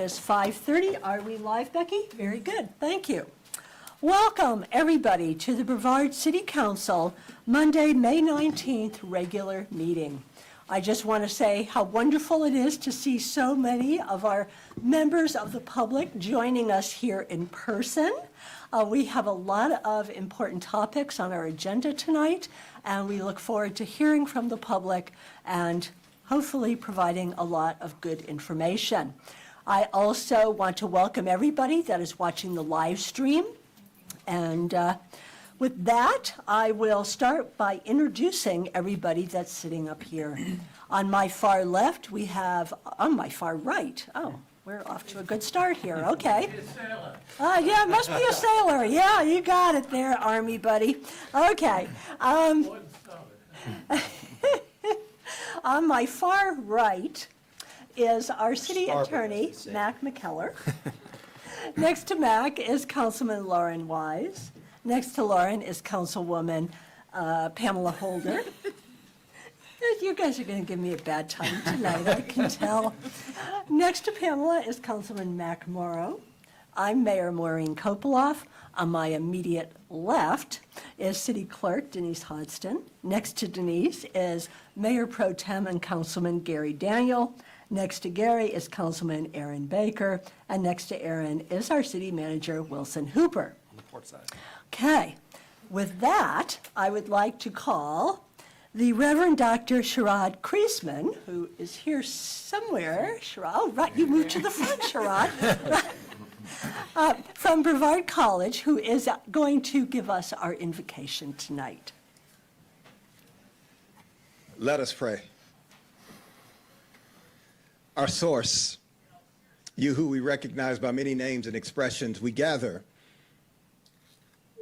is 5:30. Are we live, Becky? Very good. Thank you. Welcome, everybody, to the Brevard City Council Monday, May 19th regular meeting. I just want to say how wonderful it is to see so many of our members of the public joining us here in person. We have a lot of important topics on our agenda tonight, and we look forward to hearing from the public and hopefully providing a lot of good information. I also want to welcome everybody that is watching the live stream. And with that, I will start by introducing everybody that's sitting up here. On my far left, we have, on my far right, oh, we're off to a good start here, okay. Yeah, must be a sailor. Yeah, you got it there, Army buddy. Okay. On my far right is our city attorney, Mac McKellar. Next to Mac is Councilman Lauren Wise. Next to Lauren is Councilwoman Pamela Holder. You guys are going to give me a bad time tonight, I can tell. Next to Pamela is Councilman Mac Morrow. I'm Mayor Maureen Kopoloff. On my immediate left is City Clerk Denise Hodgson. Next to Denise is Mayor Pro Tem and Councilman Gary Daniel. Next to Gary is Councilman Aaron Baker. And next to Aaron is our City Manager, Wilson Hooper. On the port side. Okay. With that, I would like to call the Reverend Dr. Sherrod Kreisman, who is here somewhere. Sherrod, oh, right, you moved to the front, Sherrod. From Brevard College, who is going to give us our invocation tonight. Let us pray. Our source, you who we recognize by many names and expressions, we gather.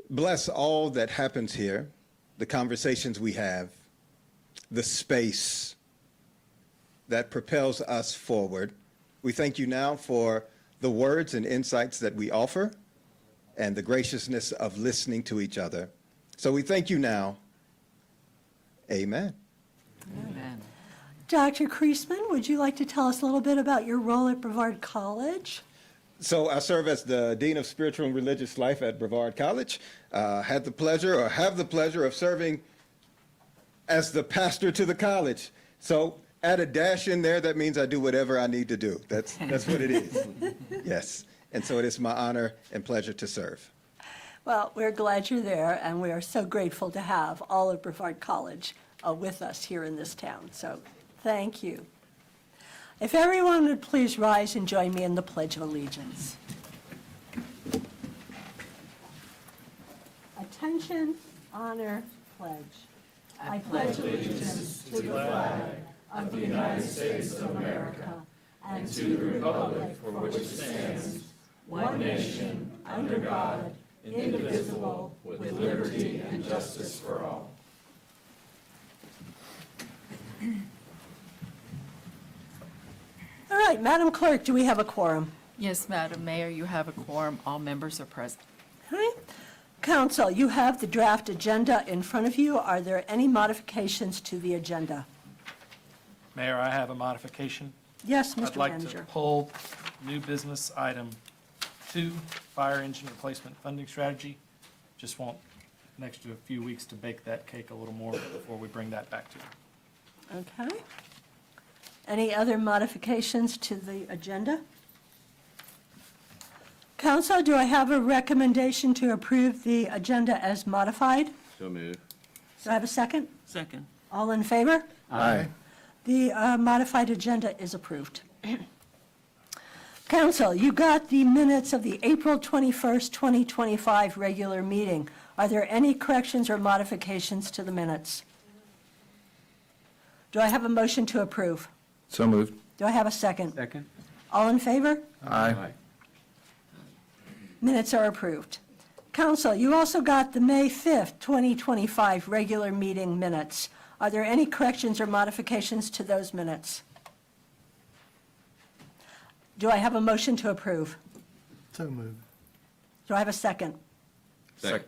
Bless all that happens here, the conversations we have, the space that propels us forward. We thank you now for the words and insights that we offer and the graciousness of listening to each other. So we thank you now. Amen. Amen. Dr. Kreisman, would you like to tell us a little bit about your role at Brevard College? So I serve as the Dean of Spiritual and Religious Life at Brevard College. Have the pleasure of serving as the pastor to the college. So add a dash in there, that means I do whatever I need to do. That's what it is. Yes. And so it is my honor and pleasure to serve. Well, we're glad you're there, and we are so grateful to have all of Brevard College with us here in this town. So thank you. If everyone would please rise and join me in the Pledge of Allegiance. Attention, honor, pledge. I pledge allegiance to the flag of the United States of America and to the republic for which it stands, one nation, under God, indivisible, with liberty and justice for all. All right, Madam Clerk, do we have a quorum? Yes, Madam Mayor, you have a quorum. All members are present. All right. Council, you have the draft agenda in front of you. Are there any modifications to the agenda? Mayor, I have a modification. Yes, Mr. I'd like Manager. to pull new business item 2, fire engine replacement funding strategy. Just want an extra few weeks to bake that cake a little more before we bring that back to you. Okay. Any other modifications to the agenda? Council, do I have a recommendation to approve the agenda as modified? So moved. Do I have a second? Second. All in favor? Aye. The modified agenda is approved. Council, you got the minutes of the April 21st, 2025 regular meeting. Are there any corrections or modifications to the minutes? Do I have a motion to approve? So moved. Do I have a second? Second. All in favor? Aye. Minutes are approved. Council, you also got the May 5th, 2025 regular meeting minutes. Are there any corrections or modifications to those minutes? Do I have a motion to approve? So moved. Do I have a second? Second.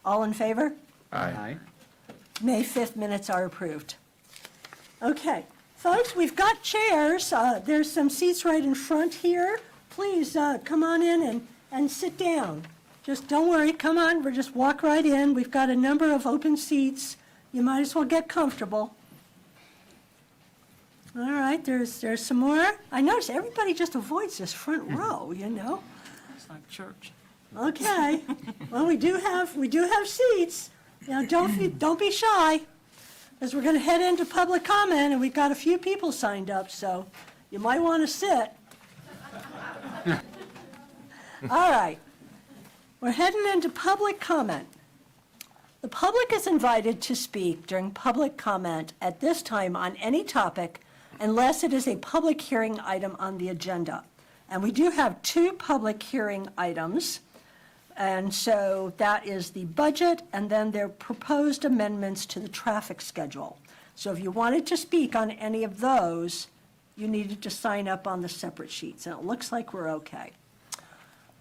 All in favor? Aye. May 5th minutes are approved. Okay, folks, we've got chairs. There's some seats right in front here. please come on in and sit down. Just don't worry, come on, we'll just walk right in. We've got a number of open seats. You might as well get comfortable. All right, there's some more. I notice everybody just avoids this front row, you know? It's like church. Okay, well, we do have seats. Now, don't be shy, because we're gonna head into public comment, and we've got a few people signed up, so you might want to sit. All right, we're heading into public comment. The public is invited to speak during public comment at this time on any topic unless it is a public hearing item on the agenda. And we do have two public hearing items. And so that is the budget and then their proposed amendments to the traffic schedule. So if you wanted to speak on any of those, you needed to sign up on the separate sheets. And it looks like we're okay.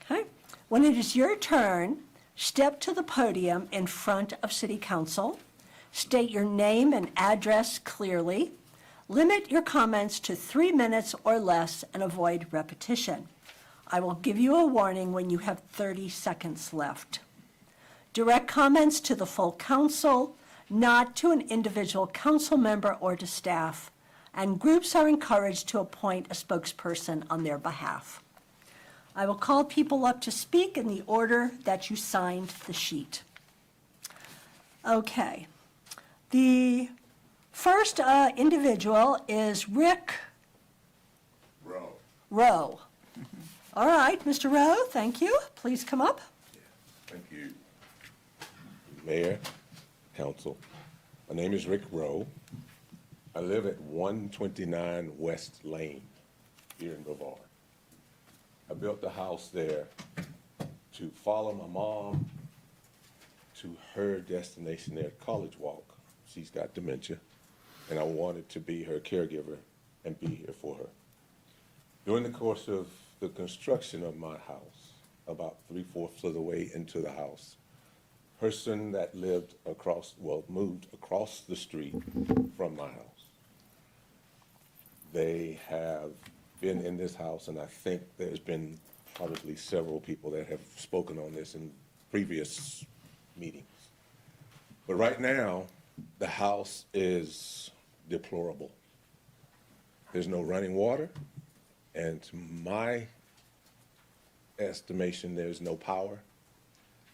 Okay? When it is your turn, step to the podium in front of City Council. State your name and address clearly. Limit your comments to 3 minutes or less and avoid repetition. I will give you a warning when you have 30 seconds left. Direct comments to the full council, not to an individual council member or to staff, and groups are encouraged to appoint a spokesperson on their behalf. I will call people up to speak in the order that you signed the sheet. Okay. The first individual is Rick Rowe. All right, Mr. Rowe, thank you. Please come up. Thank you. Mayor, council, my name is Rick Rowe. I live at 129 West Lane here in Brevard. I built the house there to follow my mom to her destination there at College Walk. She's got dementia, and I wanted to be her caregiver and be here for her. During the course of the construction of my house, about 3/4 of the way into the house, person that lived moved across the street from my house. They have been in this house, and I think there's been probably several people that have spoken on this in previous meetings. But right now, the house is deplorable. There's no running water, and to my estimation, there's no power,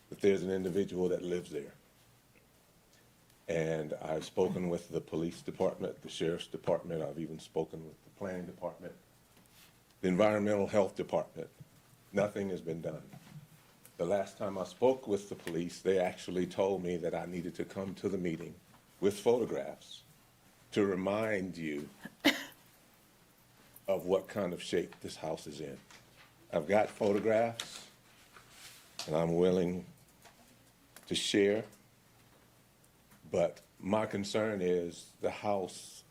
but there's an individual that lives there. And I've spoken with the police department, the sheriff's department, I've even spoken with the planning department, the environmental health department. Nothing has been done. The last time I spoke with the police, they actually told me that I needed to come to the meeting with photographs to remind you of what kind of shape this house is in. I've got photographs, and I'm willing to share, but my concern is the house,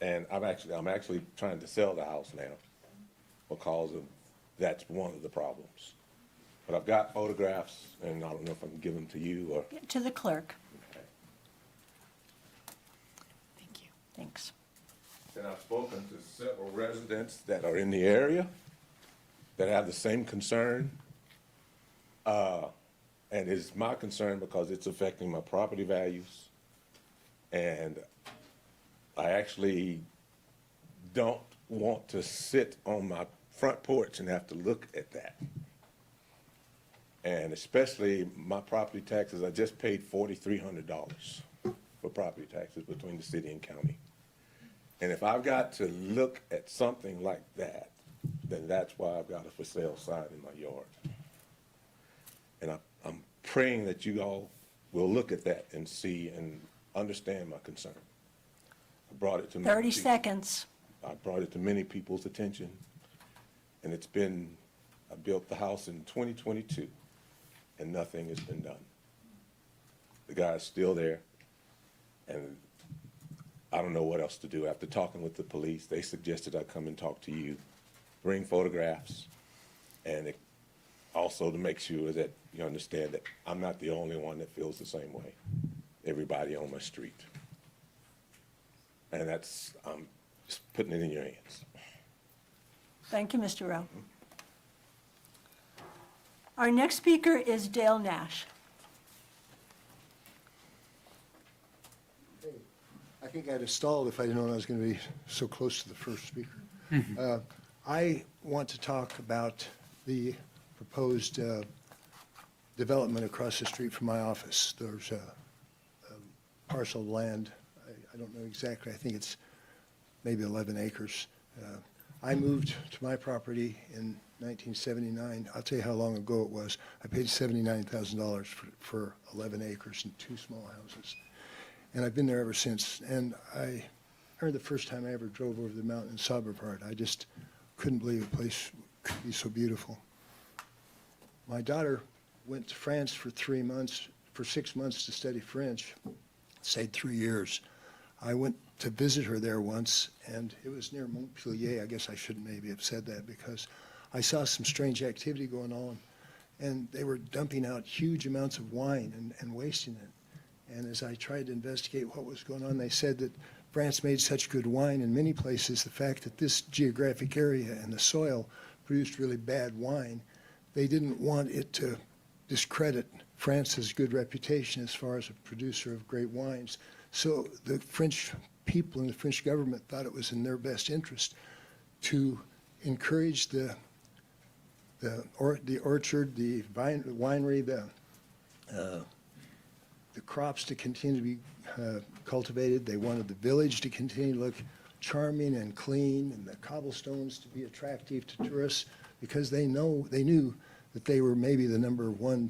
and I'm actually trying to sell the house now because of that's one of the problems. But I've got photographs, and I don't know if I can give them to you or. To the clerk. Okay. Thank you. Thanks. And I've spoken to several residents that are in the area that have the same concern. And it's my concern because it's affecting my property values. And I actually don't want to sit on my front porch and have to look at that. And especially my property taxes, I just paid $4,300 for property taxes between the city and county. And if I've got to look at something like that, then that's why I've got a for sale sign in my yard. And I'm praying that you all will look at that and see and understand my concern. I brought it to 30 seconds. I brought it to many people's attention. And I built the house in 2022, and nothing has been done. The guy's still there, and I don't know what else to do. After talking with the police, they suggested I come and talk to you, bring photographs, and also to make sure that you understand that I'm not the only one that feels the same way. Everybody on my street. And I'm just putting it in your hands. Thank you, Mr. Rowe. Our next speaker is Dale Nash. I think I'd have stalled if I didn't know I was going to be so close to the first speaker. I want to talk about the proposed development across the street from my office. There's a parcel of land, I don't know exactly, I think it's maybe 11 acres. I moved to my property in 1979. I'll tell you how long ago it was. I paid $79,000 for 11 acres and 2 small houses. And I've been there ever since. And I heard the first time I ever drove over the mountain and saw Brevard. I just couldn't believe a place could be so beautiful. My daughter went to France for 6 months to study French, stayed 3 years. I went to visit her there once, and it was near Montpellier. I guess I shouldn't maybe have said that because I saw some strange activity going on, and they were dumping out huge amounts of wine and wasting it. And as I tried to investigate what was going on, they said that France made such good wine in many places, the fact that this geographic area and the soil produced really bad wine, they didn't want it to discredit France's good reputation as far as a producer of great wines. So the French people and the French government thought it was in their best interest to encourage the orchard, the winery, the crops to continue to be cultivated. They wanted the village to continue to look charming and clean, and the cobblestones to be attractive to tourists, because they knew that they were maybe the #1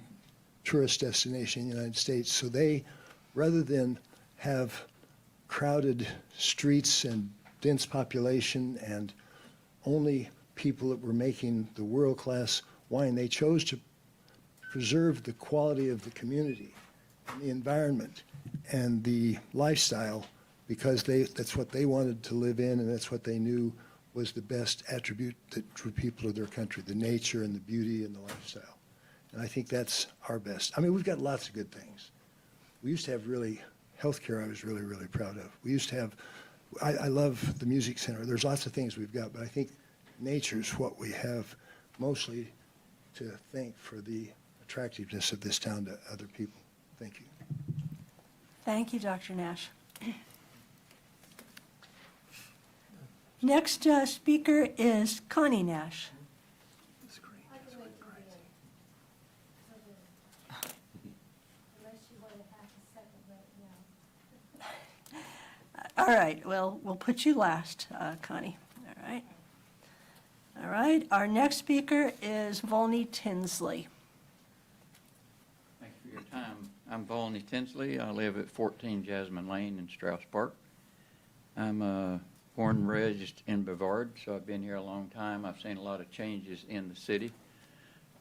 tourist destination in the United States. So they, rather than have crowded streets and dense population and only people that were making the world-class wine, they chose to preserve the quality of the community and the environment and the lifestyle, because that's what they wanted to live in, and that's what they knew was the best attribute that drew people to their country, the nature and the beauty and the lifestyle. And I think that's our best. I mean, we've got lots of good things. We used to have healthcare I was really, really proud of. We used to have, I love the music center. There's lots of things we've got, but I think nature's what we have mostly to thank for the attractiveness of this town to other people. Thank you. Thank you, Dr. Nash. Next speaker is Connie Nash. All right, well, we'll put you last, Connie. All right. All right, our next speaker is Vonie Tinsley. Thanks for your time. I'm Vonie Tinsley. I live at 14 Jasmine Lane in Strauss Park. I'm born and raised in Brevard, so I've been here a long time. I've seen a lot of changes in the city,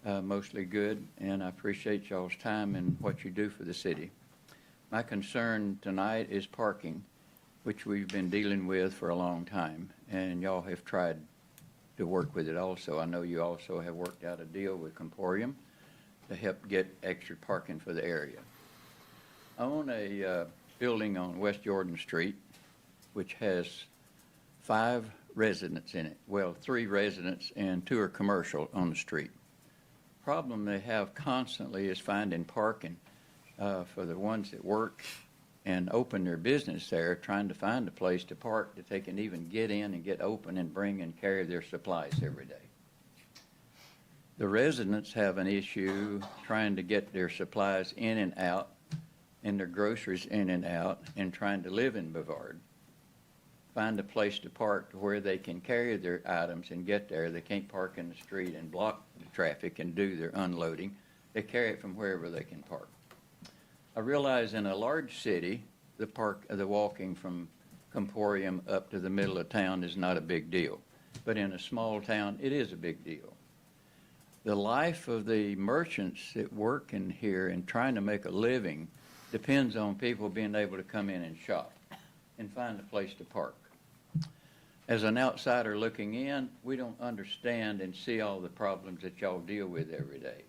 mostly good, and I appreciate y'all's time and what you do for the city. My concern tonight is parking, which we've been dealing with for a long time, and y'all have tried to work with it also. I know you also have worked out a deal with Comporium to help get extra parking for the area. I own a building on West Jordan Street, which has 5 residents in it. Well, 3 residents and 2 are commercial on the street. Problem they have constantly is finding parking for the ones that work and open their business there, trying to find a place to park that they can even get in and get open and bring and carry their supplies every day. The residents have an issue trying to get their supplies in and out and their groceries in and out, and trying to live in Brevard. Find a place to park to where they can carry their items and get there. They can't park in the street and block the traffic and do their unloading. They carry it from wherever they can park. I realize in a large city, the walking from Comporium up to the middle of town is not a big deal. But in a small town, it is a big deal. The life of the merchants that work in here and trying to make a living depends on people being able to come in and shop and find a place to park. As an outsider looking in, we don't understand and see all the problems that y'all deal with every day.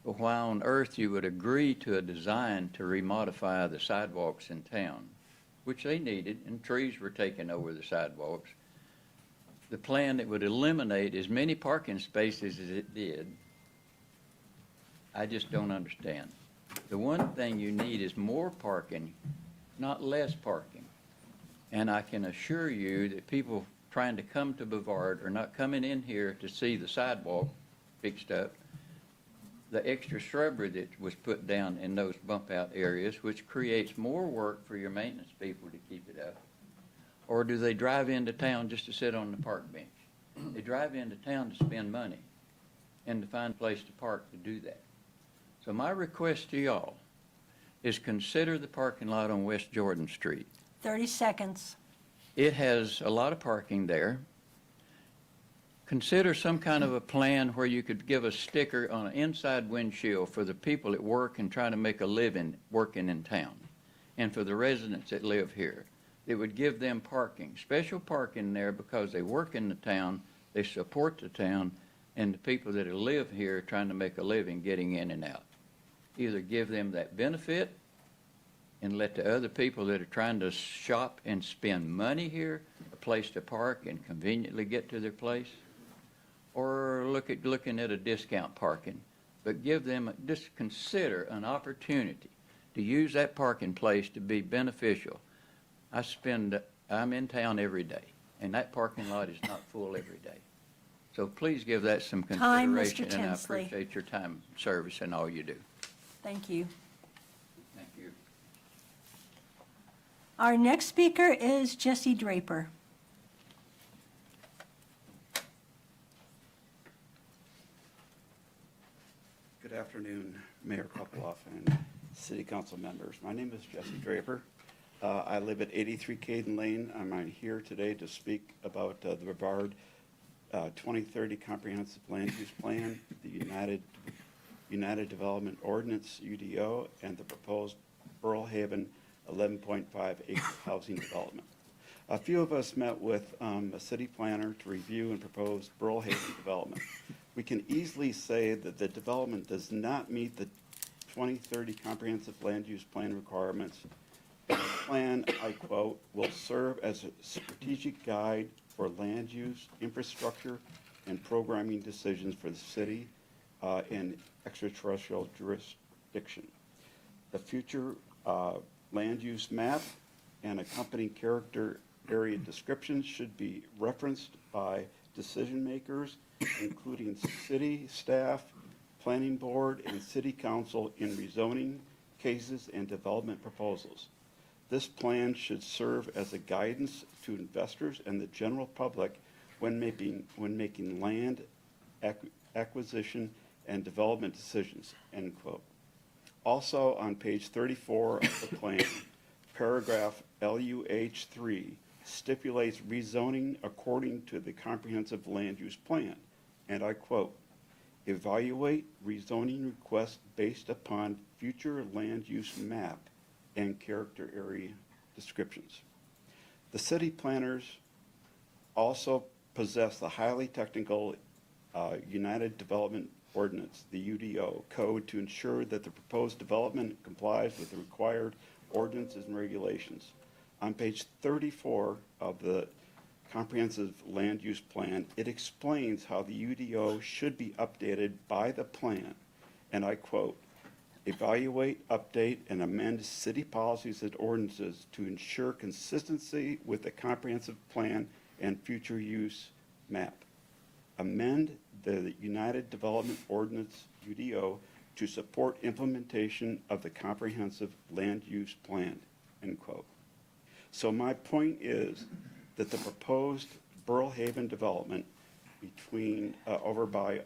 But why on earth you would agree to a design to remodify the sidewalks in town, which they needed, and trees were taking over the sidewalks, the plan that would eliminate as many parking spaces as it did, I just don't understand. The one thing you need is more parking, not less parking. And I can assure you that people trying to come to Brevard are not coming in here to see the sidewalk fixed up, the extra shrubbery that was put down in those bump out areas, which creates more work for your maintenance people to keep it up. Or do they drive into town just to sit on the park bench? They drive into town to spend money and to find a place to park to do that. So my request to y'all is consider the parking lot on West Jordan Street. 30 seconds. It has a lot of parking there. Consider some kind of a plan where you could give a sticker on an inside windshield for the people that work and try to make a living working in town, and for the residents that live here. It would give them parking, special parking there because they work in the town, they support the town, and the people that live here trying to make a living getting in and out. Either give them that benefit and let the other people that are trying to shop and spend money here a place to park and conveniently get to their place, or looking at a discount parking. But give them, just consider an opportunity to use that parking place to be beneficial. I'm in town every day, and that parking lot is not full every day. So please give that some Time, Mr. consideration, and I Tinsley. appreciate your time, service, and all you do. Thank you. Thank you. Our next speaker is Jesse Draper. Good afternoon, Mayor Koploff and City Council members. My name is Jesse Draper. I live at 83 Caden Lane. I'm here today to speak about the Brevard 2030 Comprehensive Land Use Plan, the United Development Ordinance, UDO, and the proposed Burl Haven 11.5 acre housing development. A few of us met with a city planner to review and propose Burl Haven development. We can easily say that the development does not meet the 2030 Comprehensive Land Use Plan requirements. The plan, I quote, will serve as a strategic guide for land use, infrastructure, and programming decisions for the city and extraterrestrial jurisdiction. The future land use map and accompanying character area descriptions should be referenced by decision makers, including city staff, planning board, and city council in rezoning cases and development proposals. This plan should serve as a guidance to investors and the general public when making land acquisition and development decisions, end quote. Also, on page 34 of the plan, paragraph LUH3 stipulates rezoning according to the comprehensive land use plan, and I quote, evaluate rezoning requests based upon future land use map and character area descriptions. The city planners also possess the highly technical United Development Ordinance, the UDO, code to ensure that the proposed development complies with the required ordinances and regulations. On page 34 of the Comprehensive Land Use Plan, it explains how the UDO should be updated by the plan, and I quote, evaluate, update, and amend city policies and ordinances to ensure consistency with the comprehensive plan and future use map. Amend the United Development Ordinance, UDO, to support implementation of the comprehensive land use plan, end quote. So my point is that the proposed Burl Haven development between, over by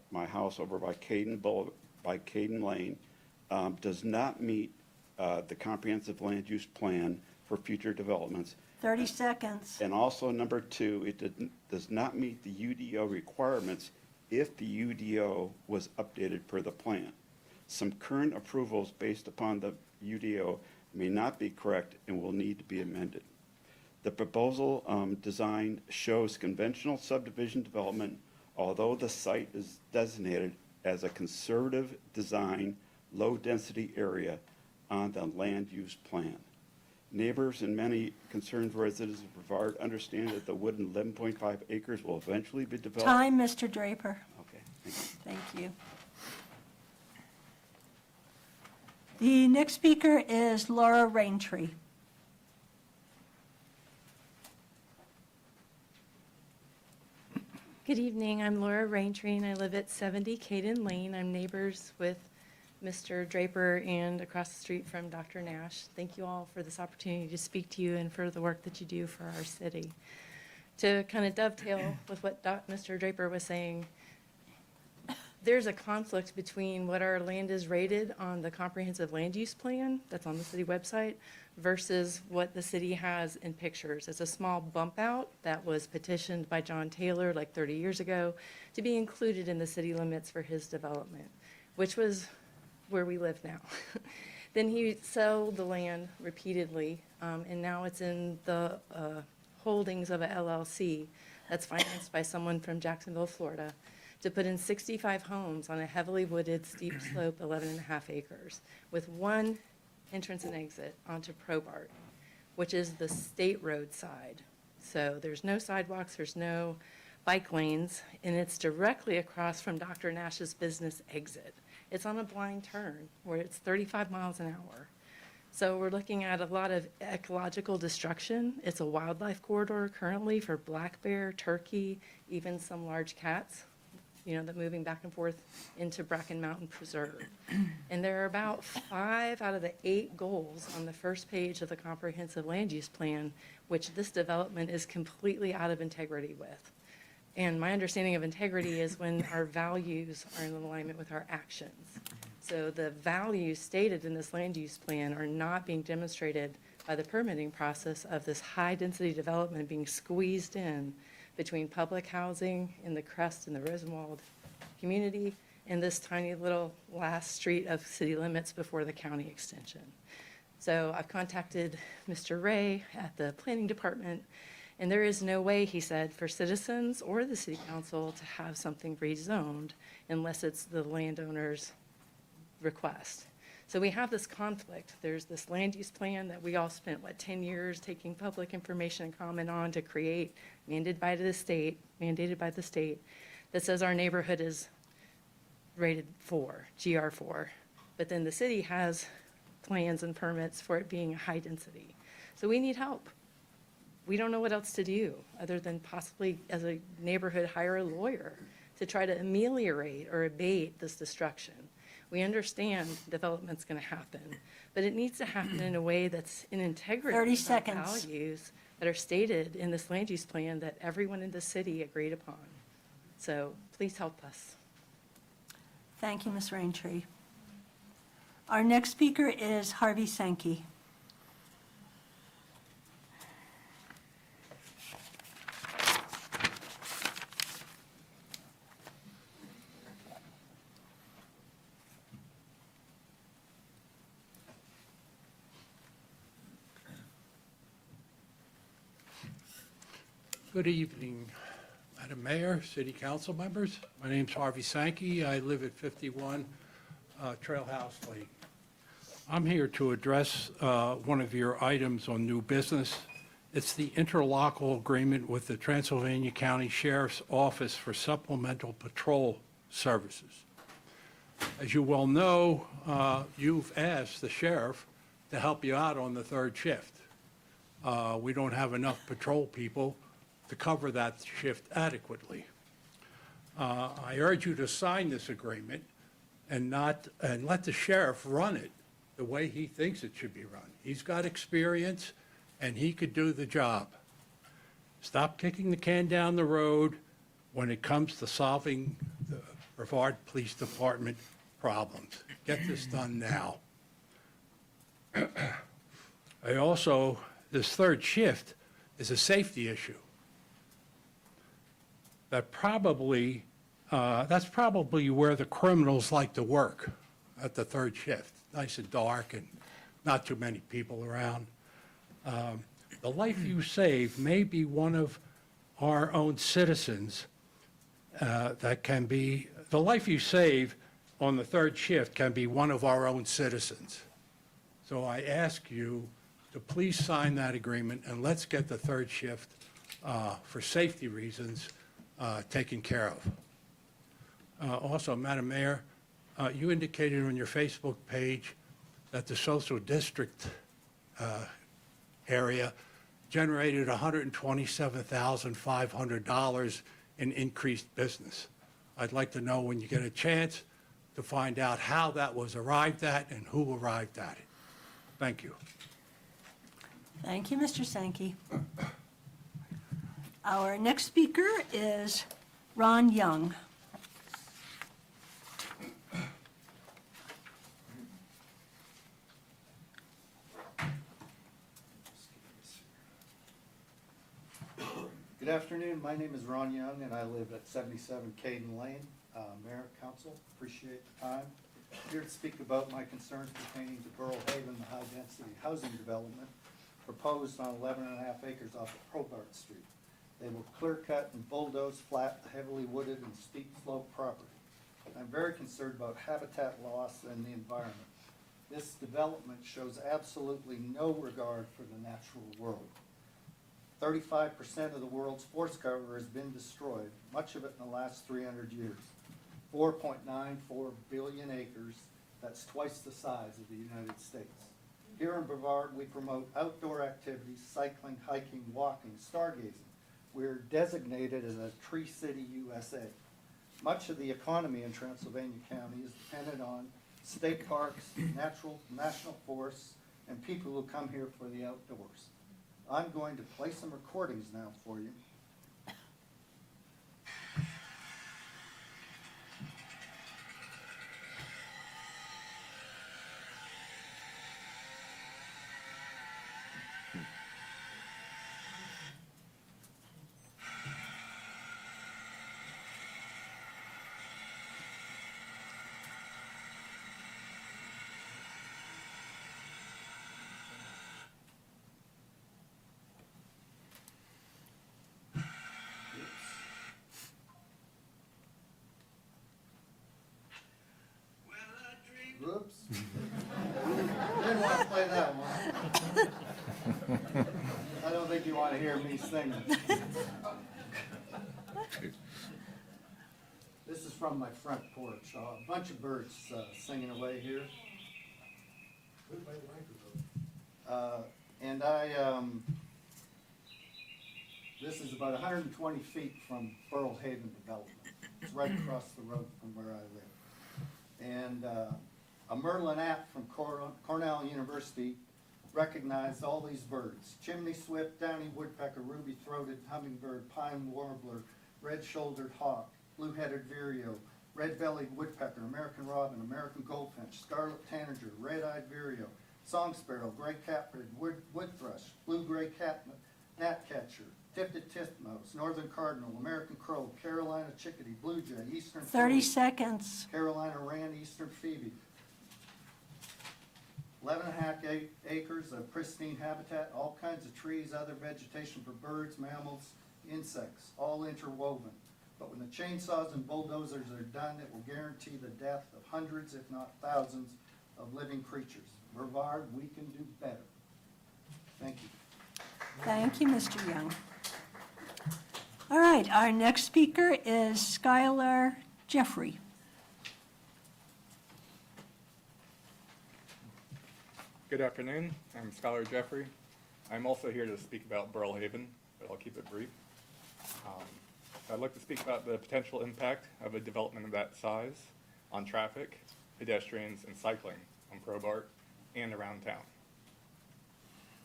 my house over by Caden Lane, does not meet the comprehensive land use plan for future developments. 30 seconds. And also, number two, it does not meet the UDO requirements if the UDO was updated per the plan. Some current approvals based upon the UDO may not be correct and will need to be amended. The proposal design shows conventional subdivision development, although the site is designated as a conservative design, low-density area on the land use plan. Neighbors and many concerned residents of Brevard understand that the wooded 11.5 acres will eventually be developed. Time, Mr. Draper. Okay, thank you. Thank you. The next speaker is Laura Raintree. Good evening, I'm Laura Raintree, and I live at 70 Caden Lane. I'm neighbors with Mr. Draper and across the street from Dr. Nash. Thank you all for this opportunity to speak to you and for the work that you do for our city. To kind of dovetail with what Mr. Draper was saying, there's a conflict between what our land is rated on the comprehensive land use plan that's on the city website versus what the city has in pictures. It's a small bump out that was petitioned by John Taylor like 30 years ago to be included in the city limits for his development, which was where we live now. Then he sold the land repeatedly, and now it's in the holdings of a LLC that's financed by someone from Jacksonville, Florida, to put in 65 homes on a heavily wooded, steep slope, 11.5 acres, with one entrance and exit onto Brevard, which is the state road side. So there's no sidewalks, there's no bike lanes, and it's directly across from Dr. Nash's business exit. It's on a blind turn where it's 35 miles an hour. So we're looking at a lot of ecological destruction. It's a wildlife corridor currently for black bear, turkey, even some large cats, you know, that moving back and forth into Bracken Mountain Preserve. And there are about 5 out of the 8 goals on the first page of the comprehensive land use plan, which this development is completely out of integrity with. And my understanding of integrity is when our values are in alignment with our actions. So the values stated in this land use plan are not being demonstrated by the permitting process of this high-density development being squeezed in between public housing in the Crest and the Rosenwald community and this tiny little last street of city limits before the county extension. So I've contacted Mr. Ray at the planning department, and there is no way, he said, for citizens or the city council to have something rezoned unless it's the landowner's request. So we have this conflict. There's this land use plan that we all spent, 10 years taking public information and comment on to create, mandated by the state, that says our neighborhood is rated 4, GR4. But then the city has plans and permits for it being high density. So we need help. We don't know what else to do other than possibly, as a neighborhood, hire a lawyer to try to ameliorate or abate this destruction. We understand development's going to happen, but it needs to happen in a way that's in integrity 30 with our seconds. values that are stated in this land use plan that everyone in the city agreed upon. So please help us. Thank you, Ms. Raintree. Our next speaker is Harvey Sanki. Good evening, Madam Mayor, City Council members. My name's Harvey Sanki. I live at 51 Trail House Lane. I'm here to address one of your items on new business. It's the interlocal agreement with the Transylvania County Sheriff's Office for supplemental patrol services. As you well know, you've asked the sheriff to help you out on the third shift. We don't have enough patrol people to cover that shift adequately. I urge you to sign this agreement and let the sheriff run it the way he thinks it should be run. He's got experience and he could do the job. Stop kicking the can down the road when it comes to solving the Brevard Police Department problems. Get this done now. This third shift is a safety issue. That's probably where the criminals like to work, at the third shift. Nice and dark and not too many people around. The life you save may be one of our own citizens the life you save on the third shift can be one of our own citizens. So I ask you to please sign that agreement, and let's get the third shift, for safety reasons, taken care of. Also, Madam Mayor, you indicated on your Facebook page that the social district area generated $127,500 in increased business. I'd like to know when you get a chance to find out how that was arrived at and who arrived at it. Thank you. Thank you, Mr. Sankey. Our next speaker is Ron Young. Good afternoon. My name is Ron Young, and I live at 77 Caden Lane. Mayor, Council, appreciate the time. Here to speak about my concerns pertaining to Burl Haven, the high-density housing development proposed on 11.5 acres off of Probart Street. They will clear cut and bulldoze flat, heavily wooded and steep slope property. I'm very concerned about habitat loss and the environment. This development shows absolutely no regard for the natural world. 35% of the world's forest cover has been destroyed, much of it in the last 300 years. 4.94 billion acres, that's twice the size of the United States. Here in Brevard, we promote outdoor activities, cycling, hiking, walking, stargazing. We're designated as a Tree City, USA. Much of the economy in Transylvania County is dependent on state parks, national forests, and people who come here for the outdoors. I'm going to play some recordings now for you. Whoops. Didn't want to play that one. I don't think you want to hear me singing. This is from my front porch. A bunch of birds singing away here. And this is about 120 feet from Burl Haven development. It's right across the road from where I live. And a Merlin app from Cornell University recognized all these birds: chimney swift, downy woodpecker, ruby-throated hummingbird, pine warbler, red-shouldered hawk, blue-headed vireo, red-bellied woodpecker, American robin, American goldfinch, scarlet tanager, red-eyed vireo, song sparrow, gray catbird, wood thrush, blue-gray gnatcatcher, tifted titmouse, northern cardinal, American crow, Carolina chickadee, blue jay, eastern 30 philly, seconds. Carolina wren, eastern phoebe. 11.5 acres of pristine habitat, all kinds of trees, other vegetation for birds, mammals, insects, all interwoven. But when the chainsaws and bulldozers are done, it will guarantee the death of hundreds, if not thousands, of living creatures. Brevard, we can do better. Thank you. Thank you, Mr. Young. All right, our next speaker is Skyler Jeffrey. Good afternoon. I'm Skyler Jeffrey. I'm also here to speak about Burl Haven, but I'll keep it brief. I'd like to speak about the potential impact of a development of that size on traffic, pedestrians, and cycling on Probart and around town.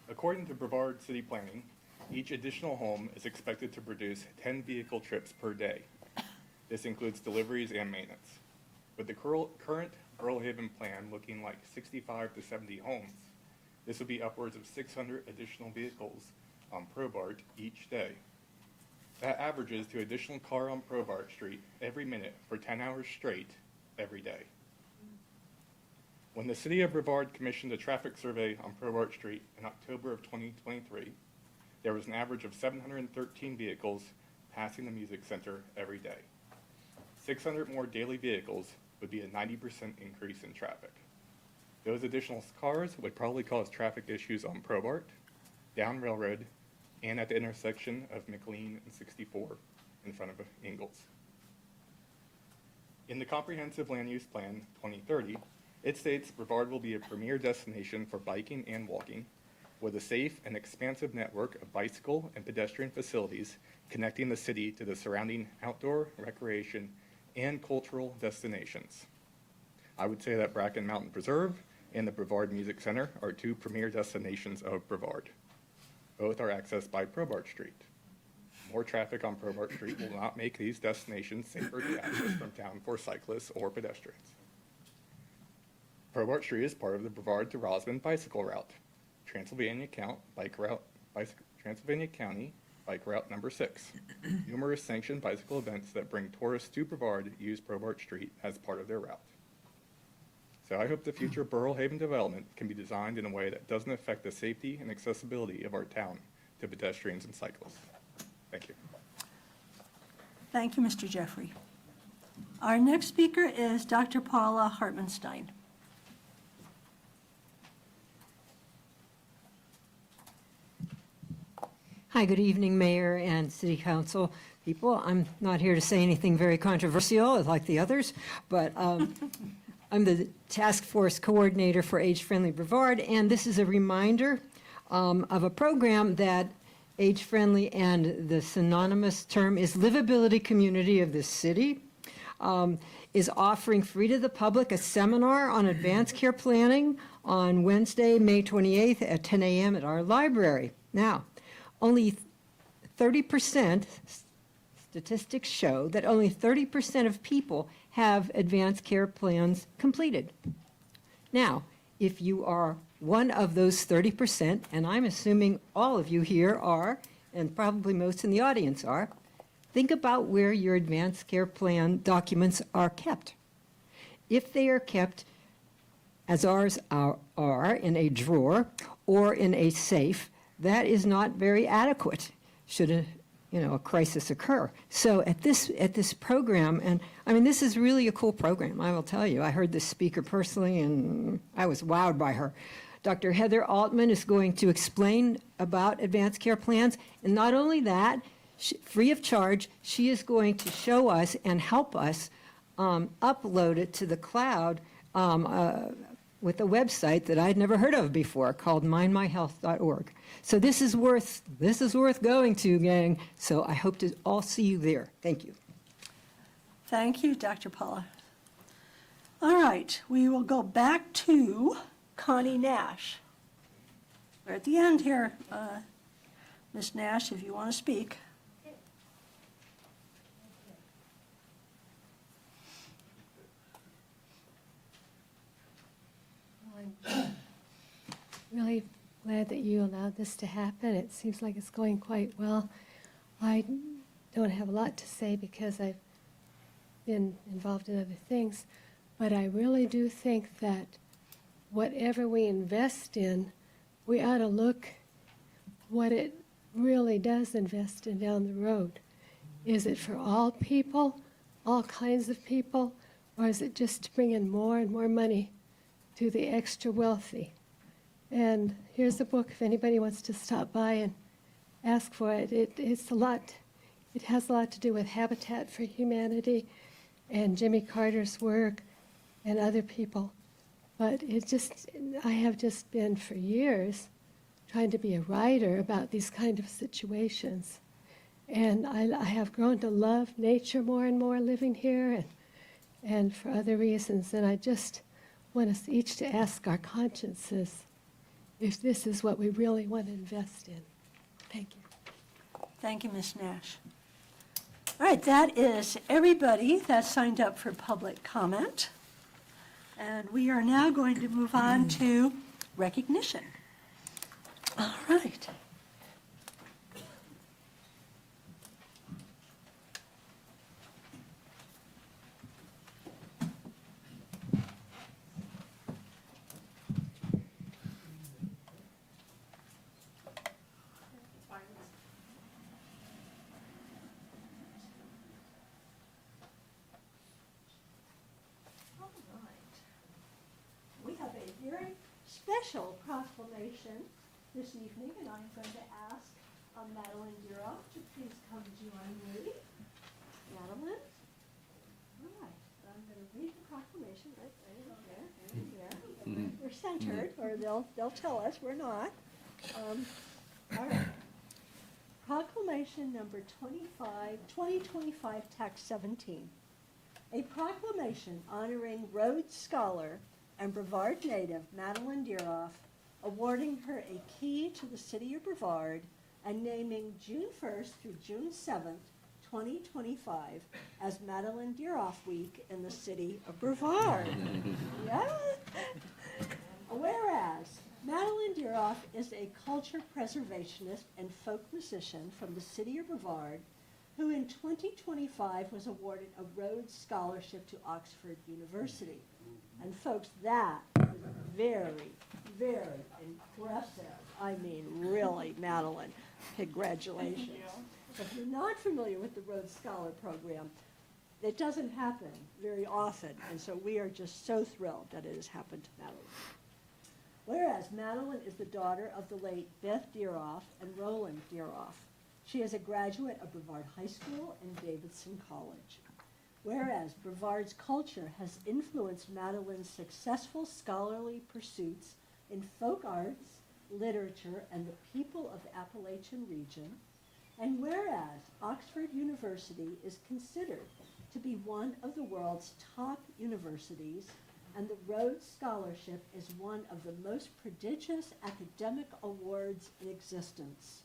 According to Brevard City Planning, each additional home is expected to produce 10 vehicle trips per day. This includes deliveries and maintenance. With the current Burl Haven plan looking like 65 to 70 homes, this would be upwards of 600 additional vehicles on Probart each day. That averages to additional car on Probart Street every minute for 10 hours straight every day. When the City of Brevard commissioned a traffic survey on Probart Street in October of 2023, there was an average of 713 vehicles passing the music center every day. 600 more daily vehicles would be a 90% increase in traffic. Those additional cars would probably cause traffic issues on Probart, down Railroad, and at the intersection of McLean and 64 in front of Ingalls. In the Comprehensive Land Use Plan 2030, it states Brevard will be a premier destination for biking and walking, with a safe and expansive network of bicycle and pedestrian facilities connecting the city to the surrounding outdoor, recreation, and cultural destinations. I would say that Bracken Mountain Preserve and the Brevard Music Center are two premier destinations of Brevard. Both are accessed by Probart Street. More traffic on Probart Street will not make these destinations safer to access from town for cyclists or pedestrians. Probart Street is part of the Brevard to Rosman bicycle route, Transylvania County Bike Route number 6. Numerous sanctioned bicycle events that bring tourists to Brevard use Probart Street as part of their route. So I hope the future Burl Haven development can be designed in a way that doesn't affect the safety and accessibility of our town to pedestrians and cyclists. Thank you. Thank you, Mr. Jeffrey. Our next speaker is Dr. Paula Hartmanstein. Hi, good evening, Mayor and City Council people. I'm not here to say anything very controversial like the others, but I'm the Task Force Coordinator for Age-Friendly Brevard, and this is a reminder of a program that age-friendly, and the synonymous term is livability community of this city, is offering free to the public a seminar on advanced care planning on Wednesday, May 28th at 10 a.m. at our library. Now, only 30%, statistics show that only 30% of people have advanced care plans completed. Now, if you are one of those 30%, and I'm assuming all of you here are, and probably most in the audience are, think about where your advanced care plan documents are kept. If they are kept, as ours are in a drawer or in a safe, that is not very adequate should a crisis occur. So at this program, and I mean, this is really a cool program, I will tell you. I heard this speaker personally, and I was wowed by her. Dr. Heather Altman is going to explain about advanced care plans, and not only that, free of charge, she is going to show us and help us upload it to the cloud with a website that I'd never heard of before called mindmyhealth.org. So this is worth going to, gang. So I hope to all see you there. Thank you. Thank you, Dr. Paula. All right, we will go back to Connie Nash. We're at the end here. Ms. Nash, if you want to speak. I'm really glad that you allowed this to happen. It seems like it's going quite well. I don't have a lot to say because I've been involved in other things, but I really do think that whatever we invest in, we ought to look what it really does invest in down the road. Is it for all people, all kinds of people, or is it just to bring in more and more money to the extra wealthy? And here's a book if anybody wants to stop by and ask for it. It has a lot to do with Habitat for Humanity and Jimmy Carter's work and other people. But I have just been for years trying to be a writer about these kind of situations. And I have grown to love nature more and more living here and for other reasons. And I just want us each to ask our consciences if this is what we really want to invest in. Thank you. Thank you, Ms. Nash. All right, that is everybody that signed up for public comment. And we are now going to move on to recognition. All right. We have a very special proclamation this evening, and I'm going to ask Madeline Duroff to please come join me. Madeline? All right, I'm going to read the proclamation right there. We're centered, or they'll tell us we're not. All right. Proclamation number 2025, text 17. A proclamation honoring Rhodes Scholar and Brevard native Madeline Duroff, awarding her a key to the city of Brevard, and naming June 1st through June 7th, 2025 as Madeline Duroff Week in the city of Brevard. Yeah? Whereas Madeline Duroff is a culture preservationist and folk musician from the city of Brevard, who in 2025 was awarded a Rhodes Scholarship to Oxford University. And folks, that is very, very impressive. I mean, really, Madeline, congratulations. If you're not familiar with the Rhodes Scholar Program, it doesn't happen very often, and so we are just so thrilled that it has happened to Madeline. Whereas Madeline is the daughter of the late Beth Duroff and Roland Duroff. She is a graduate of Brevard High School and Davidson College. Whereas Brevard's culture has influenced Madeline's successful scholarly pursuits in folk arts, literature, and the people of the Appalachian region. And whereas Oxford University is considered to be one of the world's top universities, and the Rhodes Scholarship is one of the most prestigious academic awards in existence.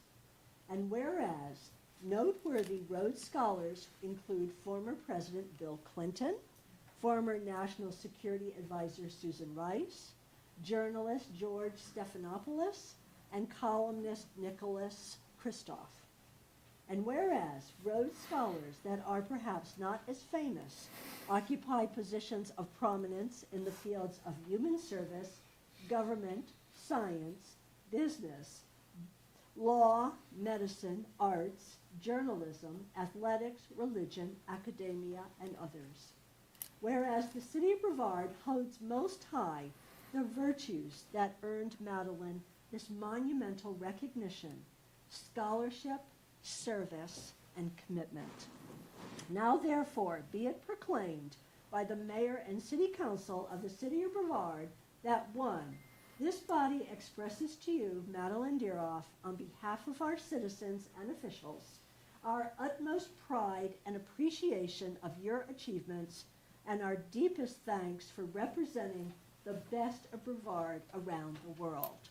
And whereas noteworthy Rhodes Scholars include former President Bill Clinton, former National Security Advisor Susan Rice, journalist George Stephanopoulos, and columnist Nicholas Kristof. And whereas Rhodes Scholars that are perhaps not as famous occupy positions of prominence in the fields of human service, government, science, business, law, medicine, arts, journalism, athletics, religion, academia, and others. Whereas the city of Brevard holds most high the virtues that earned Madeline this monumental recognition: scholarship, service, and commitment. Now therefore be it proclaimed by the mayor and city council of the city of Brevard that 1, this body expresses to you, Madeline Duroff, on behalf of our citizens and officials, our utmost pride and appreciation of your achievements and our deepest thanks for representing the best of Brevard around the world.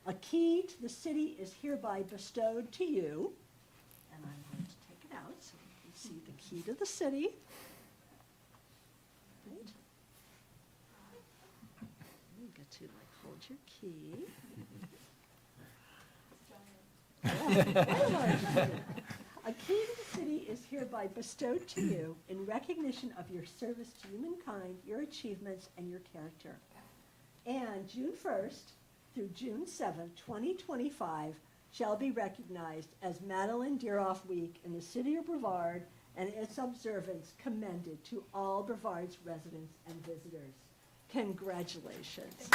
A key to the city is hereby bestowed to you, and I'm going to take it out so you can see the key to the city. Right. You get to hold your key. A key to the city is hereby bestowed to you in recognition of your service to humankind, your achievements, and your character. And June 1st through June 7th, 2025, shall be recognized as Madeline Duroff Week in the city of Brevard, and its observance commended to all Brevard's residents and visitors. Congratulations.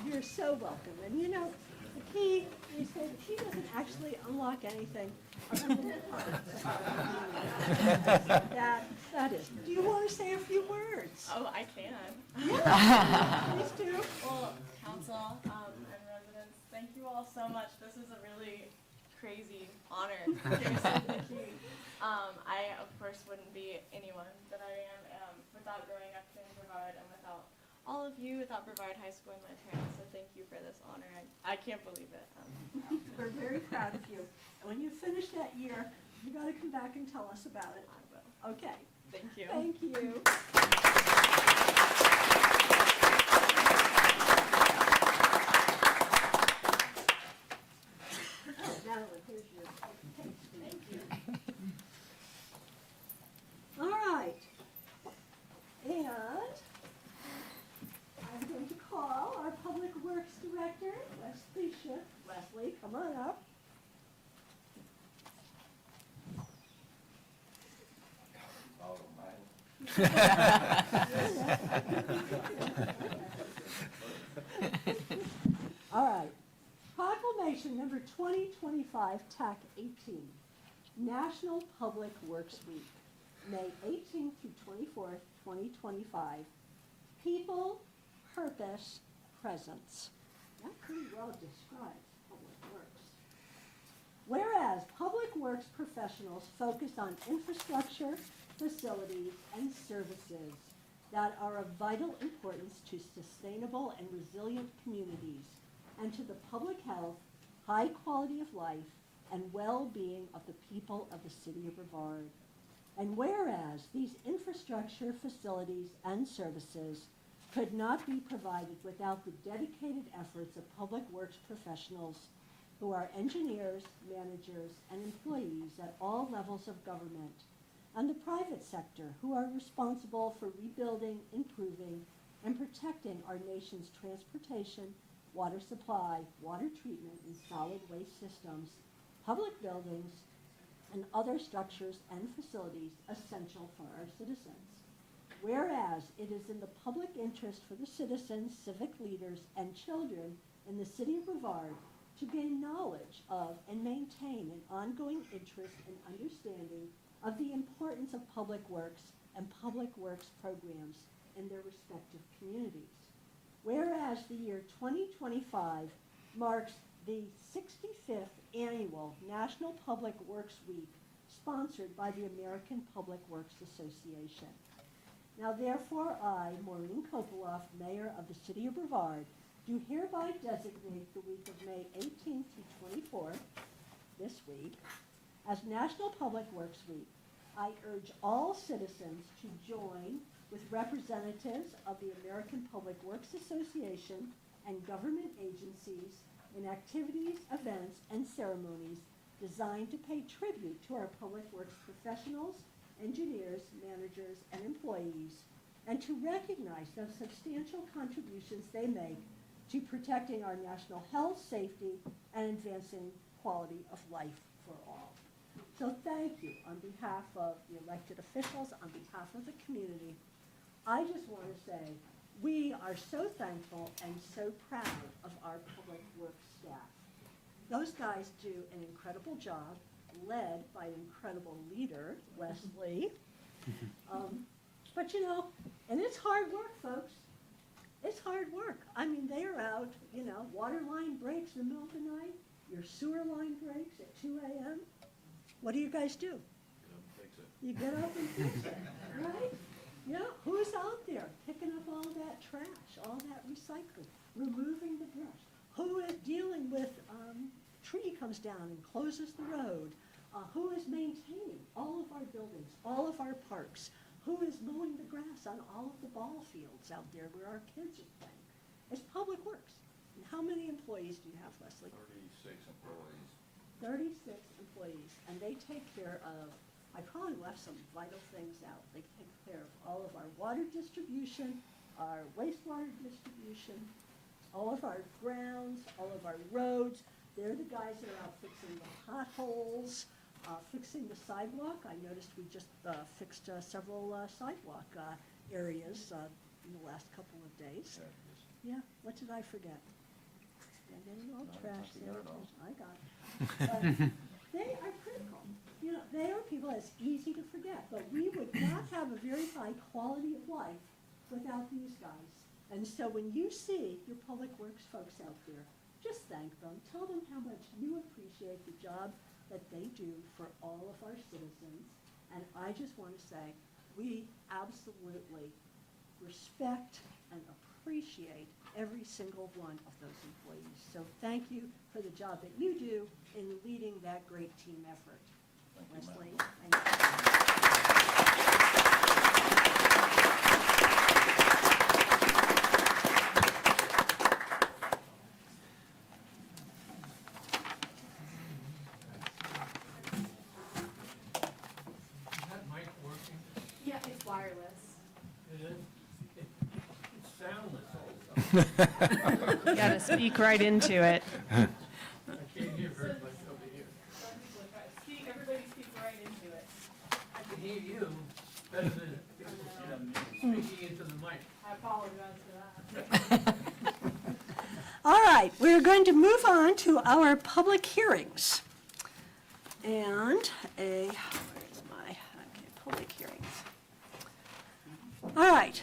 You're so welcome. And you know, the key, you say the key doesn't actually unlock anything. That is. Do you want to say a few words? Oh, I can. Yeah, please do. Well, council and residents, thank you all so much. This is a really crazy honor. Seriously. I, of course, wouldn't be anyone that I am without growing up here in Brevard and without all of you, without Brevard High School and my parents. So thank you for this honor. I can't believe it. We're very proud of you. And when you finish that year, you got to come back and tell us about it. I will. Okay. Thank you. Thank you. Madeline, here's your. Thank you. All right. you. Wesley, come on up. All right. Proclamation number 2025, TAC 18, National Public Works Week, May 18th through 24th, 2025. People, purpose, presence. That pretty well describes public works. Whereas public works professionals focus on infrastructure, facilities, and services that are of vital importance to sustainable and resilient communities and to the public health, high quality of life, and well-being of the people of the city of Brevard. And whereas these infrastructure, facilities, and services could not be provided without the dedicated efforts of public works professionals who are engineers, managers, and employees at all levels of government, and the private sector who are responsible for rebuilding, improving, and protecting our nation's transportation, water supply, water treatment, and solid waste systems, public buildings, and other structures and facilities essential for our citizens. Whereas it is in the public interest for the citizens, civic leaders, and children in the city of Brevard to gain knowledge of and maintain an ongoing interest and understanding of the importance of public works and public works programs in their respective communities. Whereas the year 2025 marks the 65th annual National Public Works Week sponsored by the American Public Works Association. Now therefore I, Maureen Kopoloff, Mayor of the City of Brevard, do hereby designate the week of May 18th through 24th, this week, as National Public Works Week. I urge all citizens to join with representatives of the American Public Works Association and government agencies in activities, events, and ceremonies designed to pay tribute to our public works professionals, engineers, managers, and employees, and to recognize the substantial contributions they make to protecting our national health, safety, and advancing quality of life for all. So thank you on behalf of the elected officials, on behalf of the community. I just want to say we are so thankful and so proud of our public works staff. Those guys do an incredible job, led by an incredible leader, Wesley. But you know, and it's hard work, folks. It's hard work. I mean, they are out, you know, water line breaks in the middle of the night, your sewer line breaks at 2 a.m. What do you guys do? You get up and fix it, right? Yeah, who's out there picking up all that trash, all that recycling, removing the brush? Who is dealing with tree comes down and closes the road? Who is maintaining all of our buildings, all of our parks? Who is mowing the grass on all of the ball fields out there where our kids are playing? It's public works. And how many employees do you have, Leslie? 36 employees. 36 employees, and they take care of, I probably left some vital things out. They take care of all of our water distribution, our wastewater distribution, all of our grounds, all of our roads. They're the guys that are out fixing the potholes, fixing the sidewalk. I noticed we just fixed several sidewalk areas in the last couple of days. Yeah, what did I forget? Yeah, there's all trash there. I got it. But they are critical. You know, they are people that's easy to forget, but we would not have a very high quality of life without these guys. And so when you see your public works folks out there, just thank them. Tell them how much you appreciate the job that they do for all of our citizens. And I just want to say, we absolutely respect and appreciate every single one of those employees. So thank you for the job that you do in leading that great team effort. Wesley, thank Is that mic working? Yeah, it's wireless. It is? It's soundless also. You got to speak right into it. I can't hear very much over here. Everybody speak right into it. I can hear you better than speaking into the mic. I apologize for that. All right, we're going to move on to our public hearings. And where's my, okay, public hearings. All right.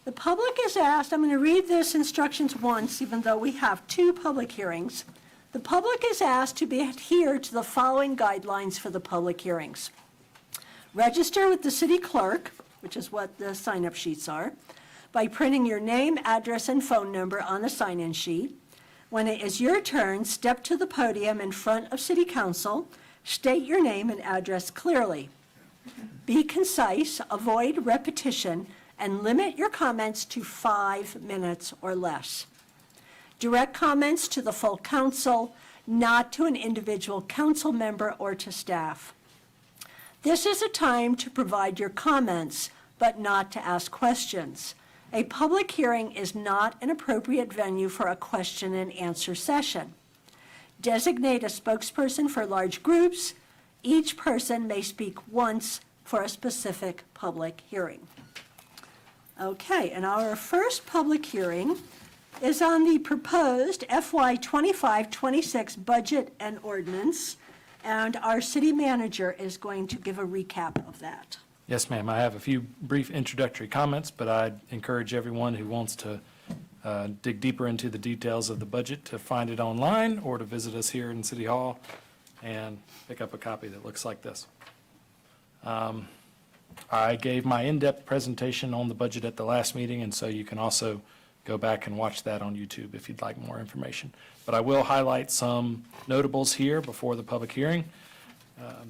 The public is asked, I'm going to read this instructions once, even though we have 2 public hearings. The public is asked to adhere to the following guidelines for the public hearings. Register with the city clerk, which is what the sign-up sheets are, by printing your name, address, and phone number on a sign-in sheet. When it is your turn, step to the podium in front of City Council, state your name and address clearly. Be concise, avoid repetition, and limit your comments to 5 minutes or less. Direct comments to the full council, not to an individual council member or to staff. This is a time to provide your comments, but not to ask questions. A public hearing is not an appropriate venue for a question and answer session. Designate a spokesperson for large groups. Each person may speak once for a specific public hearing. Okay, and our first public hearing is on the proposed FY 25-26 budget and ordinance, and our city manager is going to give a recap of that. Yes, ma'am. I have a few brief introductory comments, but I'd encourage everyone who wants to dig deeper into the details of the budget to find it online or to visit us here in City Hall and pick up a copy that looks like this. I gave my in-depth presentation on the budget at the last meeting, and so you can also go back and watch that on YouTube if you'd like more information. But I will highlight some notables here before the public hearing.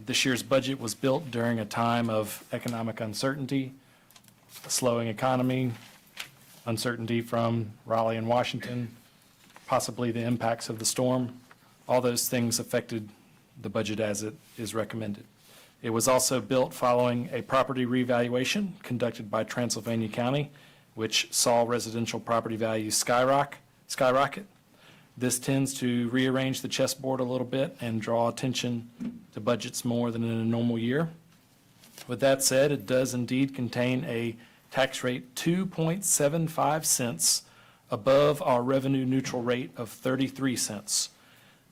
This year's budget was built during a time of economic uncertainty, a slowing economy, uncertainty from Raleigh and Washington, possibly the impacts of the storm. All those things affected the budget as it is recommended. It was also built following a property revaluation conducted by Transylvania County, which saw residential property values skyrocket. This tends to rearrange the chessboard a little bit and draw attention to budgets more than in a normal year. With that said, it does indeed contain a tax rate 2.75 cents above our revenue neutral rate of 33 cents.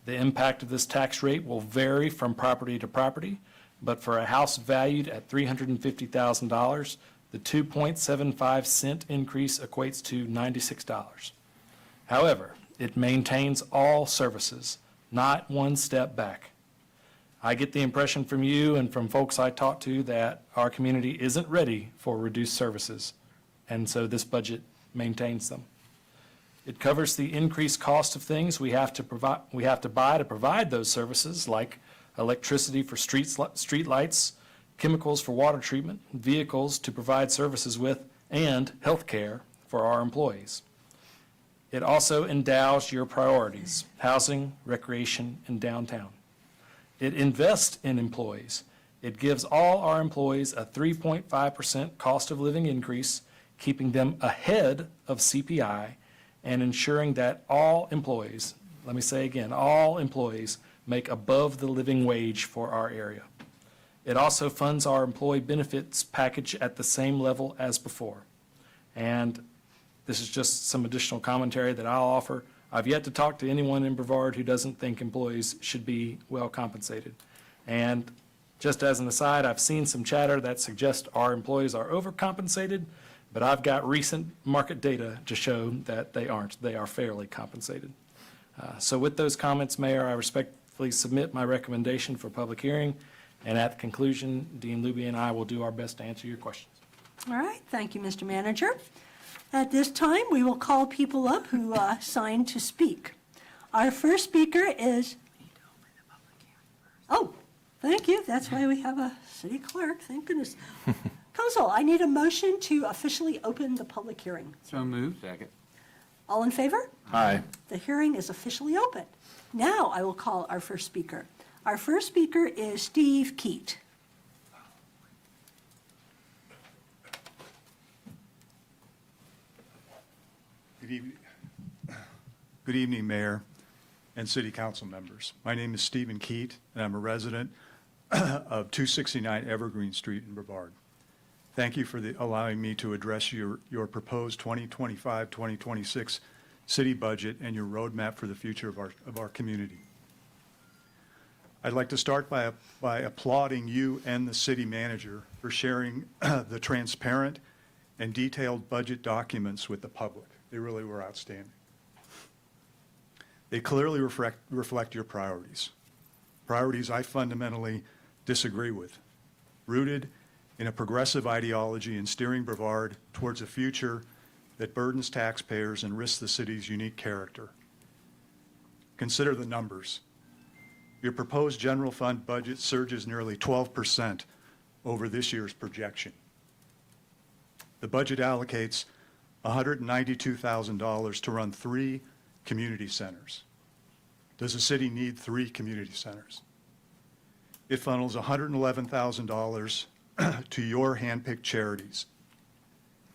The impact of this tax rate will vary from property to property, but for a house valued at $350,000, the 2.75 cent increase equates to $96. However, it maintains all services, not one step back. I get the impression from you and from folks I talk to that our community isn't ready for reduced services, and so this budget maintains them. It covers the increased cost of things we have to buy to provide those services, like electricity for street lights, chemicals for water treatment, vehicles to provide services with, and health care for our employees. It also endows your priorities, housing, recreation, and downtown. It invests in employees. It gives all our employees a 3.5% cost of living increase, keeping them ahead of CPI and ensuring that all employees, let me say again, all employees make above the living wage for our area. It also funds our employee benefits package at the same level as before. And this is just some additional commentary that I'll offer. I've yet to talk to anyone in Brevard who doesn't think employees should be well compensated. And just as an aside, I've seen some chatter that suggests our employees are overcompensated, but I've got recent market data to show that they aren't. They are fairly compensated. So with those comments, Mayor, I respectfully submit my recommendation for public hearing. And at the conclusion, Dean Luby and I will do our best to answer your questions. All right, thank you, Mr. Manager. At this time, we will call people up who signed to speak. Our first speaker is, oh, thank you. That's why we have a city clerk. Thank goodness. Council, I need a motion to officially open the public hearing. So moved. Second. All in favor? Aye. The hearing is officially open. Now I will call our first speaker. Our first speaker is Steve Keat. Good evening, Mayor and City Council members. My name is Stephen Keat, and I'm a resident of 269 Evergreen Street in Brevard. Thank you for allowing me to address your proposed 2025-2026 city budget and your roadmap for the future of our community. I'd like to start by applauding you and the city manager for sharing the transparent and detailed budget documents with the public. They really were outstanding. They clearly reflect your priorities I fundamentally disagree with, rooted in a progressive ideology and steering Brevard towards a future that burdens taxpayers and risks the city's unique character. Consider the numbers. Your proposed general fund budget surges nearly 12% over this year's projection. The budget allocates $192,000 to run 3 community centers. Does the city need 3 community centers? It funnels $111,000 to your handpicked charities.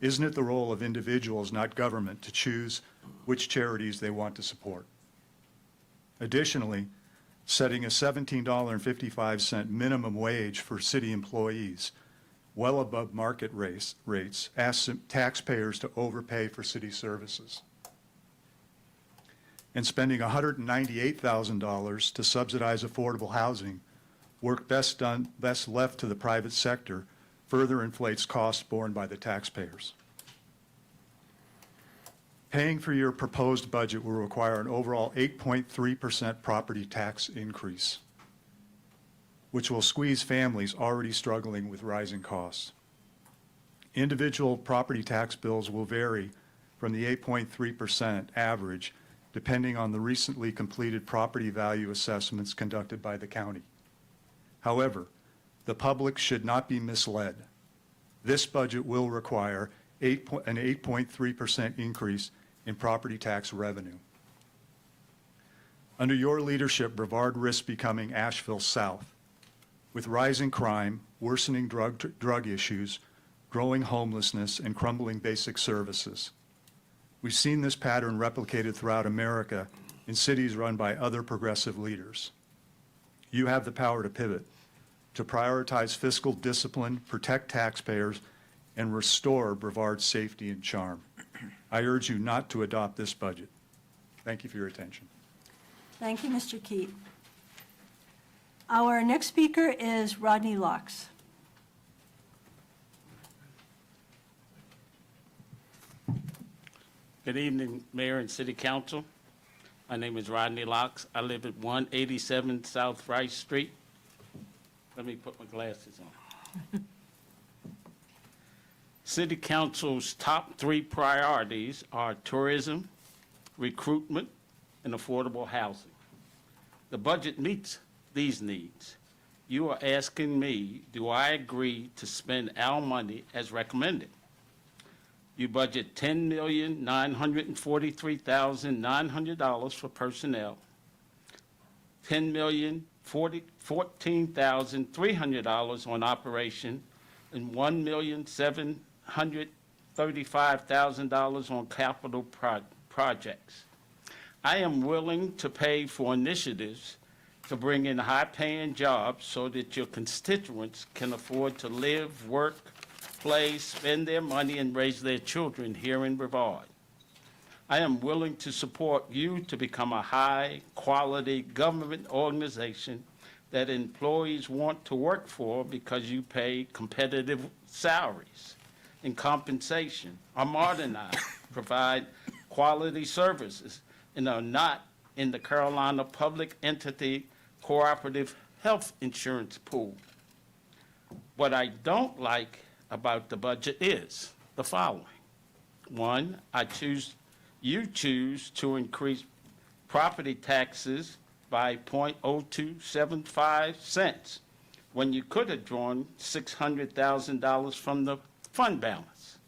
Isn't it the role of individuals, not government, to choose which charities they want to support? Additionally, setting a $17.55 minimum wage for city employees, well above market rates, asks taxpayers to overpay for city services. And spending $198,000 to subsidize affordable housing, work best left to the private sector, further inflates costs borne by the taxpayers. Paying for your proposed budget will require an overall 8.3% property tax increase, which will squeeze families already struggling with rising costs. Individual property tax bills will vary from the 8.3% average depending on the recently completed property value assessments conducted by the county. However, the public should not be misled. This budget will require an 8.3% increase in property tax revenue. Under your leadership, Brevard risks becoming Asheville South, with rising crime, worsening drug issues, growing homelessness, and crumbling basic services. We've seen this pattern replicated throughout America in cities run by other progressive leaders. You have the power to pivot, to prioritize fiscal discipline, protect taxpayers, and restore Brevard's safety and charm. I urge you not to adopt this budget. Thank you for your attention. Thank you, Mr. Keat. Our next speaker is Rodney Locks. Good evening, Mayor and City Council. My name is Rodney Locks. I live at 187 South Rice Street. Let me put my glasses on. City Council's top 3 priorities are tourism, recruitment, and affordable housing. The budget meets these needs. You are asking me, do I agree to spend our money as recommended? You budget $10,943,900 for personnel, $10,014,300 on operation, and $1,735,000 on capital projects. I am willing to pay for initiatives to bring in high-paying jobs so that your constituents can afford to live, work, play, spend their money, and raise their children here in Brevard. I am willing to support you to become a high-quality government organization that employees want to work for because you pay competitive salaries and compensation, are modernized, provide quality services, and are not in the Carolina Public Entity Cooperative Health Insurance Pool. What I don't like about the budget is the following. 1, you choose to increase property taxes by 0.0275 cents when you could have drawn $600,000 from the fund balance.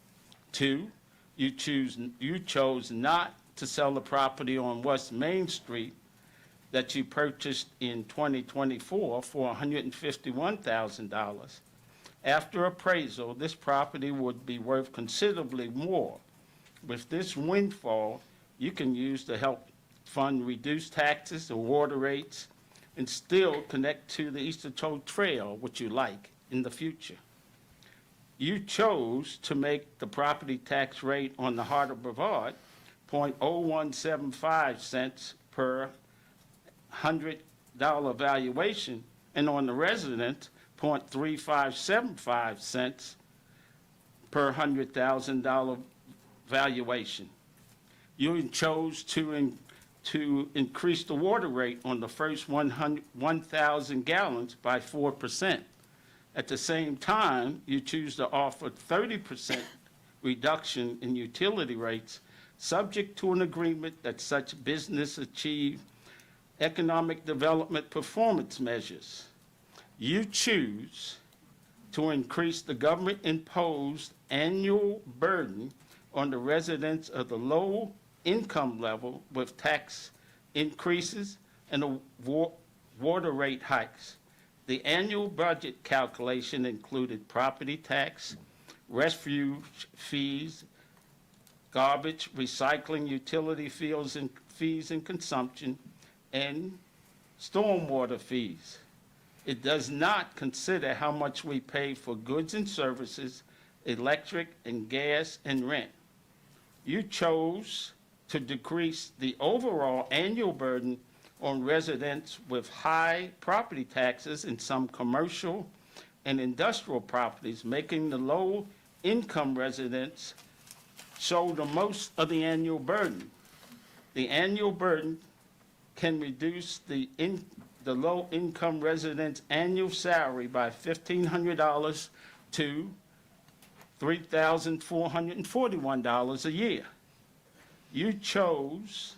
2, you chose not to sell the property on West Main Street that you purchased in 2024 for $151,000. After appraisal, this property would be worth considerably more with this windfall, you can use to help fund reduced taxes and water rates and still connect to the Eastern Toll Trail, which you like, in the future. You chose to make the property tax rate on the heart of Brevard 0.0175 cents per $100 valuation, and on the resident, 0.3575 cents per $100,000 valuation. You chose to increase the water rate on the first 1,000 gallons by 4%. At the same time, you choose to offer 30% reduction in utility rates, subject to an agreement that such business achieve economic development performance measures. You choose to increase the government-imposed annual burden on the residents of the low income level with tax increases and water rate hikes. The annual budget calculation included property tax, refuge fees, garbage, recycling, utility fees and consumption, and stormwater fees. It does not consider how much we pay for goods and services, electric and gas and rent. You chose to decrease the overall annual burden on residents with high property taxes in some commercial and industrial properties, making the low-income residents show the most of the annual burden. The annual burden can reduce the low-income resident's annual salary by $1,500 to $3,441 a year. You chose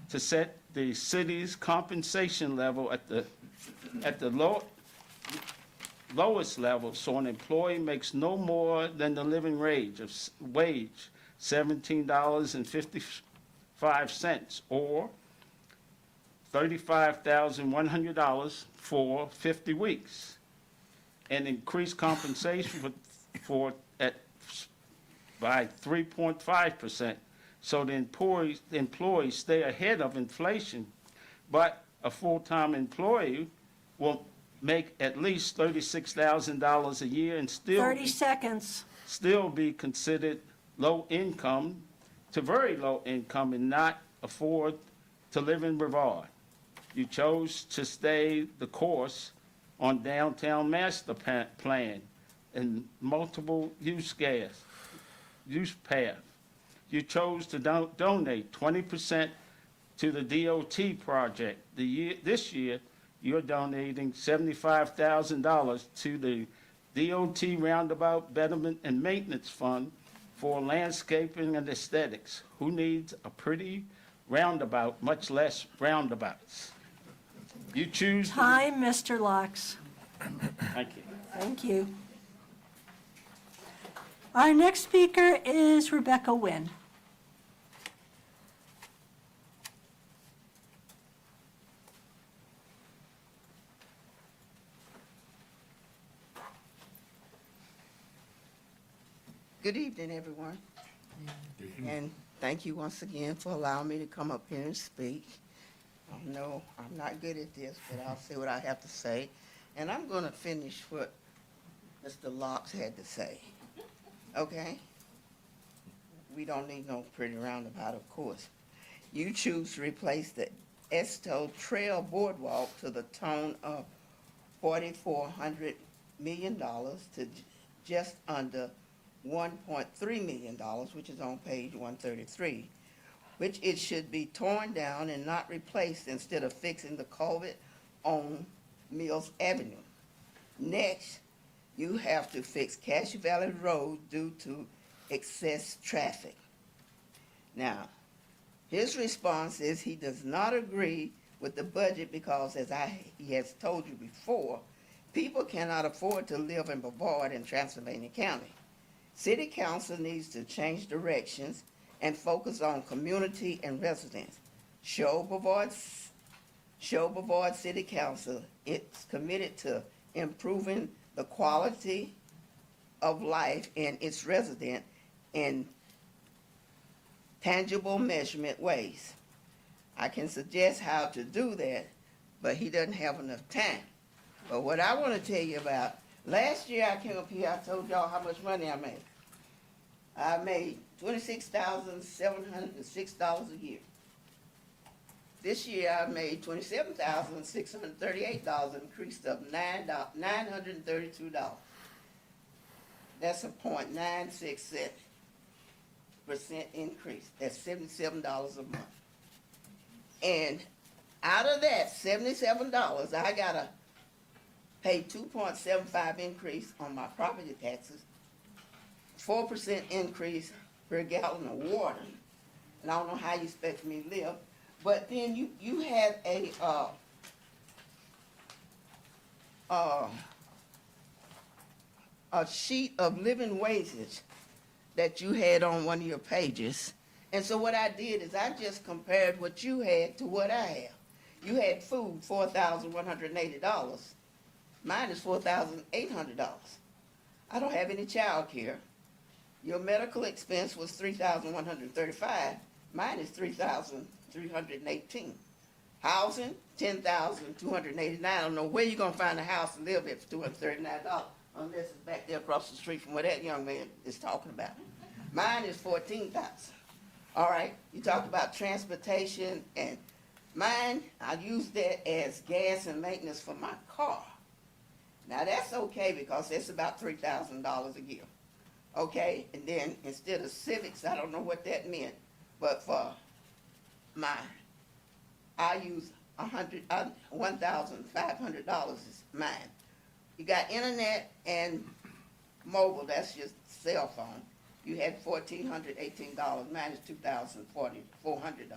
to set the city's compensation level at the lowest level, so an employee makes no more than the living wage, $17.55, or $35,100 for 50 weeks, and increase compensation by 3.5%. So the employees stay ahead of inflation, but a full-time employee will make at least $36,000 a year and 30 seconds. still be considered low income to very low income and not afford to live in Brevard. You chose to stay the course on downtown master plan and multiple use path. You chose to donate 20% to the DOT project. This year, you're donating $75,000 to the DOT Roundabout Betterment and Maintenance Fund for landscaping and aesthetics. Who needs a pretty roundabout, much less roundabouts? You choose. Time, Mr. Locks. Thank you. Thank you. Our next speaker is Rebecca Wynn. Good evening, everyone. And thank you once again for allowing me to come up here and speak. I know I'm not good at this, but I'll say what I have to say. And I'm going to finish what Mr. Locks had to say. Okay? We don't need no pretty roundabout, of course. You choose to replace the Esto Trail Boardwalk to the tune of $4,400 million to just under $1.3 million, which is on page 133, which it should be torn down and not replaced instead of fixing the culvert on Mills Avenue. Next, you have to fix Cache Valley Road due to excess traffic. Now, his response is he does not agree with the budget because, as he has told you before, people cannot afford to live in Brevard and Transylvania County. City Council needs to change directions and focus on community and residents. Show Brevard City Council it's committed to improving the quality of life in its residents and tangible measurement ways. I can suggest how to do that, but he doesn't have enough time. But what I want to tell you about, last year I came up here, I told y'all how much money I made. I made $26,706 a year. This year I made $27,638, increased up $932. That's a 0.967% increase. That's $77 a month. And out of that $77, I gotta pay 2.75 increase on my property taxes, 4% increase per gallon of water. And I don't know how you expect me to live. But then you had a sheet of living wages that you had on one of your pages. And so what I did is I just compared what you had to what I have. You had food, $4,180. Mine is $4,800. I don't have any child care. Your medical expense was $3,135. Mine is $3,318. Housing, $10,289. I don't know where you're gonna find a house to live at for $239, unless it's back there across the street from where that young man is talking about. Mine is $14,000. All right, you talked about transportation, and mine, I use that as gas and maintenance for my car. Now that's okay because that's about $3,000 a year. Okay, and then instead of civics, I don't know what that meant, but for mine, I use $1,500 is mine. You got internet and mobile, that's your cell phone. You had $1,418, mine is $2,400.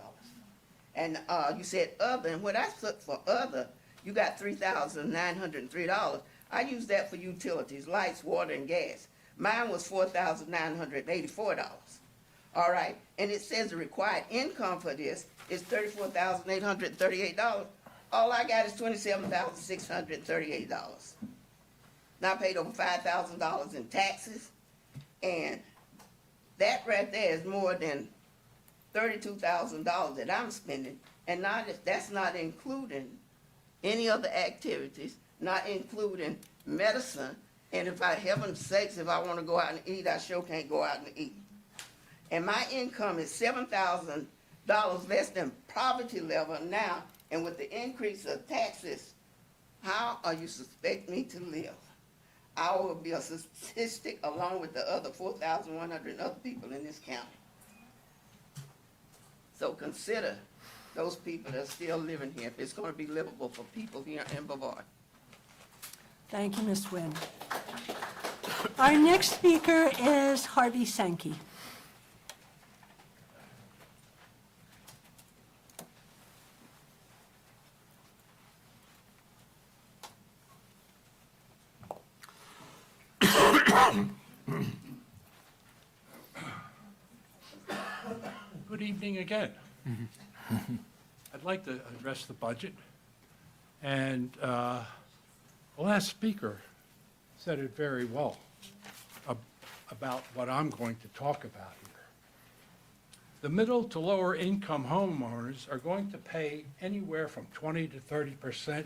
And you said other, and what I took for other, you got $3,903. I use that for utilities, lights, water, and gas. Mine was $4,984. All right, and it says the required income for this is $34,838. All I got is $27,638. Now I paid over $5,000 in taxes, and that right there is more than $32,000 that I'm spending, and that's not including any other activities, not including medicine. And if heaven's sakes, if I want to go out and eat, I sure can't go out and eat. And my income is $7,000 less than poverty level now, and with the increase of taxes, how are you suspect me to live? I will be a statistic along with the other 4,100 other people in this county. So consider those people that are still living here, if it's going to be livable for people here in Brevard. Thank you, Ms. Wynn. Our next speaker is Harvey Sanki. Good evening again. I'd like to address the budget. And the last speaker said it very well about what I'm going to talk about here. The middle to lower income homeowners are going to pay anywhere from 20 to 30%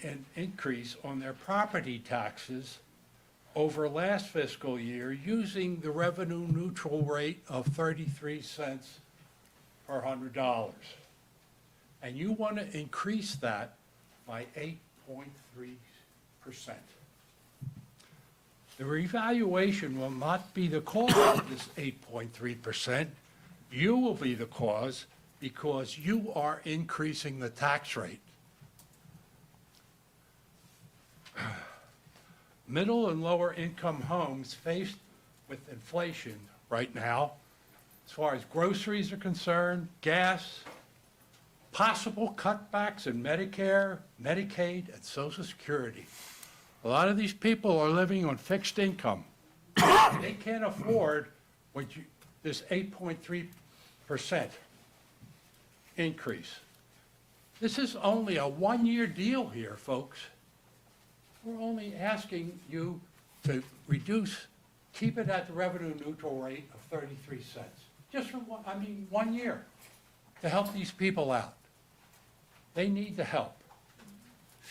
in increase on their property taxes over last fiscal year using the revenue neutral rate of 33 cents per $100. And you want to increase that by 8.3%. The revaluation will not be the cause of this 8.3%. You will be the cause because you are increasing the tax rate. Middle and lower income homes faced with inflation right now, as far as groceries are concerned, gas, possible cutbacks in Medicare, Medicaid, and Social Security. A lot of these people are living on fixed income. They can't afford this 8.3% increase. This is only a one-year deal here, folks. We're only asking you to keep it at the revenue neutral rate of 33 cents. just for one, 1 year, to help these people out. They need the help.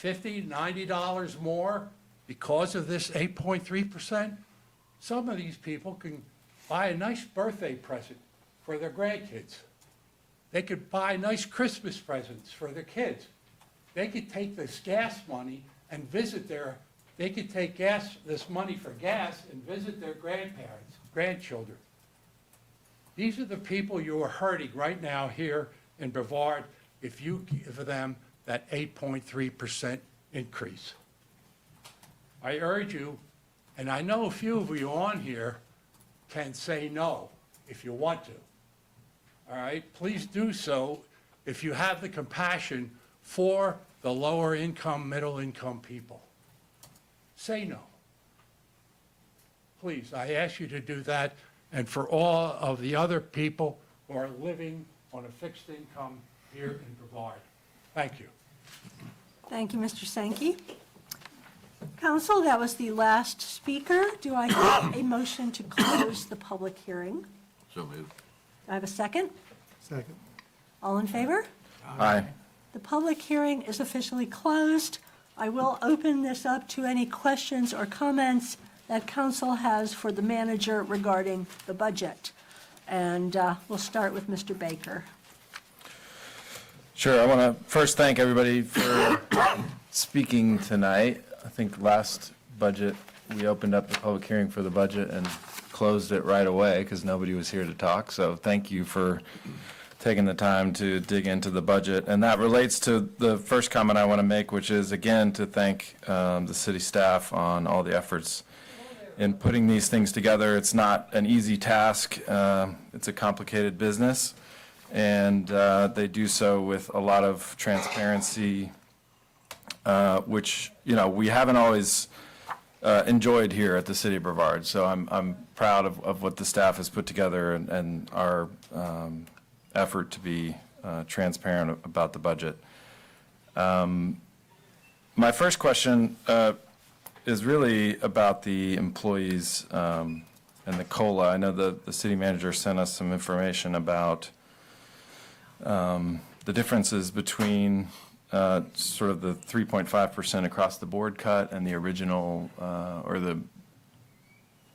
$50, $90 more because of this 8.3%. Some of these people can buy a nice birthday present for their grandkids. They could buy nice Christmas presents for their kids. They could take this gas money and they could take this money for gas and visit their grandparents, grandchildren. These are the people you are hurting right now here in Brevard if you give them that 8.3% increase. I urge you, and I know a few of you on here can say no if you want to. All right, please do so if you have the compassion for the lower income, middle income people. Say no. Please, I ask you to do that, and for all of the other people who are living on a fixed income here in Brevard. Thank you. Thank you, Mr. Sanki. Council, that was the last speaker. Do I have a motion to close the public hearing? So moved. Do I have a second? Second. All in favor? Aye. The public hearing is officially closed. I will open this up to any questions or comments that council has for the manager regarding the budget. And we'll start with Mr. Baker. Sure. I want to first thank everybody for speaking tonight. I think last budget, we opened up the public hearing for the budget and closed it right away because nobody was here to talk. So thank you for taking the time to dig into the budget. And that relates to the first comment I want to make, which is, again, to thank the city staff on all the efforts in putting these things together. It's not an easy task. It's a complicated business. And they do so with a lot of transparency, which, we haven't always enjoyed here at the city of Brevard. So I'm proud of what the staff has put together and our effort to be transparent about the budget. My first question is really about the employees and the COLA. I know the city manager sent us some information about the differences between sort of the 3.5% across the board cut and the original,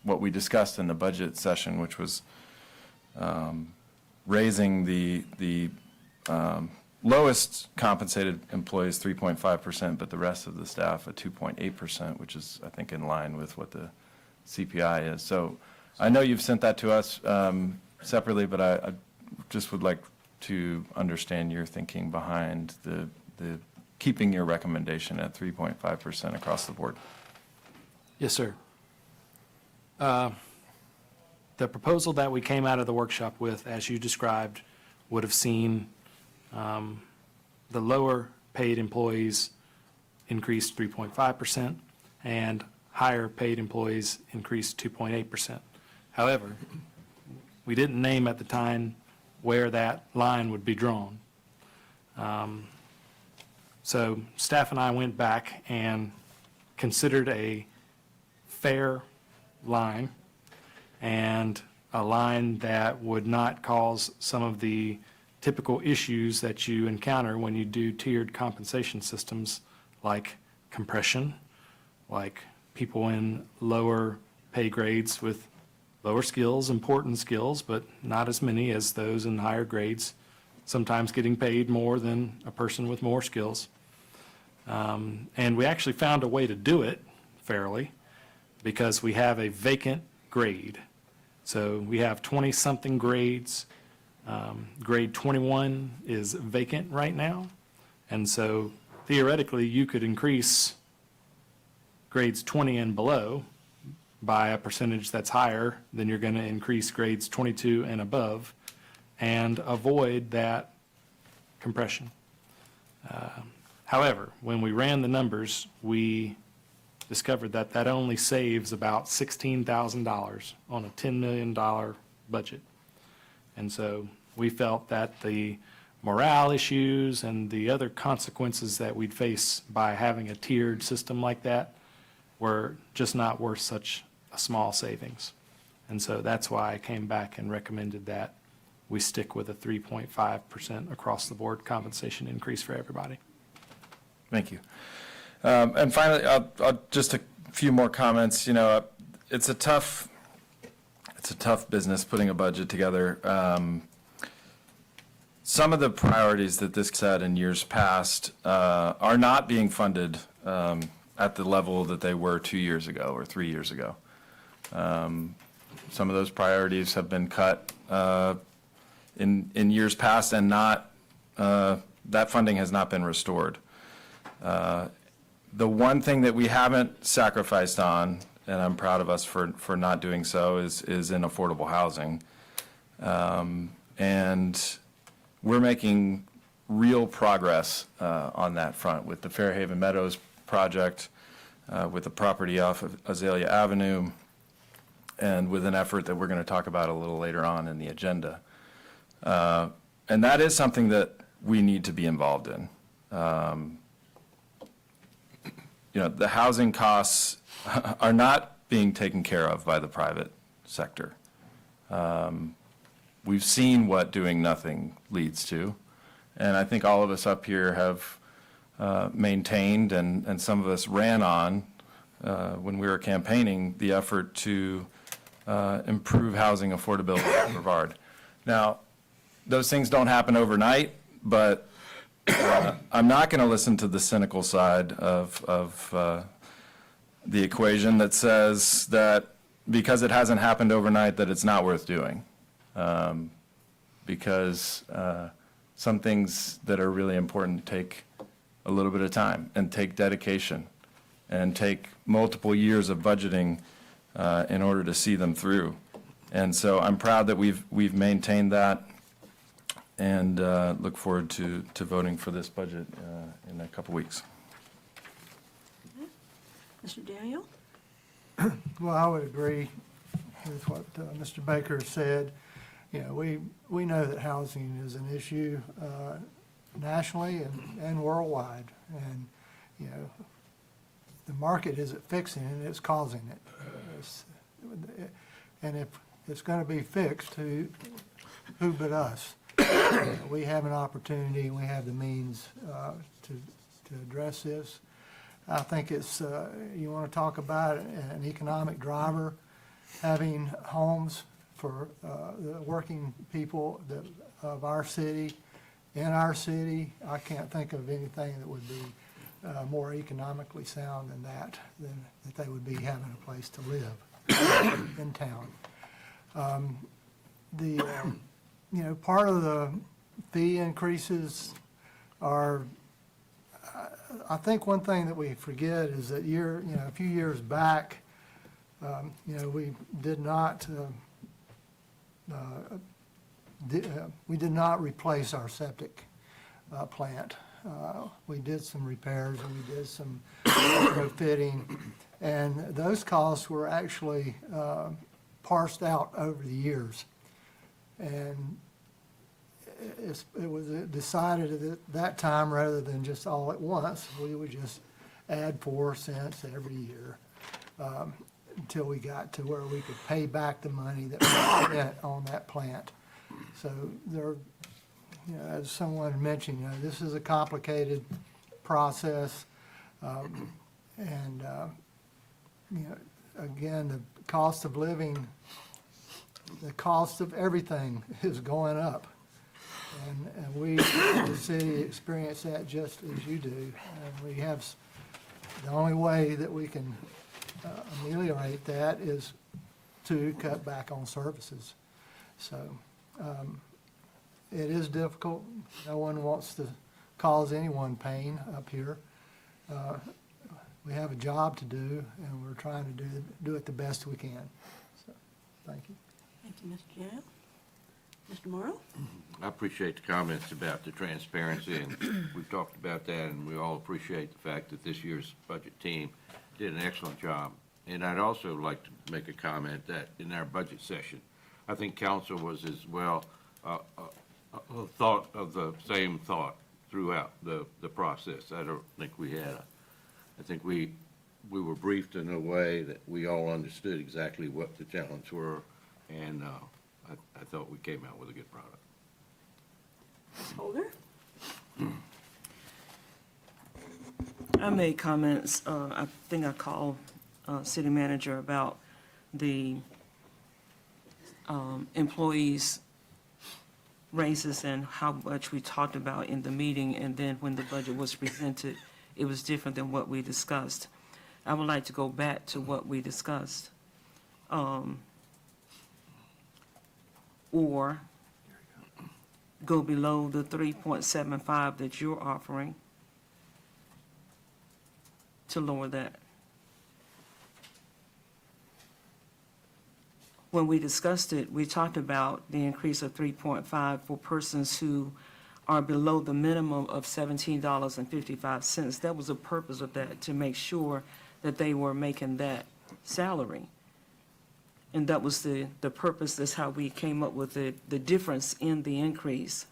what we discussed in the budget session, which was raising the lowest compensated employees 3.5%, but the rest of the staff at 2.8%, which is, I think, in line with what the CPI is. So I know you've sent that to us separately, but I just would like to understand your thinking behind the keeping your recommendation at 3.5% across the board. Yes, sir. The proposal that we came out of the workshop with, as you described, would have seen the lower paid employees increase 3.5% and higher paid employees increase 2.8%. However, we didn't name at the time where that line would be drawn. So staff and I went back and considered a fair line and a line that would not cause some of the typical issues that you encounter when you do tiered compensation systems, like compression, like people in lower pay grades with lower skills, important skills, but not as many as those in higher grades, sometimes getting paid more than a person with more skills. And we actually found a way to do it fairly because we have a vacant grade. So we have 20-something grades. Grade 21 is vacant right now. And so theoretically, you could increase grades 20 and below by a percentage that's higher than you're going to increase grades 22 and above and avoid that compression. However, when we ran the numbers, we discovered that that only saves about $16,000 on a $10 million budget. And so we felt that the morale issues and the other consequences that we'd face by having a tiered system like that were just not worth such a small savings. And so that's why I came back and recommended that we stick with a 3.5% across the board compensation increase for everybody. Thank you. And finally, just a few more comments. You know, it's a tough business putting a budget together. Some of the priorities that this said in years past are not being funded at the level that they were 2 years ago or 3 years ago. Some of those priorities have been cut in years past, and not that funding has not been restored. The one thing that we haven't sacrificed on, and I'm proud of us for not doing so, is in affordable housing. And we're making real progress on that front with the Fairhaven Meadows project, with the property off of Azalea Avenue, and with an effort that we're going to talk about a little later on in the agenda. And that is something that we need to be involved in. You know, the housing costs are not being taken care of by the private sector. We've seen what doing nothing leads to, and I think all of us up here have maintained, and some of us ran on, when we were campaigning, the effort to improve housing affordability in Brevard. Now, those things don't happen overnight, but I'm not going to listen to the cynical side of the equation that says that because it hasn't happened overnight that it's not worth doing. Because some things that are really important take a little bit of time and take dedication and take multiple years of budgeting in order to see them through. And so I'm proud that we've maintained that, and look forward to voting for this budget in a couple weeks. Mr. Daniel? Well, I would agree with what Mr. Baker said. You know, we know that housing is an issue nationally and worldwide. And, you know, the market isn't fixing it, it's causing it. And if it's going to be fixed, who but us? We have an opportunity, we have the means to address this. I think it's, you want to talk about an economic driver, having homes for the working people of our city, in our city. I can't think of anything that would be more economically sound than that they would be having a place to live in town. You know, part of the fee increases are, I think one thing that we forget is that a few years back, you know, we did not replace our septic plant. We did some repairs and we did some retrofitting, and those costs were actually parsed out over the years. And it was decided at that time, rather than just all at once, we would just add 4 cents every year until we got to where we could pay back the money that we spent on that plant. So there, you know, as someone mentioned, you know, this is a complicated process, and you know, again, the cost of living, the cost of everything is going up. And we, the city, experience that just as you do. And we have, the only way that we can ameliorate that is to cut back on services. So it is difficult. No one wants to cause anyone pain up here. We have a job to do, and we're trying to do it the best we can. So, thank you. Thank you, Mr. Daniel. Mr. Morrow? I appreciate the comments about the transparency, and we've talked about that, and we all appreciate the fact that this year's budget team did an excellent job. And I'd also like to make a comment that in our budget session, I think council was as well thought of the same thought throughout the process. I don't think we had I think we were briefed in a way that we all understood exactly what the challenges were, and I thought we came out with a good product. Holder? I made comments, I think I called city manager about the employees' raises and how much we talked about in the meeting, and then when the budget was presented, it was different than what we discussed. I would like to go back to what we discussed. Or go below the 3.75 that you're offering to lower that. When we discussed it, we talked about the increase of 3.5 for persons who are below the minimum of $17.55. That was the purpose of that, to make sure that they were making that salary. And that was the purpose. That's how we came up with the difference in the increase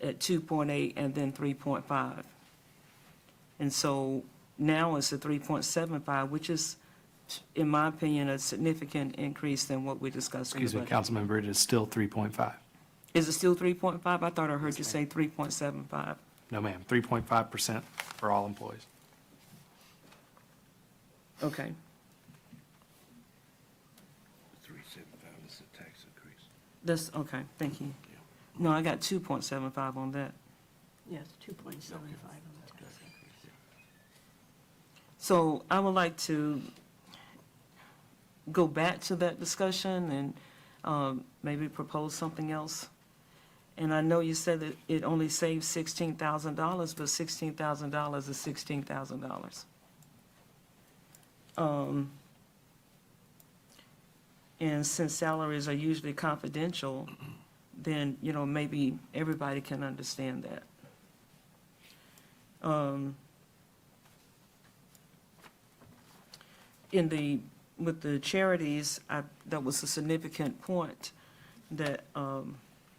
at 2.8 and then 3.5. And so now it's a 3.75, which is, in my opinion, a significant increase than what we discussed. in the Excuse me, budget. Councilmember, it is still 3.5. Is it still 3.5? I thought I heard you say 3.75. No, ma'am, 3.5% for all employees. Okay. 3.75 is the tax increase. That's, okay, thank you. No, I got 2.75 on that. Yes, 2.75 on the tax. So I would like to go back to that discussion and maybe propose something else. And I know you said that it only saves $16,000, but $16,000 is $16,000. And since salaries are usually confidential, then, maybe everybody can understand that. With the charities, that was a significant point that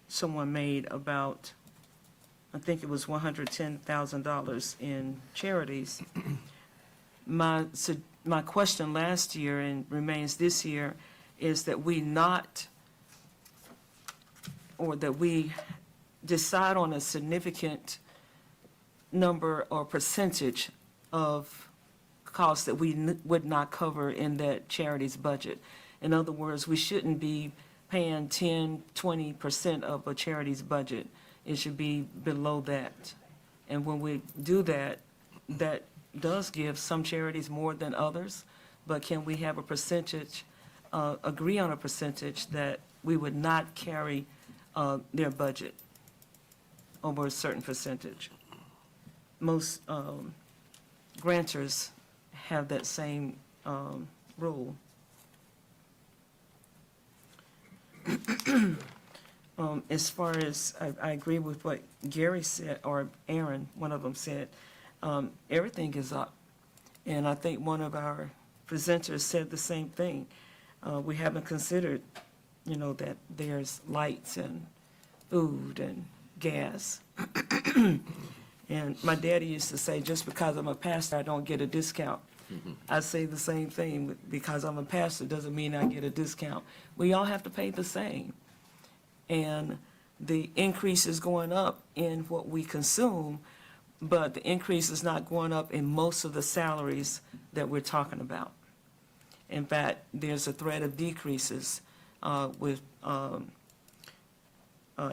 someone made about, I think it was $110,000 in charities. My question last year and remains this year is that we decide on a significant number or percentage of costs that we would not cover in that charity's budget. In other words, we shouldn't be paying 10, 20% of a charity's budget. It should be below that. And when we do that, that does give some charities more than others, but can we have a percentage, agree on a percentage that we would not carry their budget over a certain percentage? Most grantors have that same rule. As far as, I agree with what Gary said, or Aaron, one of them said, everything is up. And I think one of our presenters said the same thing. We haven't considered, that there's lights and food and gas. And my daddy used to say, just because I'm a pastor, I don't get a discount. I say the same thing, because I'm a pastor doesn't mean I get a discount. We all have to pay the same. And the increase is going up in what we consume, but the increase is not going up in most of the salaries that we're talking about. In fact, there's a threat of decreases with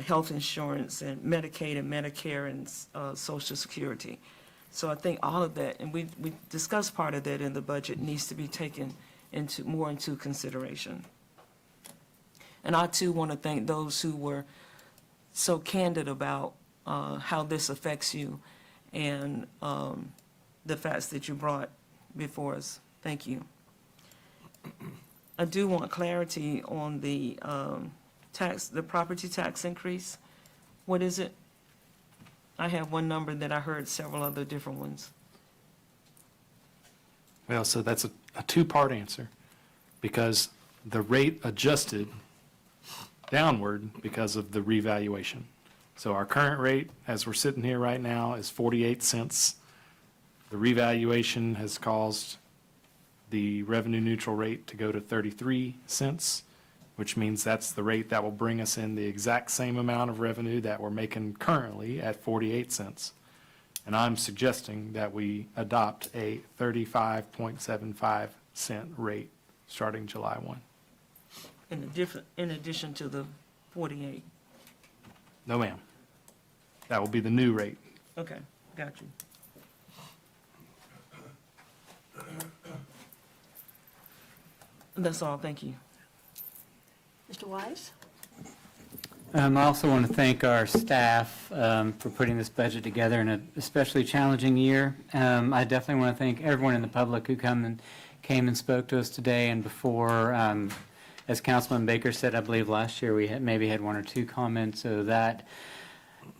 health insurance and Medicaid and Medicare and Social Security. So I think all of that, and we discussed part of that in the budget, needs to be taken more into consideration. And I too want to thank those who were so candid about how this affects you and the facts that you brought before us. Thank you. I do want clarity on the the property tax increase. What is it? I have one number that I heard several other different ones. Well, so that's a two-part answer, because the rate adjusted downward because of the revaluation. So our current rate, as we're sitting here right now, is 48 cents. The revaluation has caused the revenue neutral rate to go to 33 cents, which means that's the rate that will bring us in the exact same amount of revenue that we're making currently at 48 cents. And I'm suggesting that we adopt a 35.75 cent rate starting July 1. In addition to the 48. No, ma'am. That will be the new rate. Okay, got you. That's all, thank you. Mr. Wise? I also want to thank our staff for putting this budget together in an especially challenging year. I definitely want to thank everyone in the public who came and spoke to us today and before. As Councilman Baker said, I believe last year we maybe had one or two comments, so that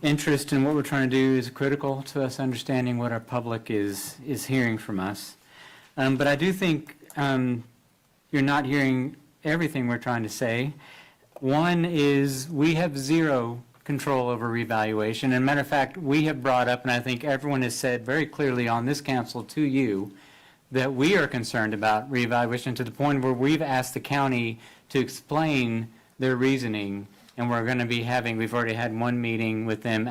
interest in what we're trying to do is critical to us understanding what our public is hearing from us. But I do think you're not hearing everything we're trying to say. One is we have zero control over revaluation. And matter of fact, we have brought up, and I think everyone has said very clearly on this council to you, that we are concerned about reevaluation to the point where we've asked the county to explain their reasoning. And we're going to be we've already had one meeting with them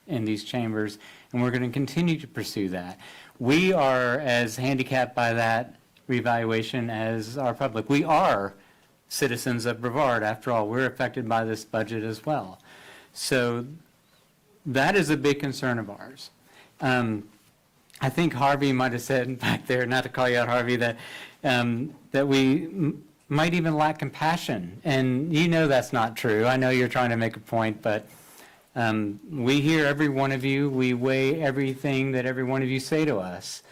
in these chambers, and we're going to continue to pursue that. We are as handicapped by that revaluation as our public. We are citizens of Brevard, after all. We're affected by this budget as well. So that is a big concern of ours. I think Harvey might have said back there, not to call you out, Harvey, that we might even lack compassion. And you know that's not true. I know you're trying to make a point, but we hear every one of you. We weigh everything that every one of you say to us.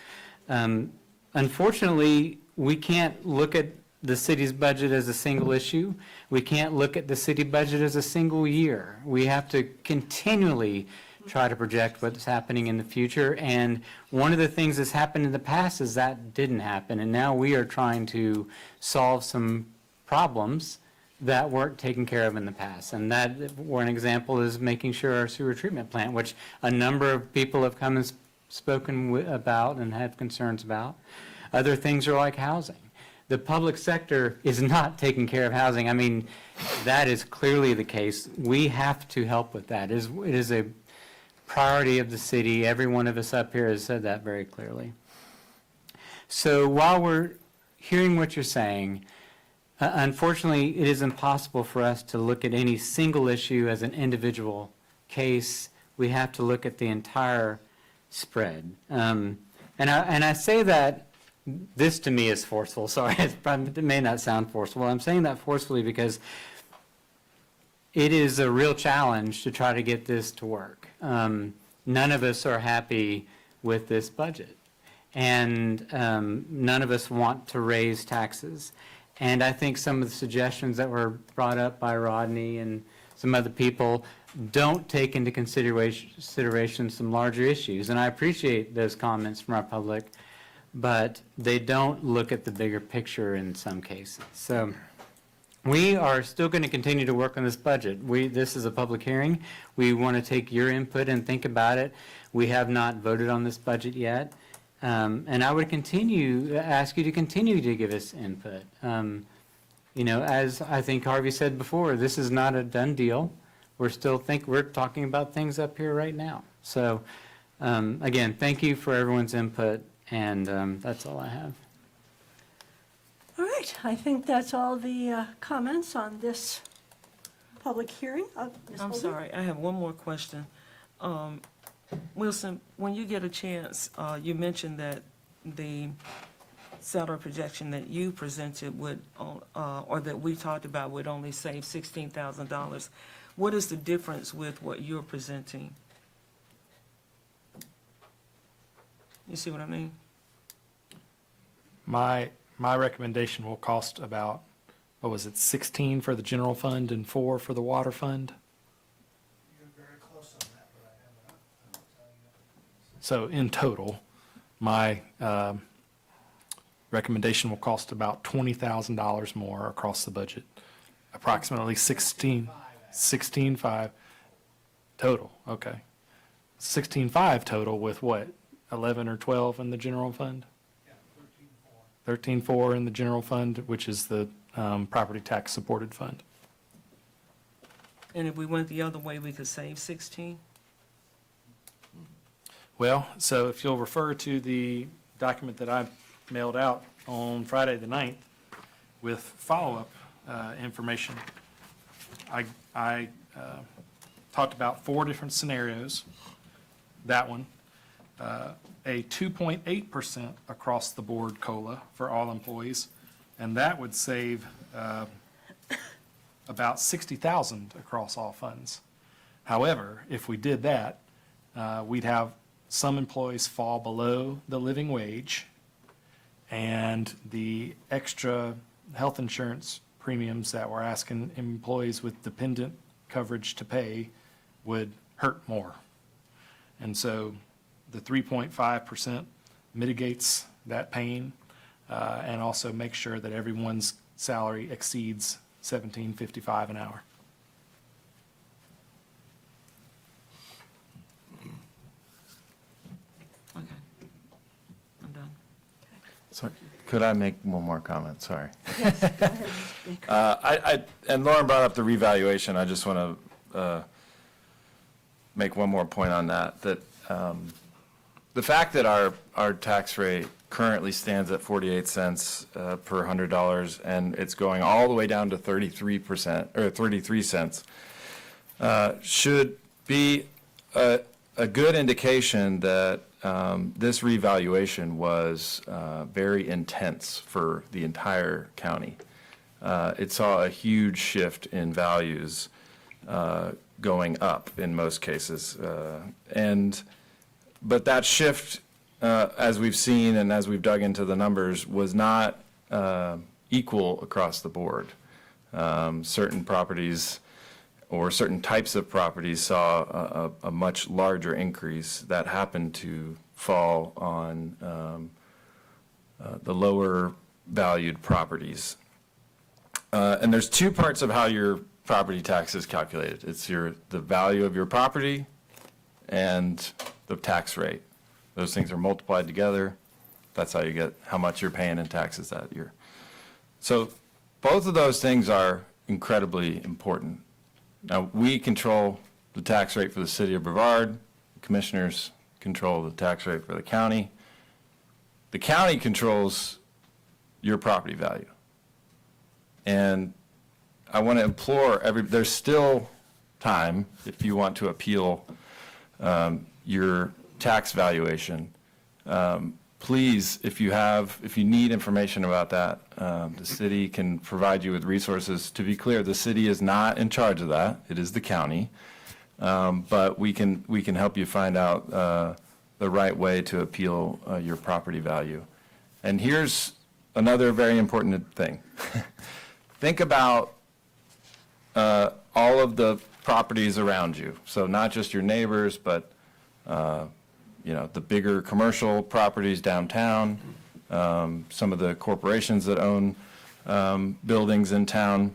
Unfortunately, we can't look at the city's budget as a single issue. We can't look at the city budget as a single year. We have to continually try to project what's happening in the future. And one of the things that's happened in the past is that didn't happen. And now we are trying to solve some problems that weren't taken care of in the past. And that, one example is making sure our sewer treatment plant, which a number of people have come and spoken about and had concerns about. Other things are like housing. The public sector is not taking care of housing. I mean, that is clearly the case. We have to help with that. It is a priority of the city. Every one of us up here has said that very clearly. So while we're hearing what you're saying, unfortunately, it is impossible for us to look at any single issue as an individual case. We have to look at the entire spread. And I say that this to me is forceful. Sorry, it may not sound forceful. I'm saying that forcefully because it is a real challenge to try to get this to work. None of us are happy with this budget, and none of us want to raise taxes. And I think some of the suggestions that were brought up by Rodney and some other people don't take into consideration some larger issues. And I appreciate those comments from our public, but they don't look at the bigger picture in some cases. So we are still going to continue to work on this budget. This is a public hearing. We want to take your input and think about it. We have not voted on this budget yet. And I would ask you to continue to give us input. As I think Harvey said before, this is not a done deal. We're talking about things up here right now. So again, thank you for everyone's input, and that's all I have. All right, I think that's all the comments on this public hearing. Ms. I'm Holden? sorry, I have one more question. Wilson, when you get a chance, you mentioned that the salary projection that you presented would, or that we talked about would only save $16,000. What is the difference with what you're presenting? You see what I mean? My recommendation will cost about, 16 for the general fund and 4 for the water fund? You're very close on that, but I haven't. So in total, my recommendation will cost about $20,000 more across the budget, approximately 16.5 total. Okay, 16.5 total with what, 11 or 12 in the general fund? 13.4 in the general fund, which is the property tax supported fund. And if we went the other way, we could save 16? Well, so if you'll refer to the document that I mailed out on Friday the 9th with follow-up information, I talked about 4 different scenarios. That one, a 2.8% across the board COLA for all employees, and that would save about $60,000 across all funds. However, if we did that, we'd have some employees fall below the living wage, and the extra health insurance premiums that we're asking employees with dependent coverage to pay would hurt more. And so the 3.5% mitigates that pain, and also makes sure that everyone's salary exceeds $17.55 an hour. Okay. I'm done. So could I make one more comment? Sorry. Yes, go ahead, Speaker. And Lauren brought up the revaluation. I just want to make one more point on that, that the fact that our tax rate currently stands at 48 cents per $100, and it's going all the way down to 33%, or 33 cents, should be a good indication that this revaluation was very intense for the entire county. It saw a huge shift in values going up in most cases. But that shift, as we've seen and as we've dug into the numbers, was not equal across the board. Certain properties or certain types of properties saw a much larger increase that happened to fall on the lower valued properties. And there's 2 parts of how your property tax is calculated. It's the value of your property and the tax rate. Those things are multiplied together. That's how you get how much you're paying in taxes that year. So both of those things are incredibly important. Now, we control the tax rate for the city of Brevard. The commissioners control the tax rate for the county. The county controls your property value. And I want to implore there's still time if you want to appeal your tax valuation. Please, if you need information about that, the city can provide you with resources. To be clear, the city is not in charge of that. It is the county. But we can help you find out the right way to appeal your property value. And here's another very important thing. Think about all of the properties around you. So not just your neighbors, but the bigger commercial properties downtown, some of the corporations that own buildings in town.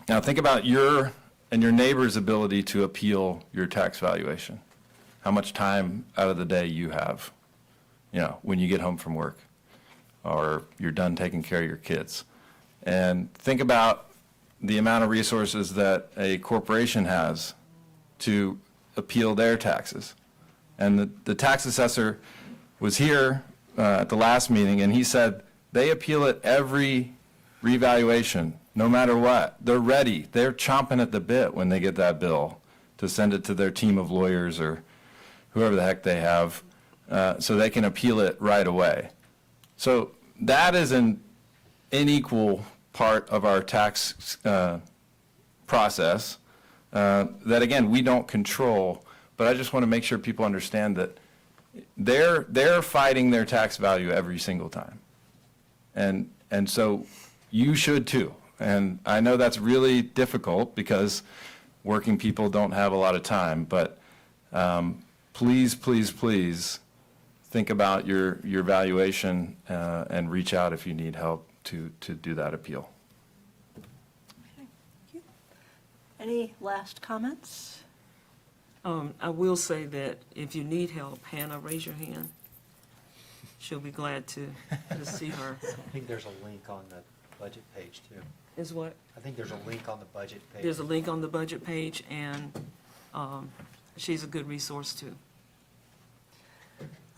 Now think about your and your neighbor's ability to appeal your tax valuation. How much time out of the day you have, when you get home from work or you're done taking care of your kids. And think about the amount of resources that a corporation has to appeal their taxes. And the tax assessor was here at the last meeting, and he said they appeal it every revaluation, no matter what. They're ready. They're chomping at the bit when they get that bill to send it to their team of lawyers or whoever the heck they have, so they can appeal it right away. So that is an unequal part of our tax process that, again, we don't control. But I just want to make sure people understand that they're fighting their tax value every single time. And so you should too. And I know that's really difficult because working people don't have a lot of time, but please, please, please think about your valuation and reach out if you need help to do that appeal. Okay, thank you. Any last comments? I will say that if you need help, Hannah, raise your hand. She'll be glad to see her. I think there's a link on the budget page too. Is what? I think there's a link on the budget page. There's a link on the budget page, and she's a good resource, too.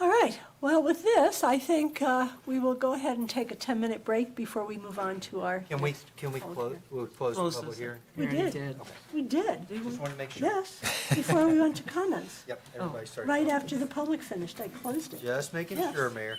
All right, well, with this, I think we will go ahead and take a 10-minute break before we move on to our. Can we close, we'll close the Close public this. hearing? We did. We did. Just want to make sure. Yes, before we went to comments. Yep, everybody started. Right after the public finished, I closed it. Just making Yes. sure, Mayor.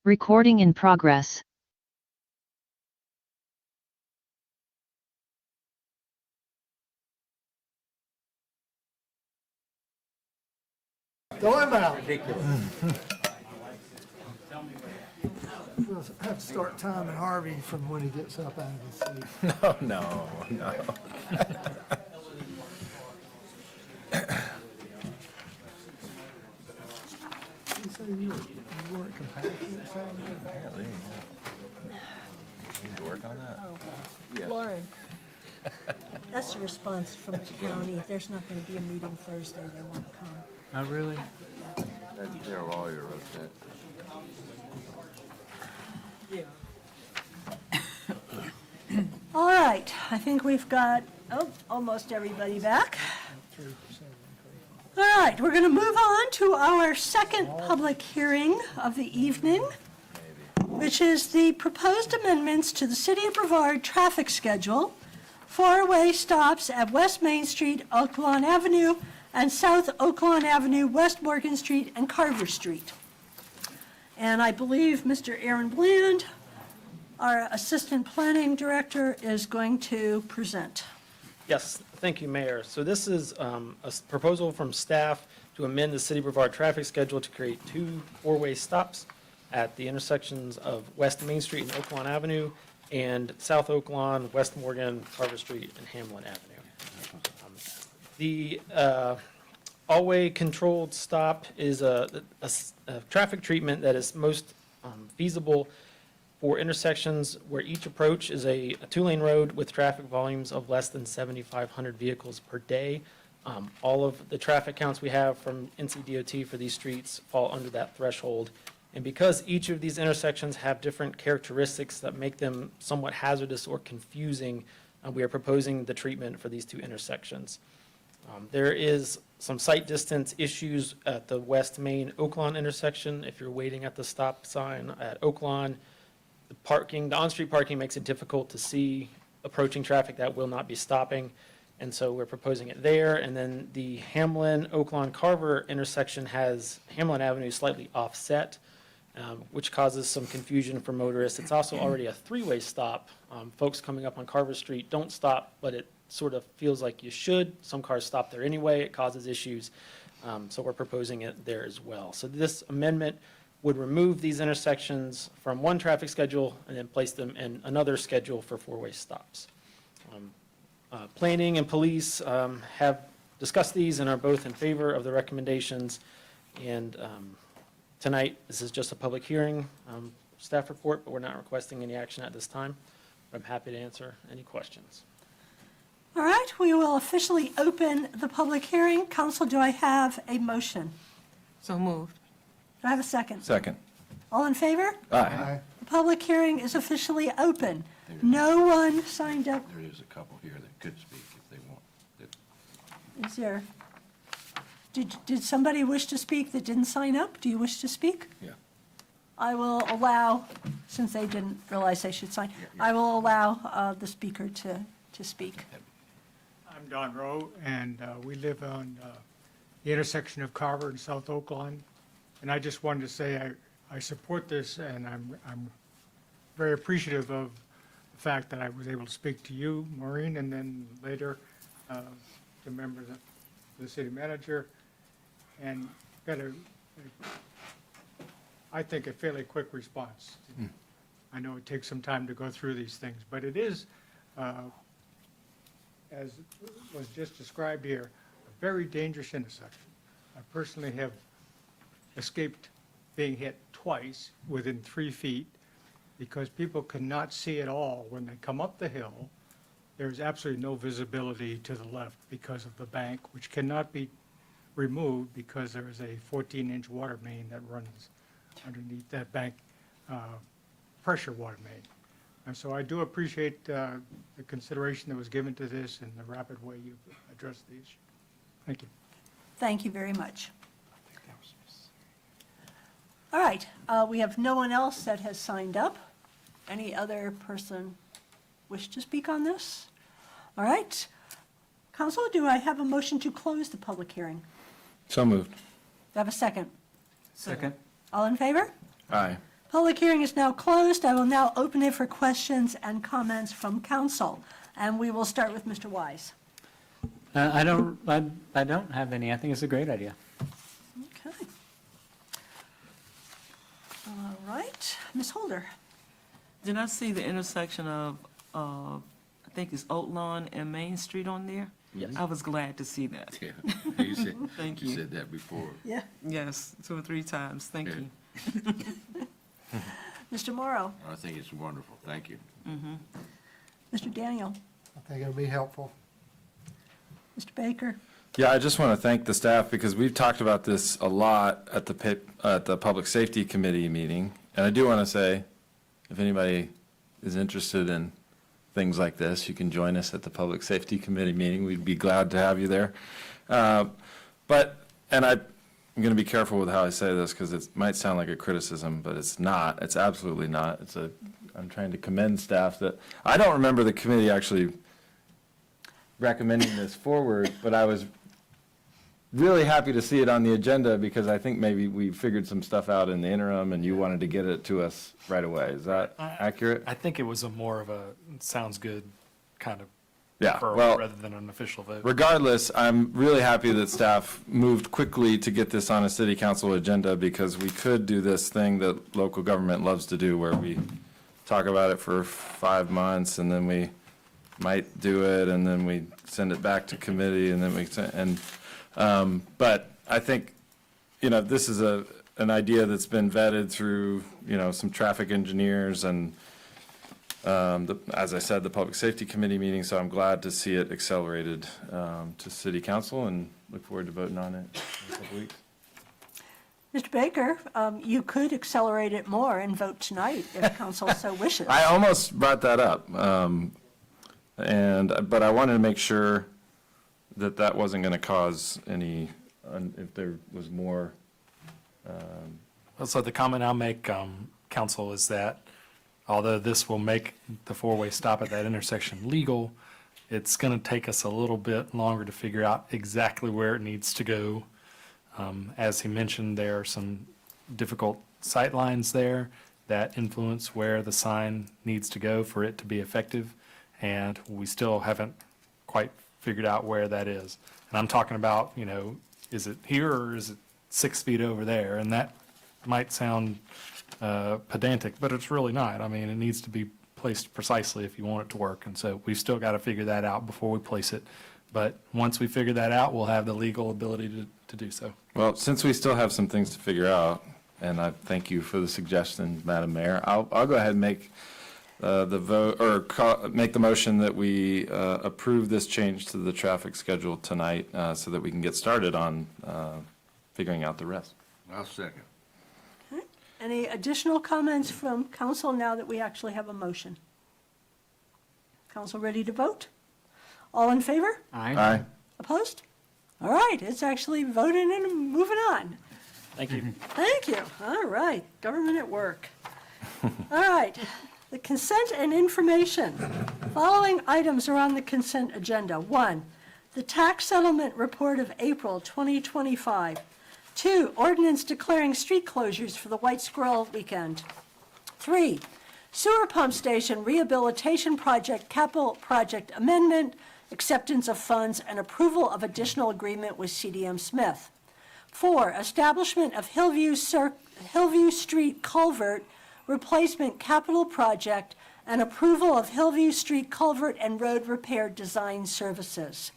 Recording in progress. Throw him out. We'll have to start timing Harvey from when he gets up out of his seat. No. You say you weren't compassionate, Sam? Apparently, yeah. Need to work on that? Lauren, that's a response from the county. There's not going to be a meeting Thursday. They won't come. Oh, really? Their lawyer wrote that. All right, I think we've got, almost everybody back. All right, we're going to move on to our second public hearing of the evening, which is the proposed amendments to the City of Brevard traffic schedule, four-way stops at West Main Street, Oak Lawn Avenue, and South Oak Lawn Avenue, West Morgan Street, and Carver Street. And I believe Mr. Aaron Bland, our Assistant Planning Director, is going to present. Yes, thank you, Mayor. So this is proposal from staff to amend the City of Brevard traffic schedule to create two four-way stops at the intersections of West Main Street and Oak Lawn Avenue and South Oak Lawn, West Morgan, Carver Street, and Hamlin Avenue. The all-way controlled stop is a traffic treatment that is most feasible for intersections where each approach is a two-lane road with traffic volumes of less than 7,500 vehicles per day. All of the traffic counts we have from NCDOT for these streets fall under that threshold. And because each of these intersections have different characteristics that make them somewhat hazardous or confusing, we are proposing the treatment for these two intersections. There is some sight distance issues at the West Main Oak Lawn intersection. If you're waiting at the stop sign at Oak Lawn, the on-street parking makes it difficult to see approaching traffic that will not be stopping. And so we're proposing it there. And then the Hamlin, Oak Lawn, Carver intersection has Hamlin Avenue slightly offset, which causes some confusion for motorists. It's also already a three-way stop. Folks coming up on Carver Street don't stop, but it sort of feels like you should. Some cars stop there anyway. It causes issues. So we're proposing it there as well. So this amendment would remove these intersections from one traffic schedule and then place them in another schedule for four-way stops. Planning and police have discussed these and are both in favor of the recommendations. And tonight, this is just a public hearing staff report, but we're not requesting any action at this time. I'm happy to answer any questions. All right, we will officially open the public hearing. Council, do I have a motion? So moved. Do I have a second? Second. All in favor? Aye. The public hearing is officially open. No one signed up. There is a couple here that could speak if they want. Is there? Did somebody wish to speak that didn't sign up? Do you wish to speak? Yeah. I will allow, since they didn't realize they should sign, I will allow the speaker to speak. I'm Don Rowe, and we live on the intersection of Carver and South Oak Lawn. And I just wanted to say I support this, and I'm very appreciative of the fact that I was able to speak to you, Maureen, and then later to members of the city manager, and got I think, a fairly quick response. I know it takes some time to go through these things, but it is, as was just described here, a very dangerous intersection. I personally have escaped being hit twice within 3 feet because people cannot see at all when they come up the hill. There's absolutely no visibility to the left because of the bank, which cannot be removed because there is a 14-inch water main that runs underneath that bank, pressure water main. And so I do appreciate the consideration that was given to this and the rapid way you've addressed the issue. Thank you. Thank you very much. All right, we have no one else that has signed up. Any other person wish to speak on this? All right. Council, do I have a motion to close the public hearing? So moved. Do I have a second? Second. All in favor? Aye. Public hearing is now closed. I will now open it for questions and comments from council. And we will start with Mr. Wise. I don't have any. I think it's a great idea. Okay. All right, Ms. Holder. Did I see the intersection of, I think it's Oat Lawn and Main Street on there? Yes. I was glad to see that. Yeah, you said, Thank you you. said that before. Yeah. Yes, 2 or 3 times. Thank Yeah. you. Mr. Morrow. I think it's wonderful. Thank you. Mr. Daniel. I think it'll be helpful. Mr. Baker. Yeah, I just want to thank the staff because we've talked about this a lot at the Public Safety Committee meeting. And I do want to say, if anybody is interested in things like this, you can join us at the Public Safety Committee meeting. We'd be glad to have you there. I'm going to be careful with how I say this because it might sound like a criticism, but it's not. It's absolutely not. I'm trying to commend staff that, I don't remember the committee actually recommending this forward, but I was really happy to see it on the agenda because I think maybe we figured some stuff out in the interim and you wanted to get it to us right away. Is that accurate? I think it was more of a, sounds good kind of Yeah, referral well, rather than an official vote. regardless, I'm really happy that staff moved quickly to get this on a city council agenda because we could do this thing that local government loves to do where we talk about it for 5 months and then we might do it and then we send it back to committee and then but I think, this is an idea that's been vetted through, some traffic engineers and as I said, the Public Safety Committee meeting, so I'm glad to see it accelerated to City Council and look forward to voting on it in a couple weeks. Mr. Baker, you could accelerate it more and vote tonight if council so wishes. I almost brought that up, but I wanted to make sure that wasn't going to cause any, if there was more. So the comment I'll make, council, is that although this will make the four-way stop at that intersection legal, it's going to take us a little bit longer to figure out exactly where it needs to go. As he mentioned, there are some difficult sight lines there that influence where the sign needs to go for it to be effective, and we still haven't quite figured out where that is. And I'm talking about, is it here or is it 6 feet over there? And that might sound pedantic, but it's really not. I mean, it needs to be placed precisely if you want it to work. And so we've still got to figure that out before we place it. But once we figure that out, we'll have the legal ability to do so. Well, since we still have some things to figure out, and I thank you for the suggestion, Madam Mayor, I'll go ahead and make the vote, or make the motion that we approve this change to the traffic schedule tonight so that we can get started on figuring out the rest. I'll second. Okay. Any additional comments from council now that we actually have a motion? Council ready to vote? All in favor? Aye. Opposed? All right, it's actually voted and moving on. Thank you. Thank you. All right, government at work. All right, the consent and information. Following items are on the consent agenda. 1, the tax settlement report of April 2025. 2, ordinance declaring street closures for the White Squirrel weekend. 3, sewer pump station rehabilitation project capital project amendment, acceptance of funds, and approval of additional agreement with CDM Smith. 4, establishment of Hillview Street culvert replacement capital project and approval of Hillview Street culvert and road repair design services.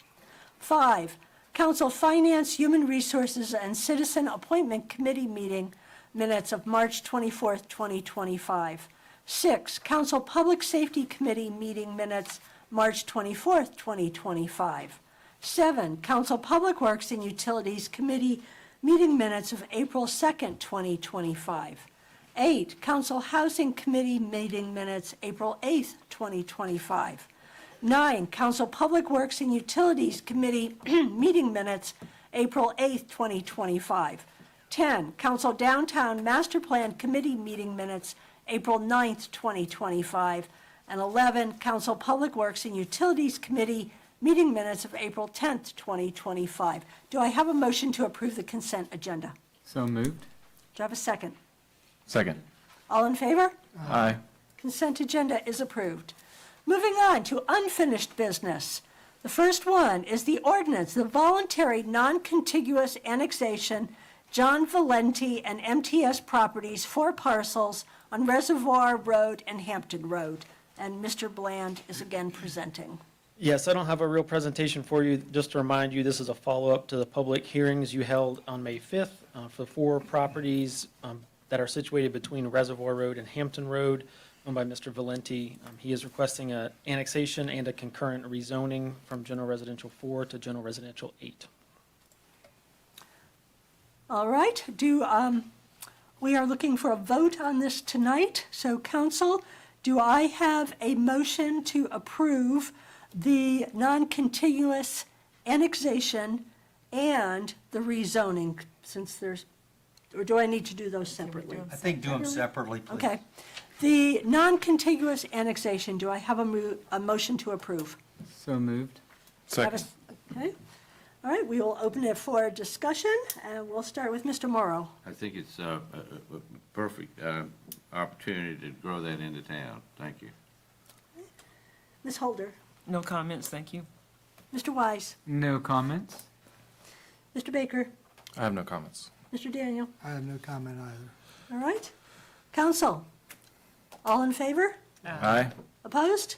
5, Council Finance, Human Resources, and Citizen Appointment Committee meeting minutes of March 24th, 2025. 6, Council Public Safety Committee meeting minutes March 24th, 2025. 7, Council Public Works and Utilities Committee meeting minutes of April 2nd, 2025. 8, Council Housing Committee meeting minutes April 8th, 2025. 9, Council Public Works and Utilities Committee meeting minutes April 8th, 2025. 10, Council Downtown Master Plan Committee meeting minutes April 9th, 2025. And 11, Council Public Works and Utilities Committee meeting minutes of April 10th, 2025. Do I have a motion to approve the consent agenda? So moved. Do I have a second? Second. All in favor? Aye. Consent agenda is approved. Moving on to unfinished business. The first one is the ordinance, the voluntary non-contiguous annexation, John Valenti and MTS Properties, 4 parcels on Reservoir Road and Hampton Road. And Mr. Bland is again presenting. Yes, I don't have a real presentation for you. Just to remind you, this is a follow-up to the public hearings you held on May 5th for 4 properties that are situated between Reservoir Road and Hampton Road, owned by Mr. Valenti. He is requesting an annexation and a concurrent rezoning from General Residential 4 to General Residential 8. All right, we are looking for a vote on this tonight. So council, do I have a motion to approve the non-contiguous annexation and the rezoning, since there's, or do I need to do those separately? I think do them separately, please. Okay. The non-contiguous annexation, do I have a motion to approve? So moved. Have a- Okay. All right, we will open it for discussion, and we'll start with Mr. Morrow. I think it's a perfect opportunity to grow that into town. Thank you. Ms. Holder? No comments, thank you. Mr. Wise? No comments. Mr. Baker? I have no comments. Mr. Daniel? I have no comment either. All right. Council? All in favor? Aye. Opposed?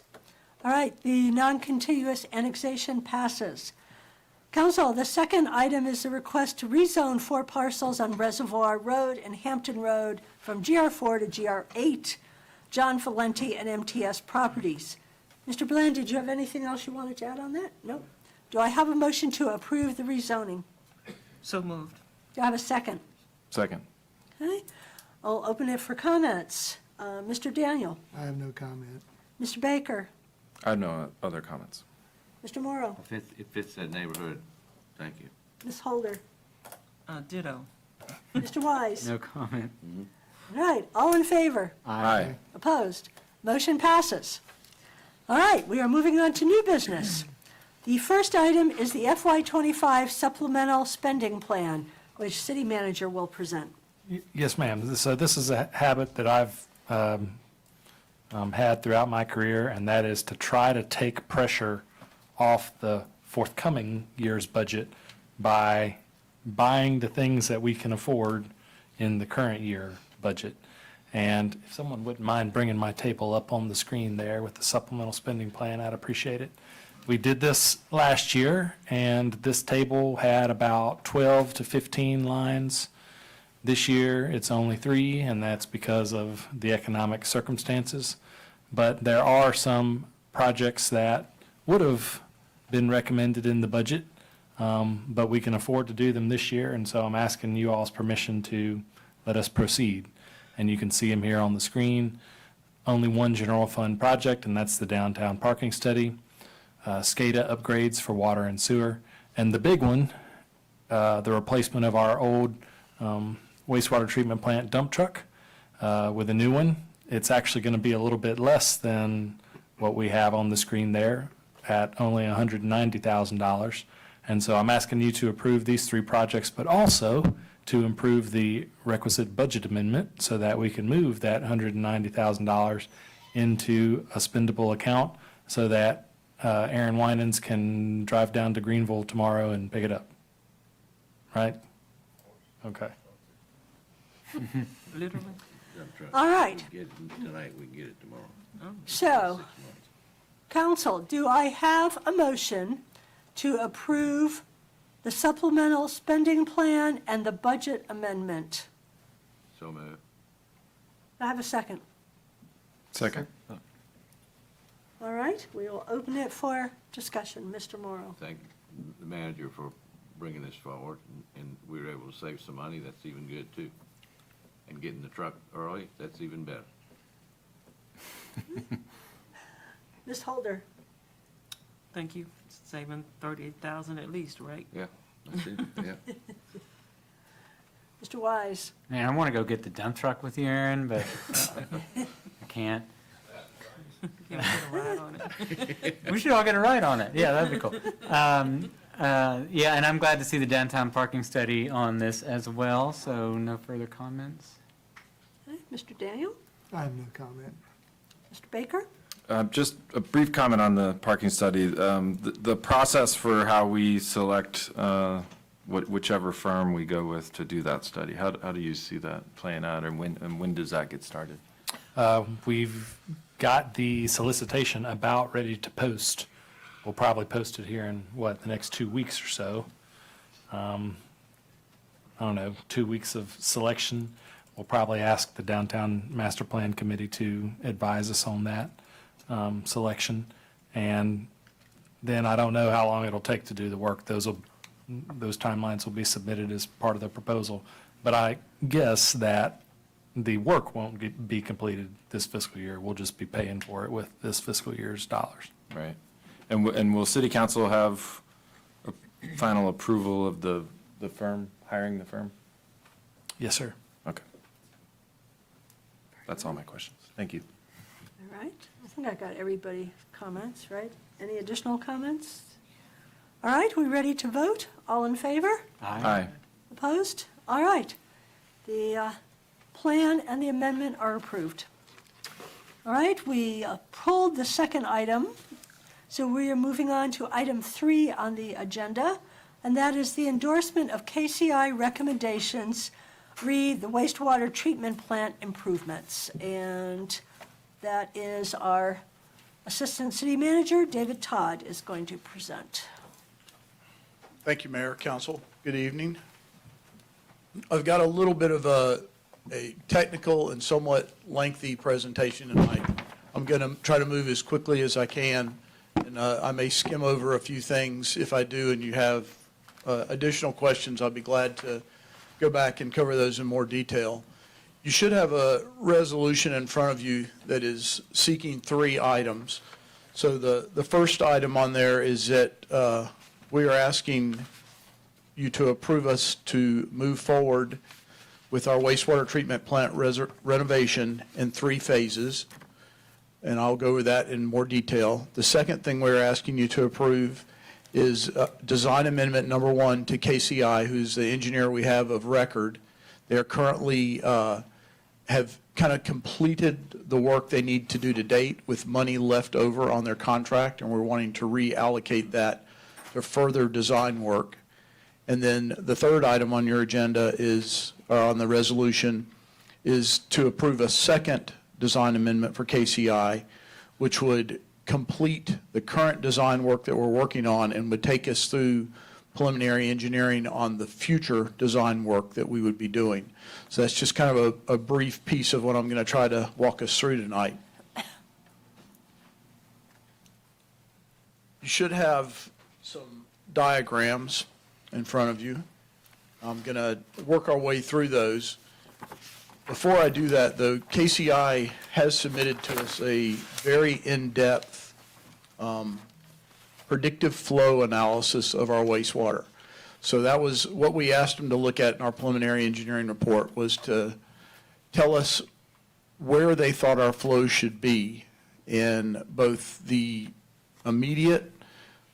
All right, the non-contiguous annexation passes. Council, the second item is the request to rezone 4 parcels on Reservoir Road and Hampton Road from GR4 to GR8, John Valenti and MTS Properties. Mr. Bland, did you have anything else you wanted to add on that? No. Do I have a motion to approve the rezoning? So moved. Do I have a second? Second. Okay, I'll open it for comments. Mr. Daniel? I have no comment. Mr. Baker? I have no other comments. Mr. Morrow? It fits that neighborhood. Thank you. Ms. Holder? Ditto. Mr. Wise? No comment. All right, all in favor? Aye. Opposed? Motion passes. All right, we are moving on to new business. The first item is the FY25 supplemental spending plan, which city manager will present. Yes, ma'am. So this is a habit that I've had throughout my career, and that is to try to take pressure off the forthcoming year's budget by buying the things that we can afford in the current year budget. And if someone wouldn't mind bringing my table up on the screen there with the supplemental spending plan, I'd appreciate it. We did this last year, and this table had about 12 to 15 lines. This year, it's only 3, and that's because of the economic circumstances. But there are some projects that would have been recommended in the budget, but we can afford to do them this year, and so I'm asking you all's permission to let us proceed. And you can see them here on the screen. Only one general fund project, and that's the downtown parking study. SCADA upgrades for water and sewer. And the big one, the replacement of our old wastewater treatment plant dump truck with a new one. It's actually going to be a little bit less than what we have on the screen there at only $190,000. And so I'm asking you to approve these 3 projects, but also to improve the requisite budget amendment so that we can move that $190,000 into a spendable account so that Aaron Winans can drive down to Greenville tomorrow and pick it up. Right? Okay. Literally? All right. Get it tonight, we can get it tomorrow. So, council, do I have a motion to approve the supplemental spending plan and the budget amendment? So moved. I have a second. Second. All right, we will open it for discussion. Mr. Morrow. Thank the manager for bringing this forward, and we were able to save some money. That's even good, too. And getting the truck early, that's even better. Ms. Holder. Thank you. Saving 38,000 at least, right? Yeah, that's it, yeah. Mr. Wise. Man, I want to go get the dump truck with you, Aaron, but I can't. Can we get a ride on it? We should all get a ride on it. Yeah, that'd be cool. Yeah, and I'm glad to see the downtown parking study on this as well, so no further comments. Okay, Mr. Daniel? I have no comment. Mr. Baker? Just a brief comment on the parking study. The process for how we select whichever firm we go with to do that study, how do you see that playing out, and when does that get started? We've got the solicitation about ready to post. We'll probably post it here in, the next 2 weeks or so. I don't know, 2 weeks of selection. We'll probably ask the Downtown Master Plan Committee to advise us on that selection. And then I don't know how long it'll take to do the work. Those timelines will be submitted as part of the proposal. But I guess that the work won't be completed this fiscal year. We'll just be paying for it with this fiscal year's dollars. Right. And will city council have a final approval of the firm, hiring the firm? Yes, sir. Okay. That's all my questions. Thank you. All right, I think I got everybody's comments, right? Any additional comments? All right, we ready to vote? All in favor? Aye. Opposed? All right. The plan and the amendment are approved. All right, we pulled the second item, so we are moving on to item 3 on the agenda, and that is the endorsement of KCI recommendations, read the wastewater treatment plant improvements. And that is our Assistant City Manager, David Todd, is going to present. Thank you, Mayor, Council. Good evening. I've got a little bit of a technical and somewhat lengthy presentation tonight. I'm going to try to move as quickly as I can, and I may skim over a few things. If I do and you have additional questions, I'll be glad to go back and cover those in more detail. You should have a resolution in front of you that is seeking 3 items. So the first item on there is that we are asking you to approve us to move forward with our wastewater treatment plant renovation in 3 phases. And I'll go over that in more detail. The second thing we're asking you to approve is design amendment number 1 to KCI, who's the engineer we have of record. They're currently have kind of completed the work they need to do to date with money left over on their contract, and we're wanting to reallocate that to further design work. And then the third item on your agenda is, or on the resolution, is to approve a second design amendment for KCI, which would complete the current design work that we're working on and would take us through preliminary engineering on the future design work that we would be doing. So that's just kind of a brief piece of what I'm going to try to walk us through tonight. You should have some diagrams in front of you. I'm going to work our way through those. Before I do that, though, KCI has submitted to us a very in-depth predictive flow analysis of our wastewater. So that was what we asked them to look at in our preliminary engineering report, was to tell us where they thought our flow should be in both the immediate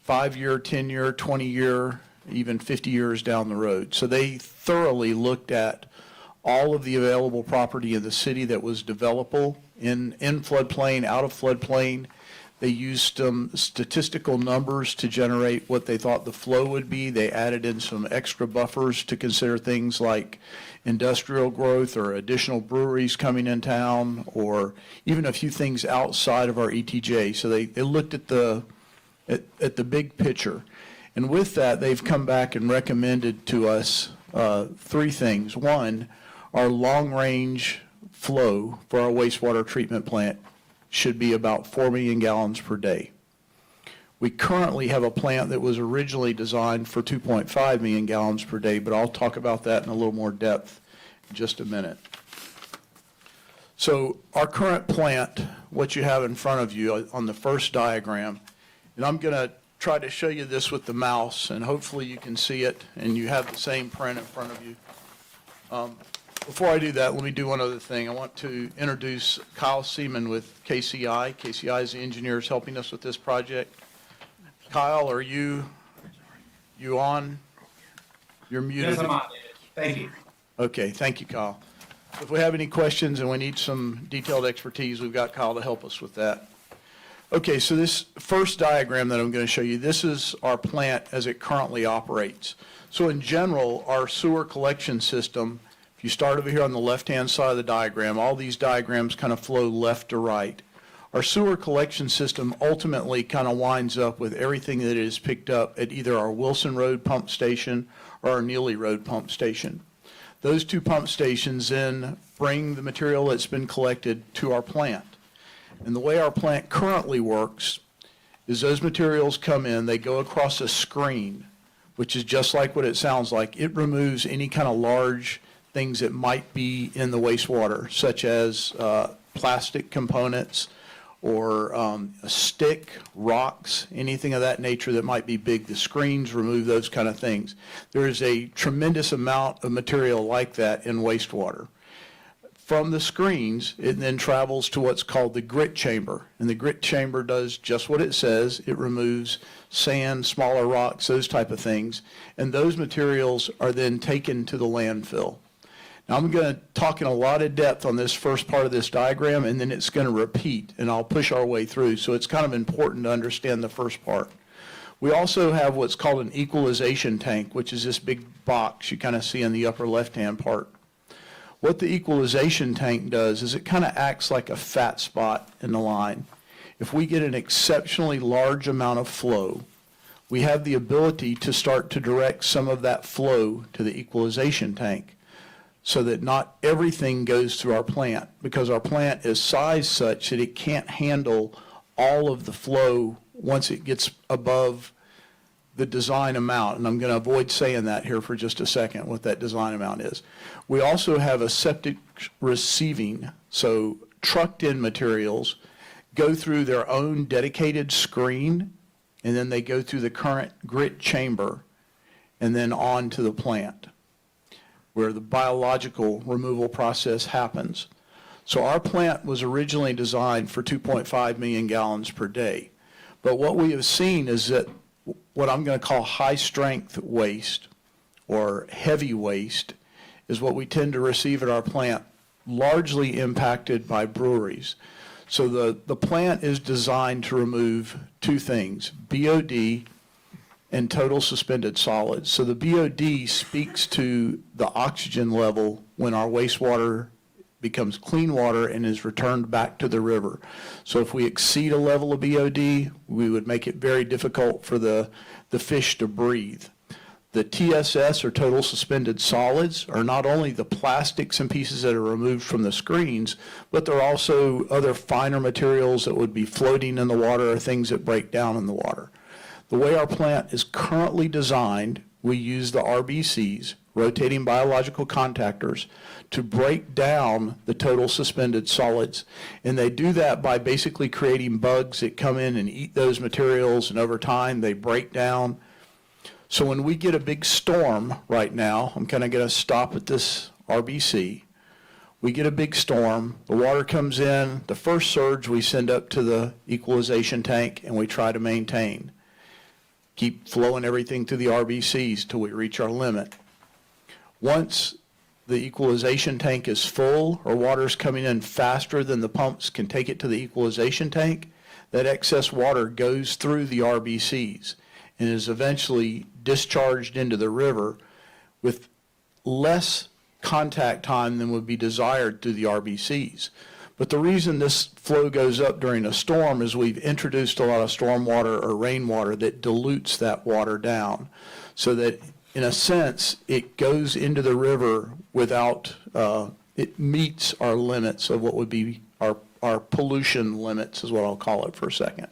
5-year, 10-year, 20-year, even 50 years down the road. So they thoroughly looked at all of the available property in the city that was developable in floodplain, out of floodplain. They used some statistical numbers to generate what they thought the flow would be. They added in some extra buffers to consider things like industrial growth or additional breweries coming in town, or even a few things outside of our ETJ. So they looked at the big picture. And with that, they've come back and recommended to us 3 things. 1, our long-range flow for our wastewater treatment plant should be about 4 million gallons per day. We currently have a plant that was originally designed for 2.5 million gallons per day, but I'll talk about that in a little more depth in just a minute. So our current plant, what you have in front of you on the first diagram, and I'm going to try to show you this with the mouse, and hopefully you can see it, and you have the same print in front of you. Before I do that, let me do one other thing. I want to introduce Kyle Seaman with KCI. KCI is the engineers helping us with this project. Kyle, are you on? You're muted. Yes, I'm on, David. Thank you. Okay, thank you, Kyle. If we have any questions and we need some detailed expertise, we've got Kyle to help us with that. Okay, so this first diagram that I'm going to show you, this is our plant as it currently operates. So in general, our sewer collection system, if you start over here on the left-hand side of the diagram, all these diagrams kind of flow left to right. Our sewer collection system ultimately kind of winds up with everything that is picked up at either our Wilson Road pump station or our Neely Road pump station. Those two pump stations then bring the material that's been collected to our plant. And the way our plant currently works is those materials come in, they go across a screen, which is just like what it sounds like. It removes any kind of large things that might be in the wastewater, such as plastic components or a stick, rocks, anything of that nature that might be big. The screens remove those kind of things. There is a tremendous amount of material like that in wastewater. From the screens, it then travels to what's called the grit chamber. And the grit chamber does just what it says. It removes sand, smaller rocks, those type of things. And those materials are then taken to the landfill. Now, I'm going to talk in a lot of depth on this first part of this diagram, and then it's going to repeat, and I'll push our way through. So it's kind of important to understand the first part. We also have what's called an equalization tank, which is this big box you kind of see in the upper left-hand part. What the equalization tank does is it kind of acts like a fat spot in the line. If we get an exceptionally large amount of flow, we have the ability to start to direct some of that flow to the equalization tank, so that not everything goes through our plant, because our plant is sized such that it can't handle all of the flow once it gets above the design amount. And I'm going to avoid saying that here for just a second, what that design amount is. We also have a septic receiving, so trucked in materials go through their own dedicated screen, and then they go through the current grit chamber and then on to the plant, where the biological removal process happens. So our plant was originally designed for 2.5 million gallons per day. But what we have seen is that what I'm going to call high-strength waste or heavy waste is what we tend to receive at our plant, largely impacted by breweries. So the plant is designed to remove two things, BOD and total suspended solids. So the BOD speaks to the oxygen level when our wastewater becomes clean water and is returned back to the river. So if we exceed a level of BOD, we would make it very difficult for the fish to breathe. The TSS, or total suspended solids, are not only the plastics and pieces that are removed from the screens, but they're also other finer materials that would be floating in the water or things that break down in the water. The way our plant is currently designed, we use the RBCs, rotating biological contactors, to break down the total suspended solids. And they do that by basically creating bugs that come in and eat those materials, and over time they break down. So when we get a big storm right now, I'm kind of going to stop at this RBC. We get a big storm, the water comes in, the first surge we send up to the equalization tank, and we try to maintain. Keep flowing everything through the RBCs till we reach our limit. Once the equalization tank is full, or water's coming in faster than the pumps can take it to the equalization tank, that excess water goes through the RBCs and is eventually discharged into the river with less contact time than would be desired through the RBCs. But the reason this flow goes up during a storm is we've introduced a lot of stormwater or rainwater that dilutes that water down, so that in a sense it goes into the river without, it meets our limits of what would be our pollution limits, is what I'll call it for a second.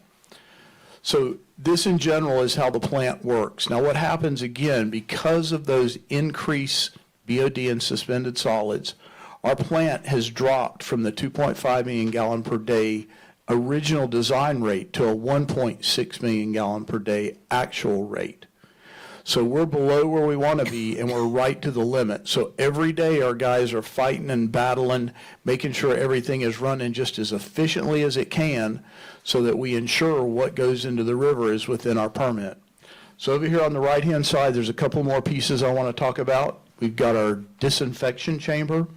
So this in general is how the plant works. Now what happens again, because of those increased BOD and suspended solids, our plant has dropped from the 2.5 million gallon per day original design rate to a 1.6 million gallon per day actual rate. So we're below where we want to be, and we're right to the limit. So every day our guys are fighting and battling, making sure everything is running just as efficiently as it can, so that we ensure what goes into the river is within our permit. So over here on the right-hand side, there's a couple more pieces I want to talk about. We've got our disinfection chamber.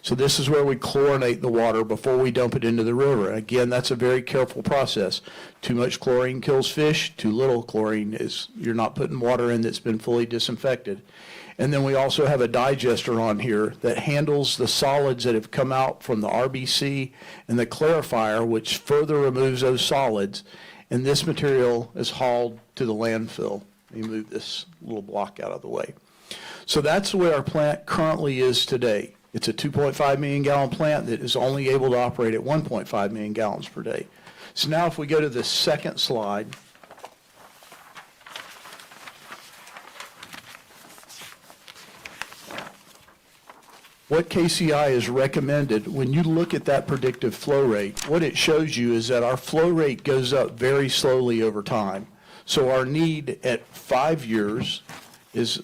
So this is where we chlorinate the water before we dump it into the river. Again, that's a very careful process. Too much chlorine kills fish, too little chlorine is, you're not putting water in that's been fully disinfected. And then we also have a digester on here that handles the solids that have come out from the RBC and the clarifier, which further removes those solids. And this material is hauled to the landfill. Let me move this little block out of the way. So that's the way our plant currently is today. It's a 2.5 million gallon plant that is only able to operate at 1.5 million gallons per day. So now if we go to the second slide, what KCI has recommended, when you look at that predictive flow rate, what it shows you is that our flow rate goes up very slowly over time. So our need at 5 years is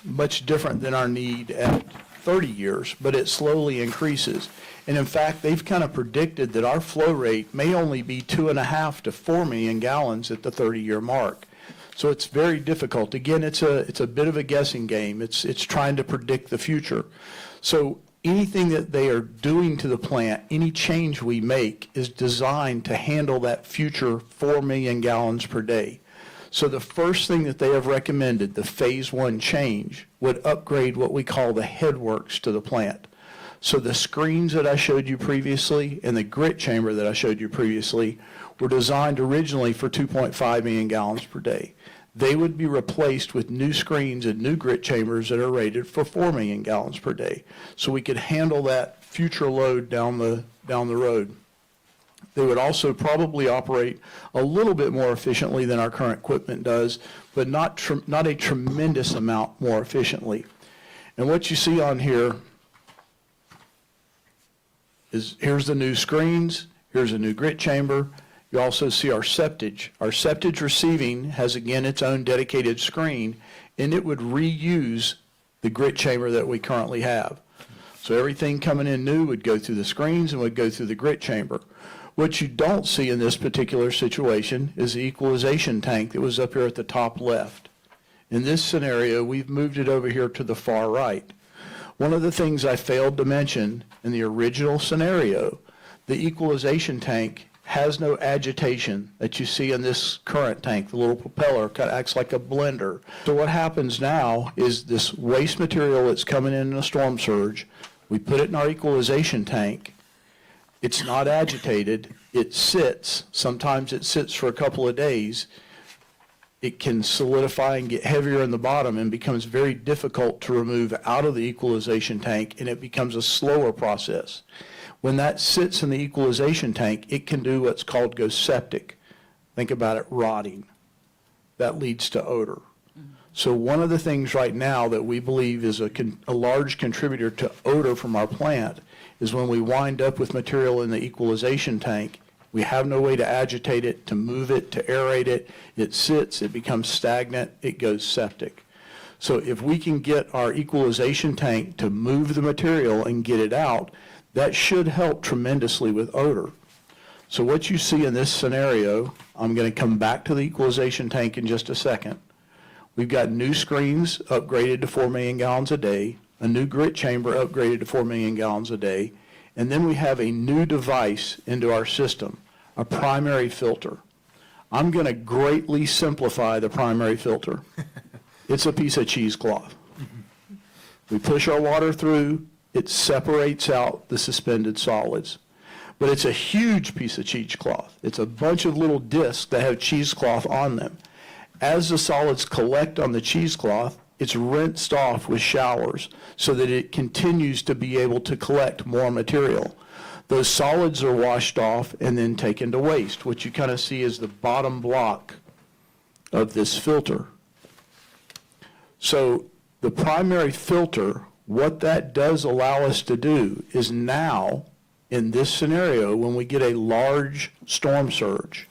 much different than our need at 30 years, but it slowly increases. And in fact, they've kind of predicted that our flow rate may only be 2.5 to 4 million gallons at the 30-year mark. So it's very difficult. Again, it's a bit of a guessing game. It's trying to predict the future. So anything that they are doing to the plant, any change we make is designed to handle that future 4 million gallons per day. So the first thing that they have recommended, the phase 1 change, would upgrade what we call the headworks to the plant. So the screens that I showed you previously and the grit chamber that I showed you previously were designed originally for 2.5 million gallons per day. They would be replaced with new screens and new grit chambers that are rated for 4 million gallons per day. So we could handle that future load down the road. They would also probably operate a little bit more efficiently than our current equipment does, but not a tremendous amount more efficiently. And what you see on here is, here's the new screens, here's a new grit chamber. You also see our septage. Our septage receiving has, again, its own dedicated screen, and it would reuse the grit chamber that we currently have. So everything coming in new would go through the screens and would go through the grit chamber. What you don't see in this particular situation is the equalization tank that was up here at the top left. In this scenario, we've moved it over here to the far right. One of the things I failed to mention in the original scenario, the equalization tank has no agitation that you see in this current tank. The little propeller kind of acts like a blender. So what happens now is this waste material that's coming in a storm surge, we put it in our equalization tank. It's not agitated. It sits. Sometimes it sits for a couple of days. It can solidify and get heavier in the bottom and becomes very difficult to remove out of the equalization tank, and it becomes a slower process. When that sits in the equalization tank, it can do what's called go septic. Think about it, rotting. That leads to odor. So one of the things right now that we believe is a large contributor to odor from our plant is when we wind up with material in the equalization tank, we have no way to agitate it, to move it, to aerate it. It sits, it becomes stagnant, it goes septic. So if we can get our equalization tank to move the material and get it out, that should help tremendously with odor. So what you see in this scenario, I'm going to come back to the equalization tank in just a second. We've got new screens upgraded to 4 million gallons a day, a new grit chamber upgraded to 4 million gallons a day, and then we have a new device into our system, a primary filter. I'm going to greatly simplify the primary filter. It's a piece of cheesecloth. We push our water through, it separates out the suspended solids. But it's a huge piece of cheesecloth. It's a bunch of little discs that have cheesecloth on them. As the solids collect on the cheesecloth, it's rinsed off with showers so that it continues to be able to collect more material. Those solids are washed off and then taken to waste. What you kind of see is the bottom block of this filter. So the primary filter, what that does allow us to do is now, in this scenario, when we get a large storm surge,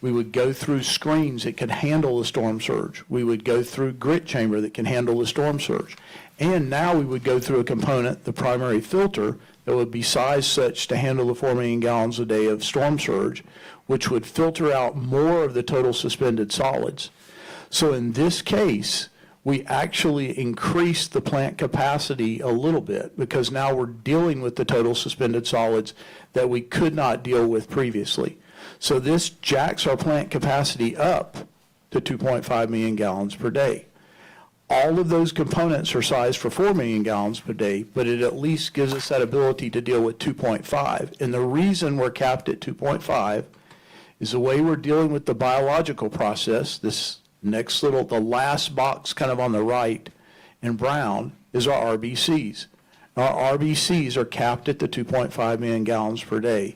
we would go through screens that could handle the storm surge. We would go through grit chamber that can handle the storm surge. And now we would go through a component, the primary filter, that would be sized such to handle the 4 million gallons a day of storm surge, which would filter out more of the total suspended solids. So in this case, we actually increased the plant capacity a little bit because now we're dealing with the total suspended solids that we could not deal with previously. So this jacks our plant capacity up to 2.5 million gallons per day. All of those components are sized for 4 million gallons per day, but it at least gives us that ability to deal with 2.5. And the reason we're capped at 2.5 is the way we're dealing with the biological process. This next the last box kind of on the right in brown is our RBCs. Our RBCs are capped at the 2.5 million gallons per day.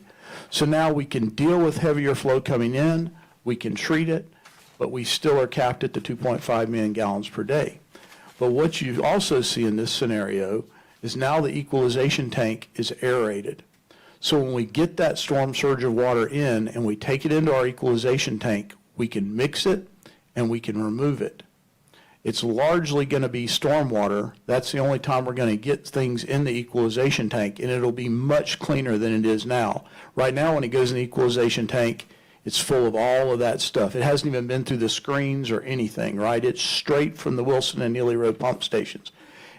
So now we can deal with heavier flow coming in, we can treat it, but we still are capped at the 2.5 million gallons per day. But what you also see in this scenario is now the equalization tank is aerated. So when we get that storm surge of water in and we take it into our equalization tank, we can mix it and we can remove it. It's largely going to be stormwater. That's the only time we're going to get things in the equalization tank, and it'll be much cleaner than it is now. Right now, when it goes in the equalization tank, it's full of all of that stuff. It hasn't even been through the screens or anything, right? It's straight from the Wilson and Neely Road pump stations.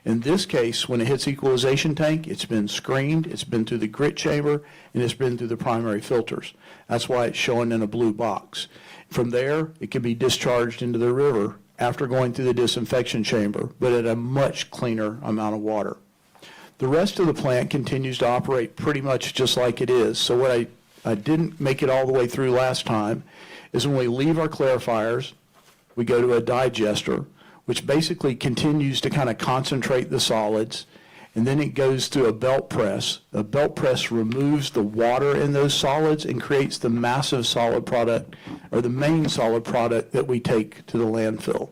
In this case, when it hits equalization tank, it's been screened, it's been through the grit chamber, and it's been through the primary filters. That's why it's showing in a blue box. From there, it can be discharged into the river after going through the disinfection chamber, but at a much cleaner amount of water. The rest of the plant continues to operate pretty much just like it is. So what I didn't make it all the way through last time is when we leave our clarifiers, we go to a digester, which basically continues to kind of concentrate the solids, and then it goes through a belt press. The belt press removes the water in those solids and creates the massive solid product, or the main solid product that we take to the landfill.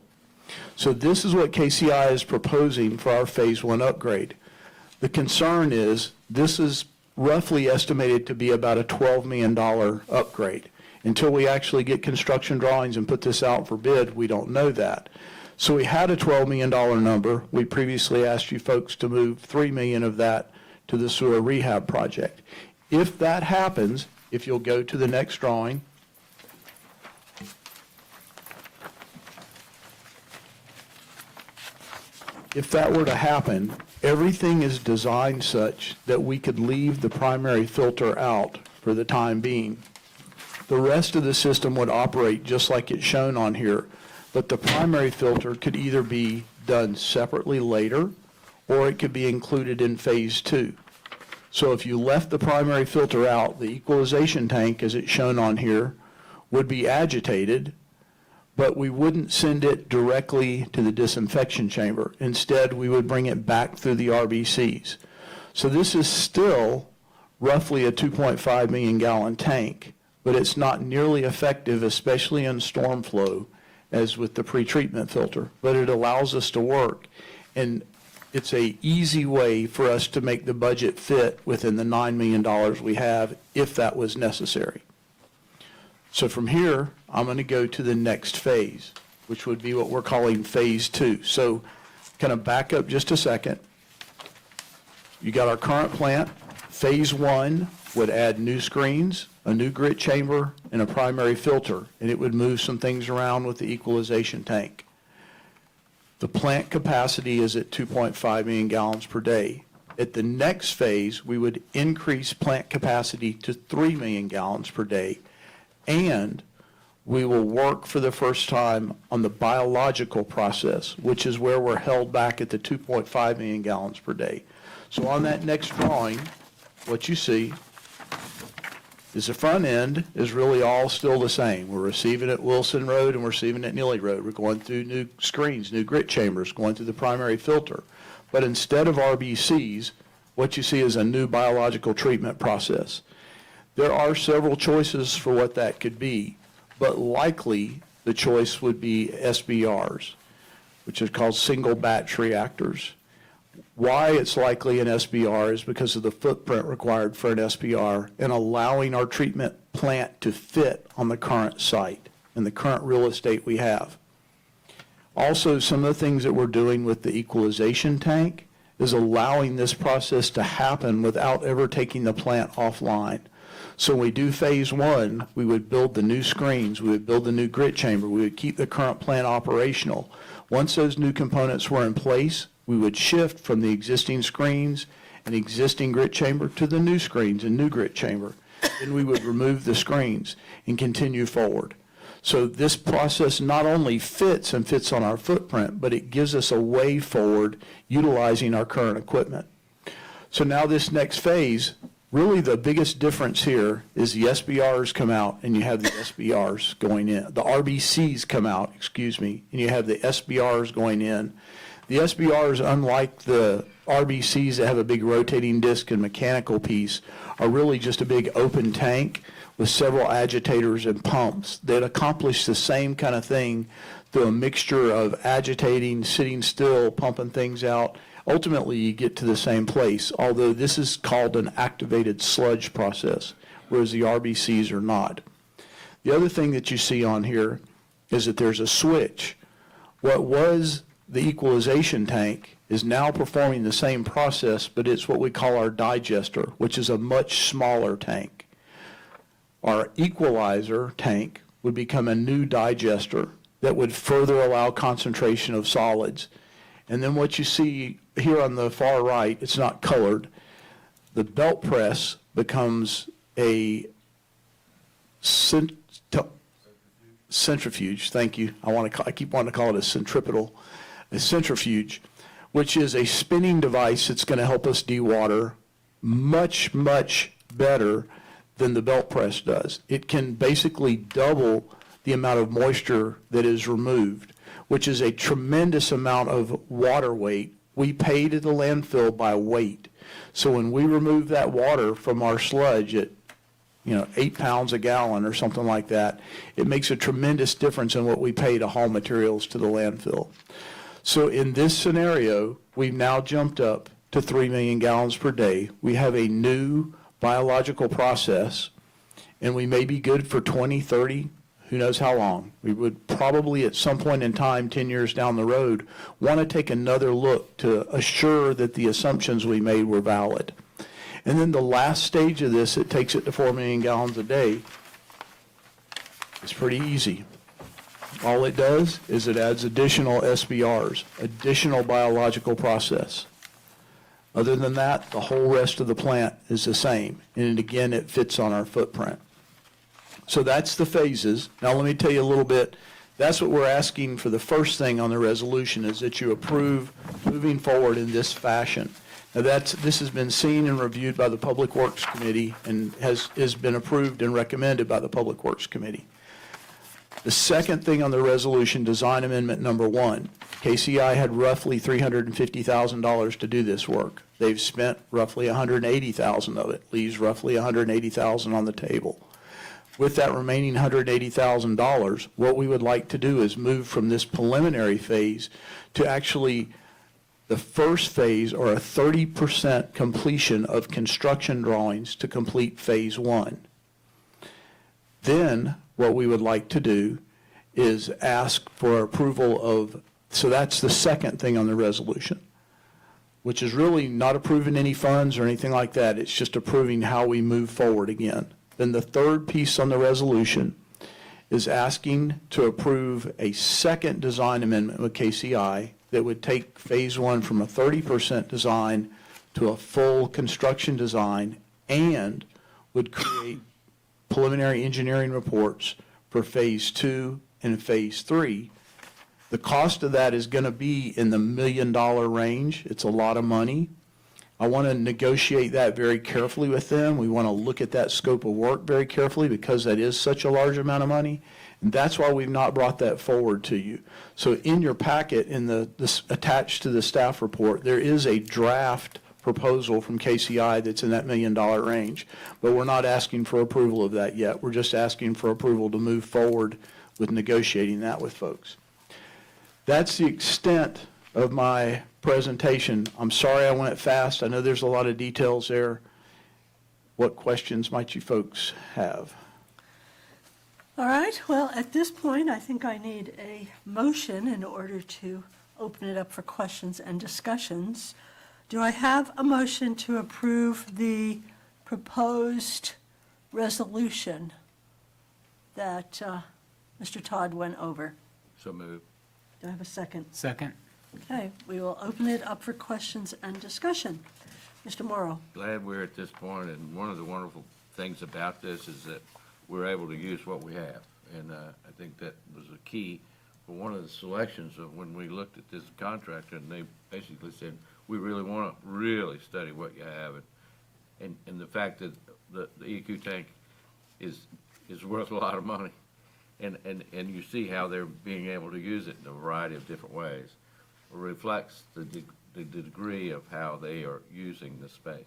So this is what KCI is proposing for our phase 1 upgrade. The concern is this is roughly estimated to be about a $12 million upgrade. Until we actually get construction drawings and put this out for bid, we don't know that. So we had a $12 million number. We previously asked you folks to move $3 million of that to the sewer rehab project. If that happens, if you'll go to the next drawing, if that were to happen, everything is designed such that we could leave the primary filter out for the time being. The rest of the system would operate just like it's shown on here, but the primary filter could either be done separately later, or it could be included in phase 2. So if you left the primary filter out, the equalization tank, as it's shown on here, would be agitated, but we wouldn't send it directly to the disinfection chamber. Instead, we would bring it back through the RBCs. So this is still roughly a 2.5 million gallon tank, but it's not nearly effective, especially in storm flow, as with the pretreatment filter, but it allows us to work. And it's a easy way for us to make the budget fit within the $9 million we have, if that was necessary. So from here, I'm going to go to the next phase, which would be what we're calling phase 2. So kind of back up just a second. You got our current plant. Phase 1 would add new screens, a new grit chamber, and a primary filter, and it would move some things around with the equalization tank. The plant capacity is at 2.5 million gallons per day. At the next phase, we would increase plant capacity to 3 million gallons per day, and we will work for the first time on the biological process, which is where we're held back at the 2.5 million gallons per day. So on that next drawing, what you see is the front end is really all still the same. We're receiving at Wilson Road and we're receiving at Neely Road. We're going through new screens, new grit chambers, going through the primary filter. But instead of RBCs, what you see is a new biological treatment process. There are several choices for what that could be, but likely the choice would be SBRs, which is called single batch reactors. Why it's likely an SBR is because of the footprint required for an SBR and allowing our treatment plant to fit on the current site and the current real estate we have. Also, some of the things that we're doing with the equalization tank is allowing this process to happen without ever taking the plant offline. So when we do phase one, we would build the new screens, we would build the new grit chamber, we would keep the current plant operational. Once those new components were in place, we would shift from the existing screens and existing grit chamber to the new screens and new grit chamber. Then we would remove the screens and continue forward. So this process not only fits and fits on our footprint, but it gives us a way forward utilizing our current equipment. So now this next phase, really the biggest difference here is the SBRs come out and you have the SBRs going in. The RBCs come out, and you have the SBRs going in. The SBRs, unlike the RBCs that have a big rotating disc and mechanical piece, are really just a big open tank with several agitators and pumps that accomplish the same kind of thing through a mixture of agitating, sitting still, pumping things out. Ultimately, you get to the same place, although this is called an activated sludge process, whereas the RBCs are not. The other thing that you see on here is that there's a switch. What was the equalization tank is now performing the same process, but it's what we call our digester, which is a much smaller tank. Our equalizer tank would become a new digester that would further allow concentration of solids. And then what you see here on the far right, it's not colored, the belt press becomes a centrifuge, thank you. I keep wanting to call it a centripetal, a centrifuge, which is a spinning device that's going to help us dewater much, much better than the belt press does. It can basically double the amount of moisture that is removed, which is a tremendous amount of water weight. We pay to the landfill by weight. So when we remove that water from our sludge at 8 pounds a gallon or something like that, it makes a tremendous difference in what we pay to haul materials to the landfill. So in this scenario, we've now jumped up to 3 million gallons per day. We have a new biological process, and we may be good for 20, 30, who knows how long. We would probably at some point in time, 10 years down the road, want to take another look to assure that the assumptions we made were valid. And then the last stage of this, it takes it to 4 million gallons a day. It's pretty easy. All it does is it adds additional SBRs, additional biological process. Other than that, the whole rest of the plant is the same. And again, it fits on our footprint. So that's the phases. Now let me tell you a little bit. That's what we're asking for. The first thing on the resolution is that you approve moving forward in this fashion. Now this has been seen and reviewed by the Public Works Committee and has been approved and recommended by the Public Works Committee. The second thing on the resolution, design amendment number 1. KCI had roughly $350,000 to do this work. They've spent roughly $180,000 of it, leaves roughly $180,000 on the table. With that remaining $180,000, what we would like to do is move from this preliminary phase to actually the first phase, or a 30% completion of construction drawings to complete phase 1. Then what we would like to do is ask for approval of, so that's the second thing on the resolution, which is really not approving any funds or anything like that. It's just approving how we move forward again. Then the third piece on the resolution is asking to approve a second design amendment with KCI that would take phase 1 from a 30% design to a full construction design and would create preliminary engineering reports for phase 2 and phase 3. The cost of that is going to be in the $1 million range. It's a lot of money. I want to negotiate that very carefully with them. We want to look at that scope of work very carefully because that is such a large amount of money. And that's why we've not brought that forward to you. So in your packet, in this attached to the staff report, there is a draft proposal from KCI that's in that $1 million range. But we're not asking for approval of that yet. We're just asking for approval to move forward with negotiating that with folks. That's the extent of my presentation. I'm sorry I went fast. I know there's a lot of details there. What questions might you folks have? All right, well, at this point, I think I need a motion in order to open it up for questions and discussions. Do I have a motion to approve the proposed resolution that Mr. Todd went over? So moved. Do I have a second? Second. Okay, we will open it up for questions and discussion. Mr. Morrow? Glad we're at this point, and one of the wonderful things about this is that we're able to use what we have. And I think that was a key for one of the selections of when we looked at this contract, and they basically said, we really want to really study what you have. And the fact that the EQ tank is worth a lot of money. And you see how they're being able to use it in a variety of different ways. It reflects the degree of how they are using the space.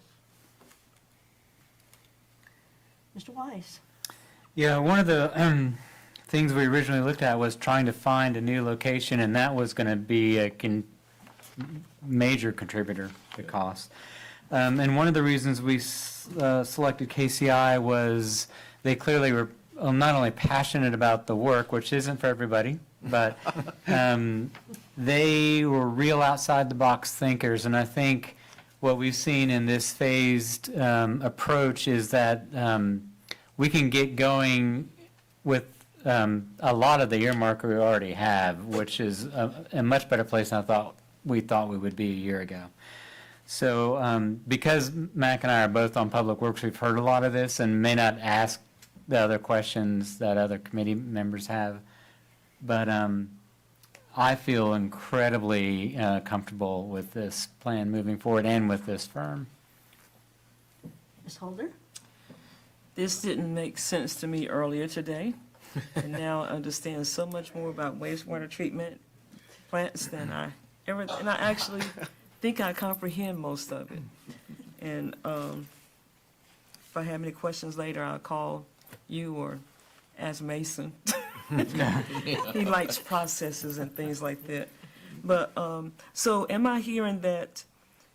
Mr. Wise? Yeah, one of the things we originally looked at was trying to find a new location, and that was going to be a major contributor to cost. And one of the reasons we selected KCI was they clearly were not only passionate about the work, which isn't for everybody, but they were real outside-the-box thinkers. And I think what we've seen in this phased approach is that we can get going with a lot of the earmark we already have, which is a much better place than we thought we would be a year ago. So because Mac and I are both on Public Works, we've heard a lot of this and may not ask the other questions that other committee members have. But I feel incredibly comfortable with this plan moving forward and with this firm. Ms. Holder? This didn't make sense to me earlier today, and now I understand so much more about wastewater treatment plants than I ever, and I actually think I comprehend most of it. And if I have any questions later, I'll call you or ask Mason. He likes processes and things like that. But, so am I hearing that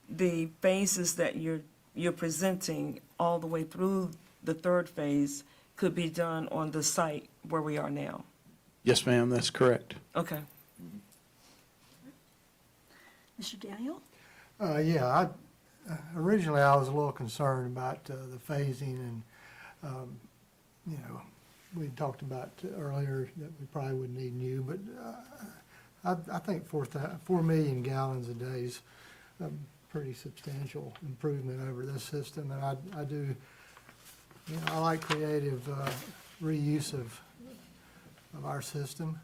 the phases that you're presenting all the way through the third phase could be done on the site where we are now? Yes, ma'am, that's correct. Okay. Mr. Daniel? Yeah, originally I was a little concerned about the phasing and, you know, we talked about earlier that we probably would need new, but I think 4 million gallons a day is a pretty substantial improvement over this system. And I do, you know, I like creative reuse of our system.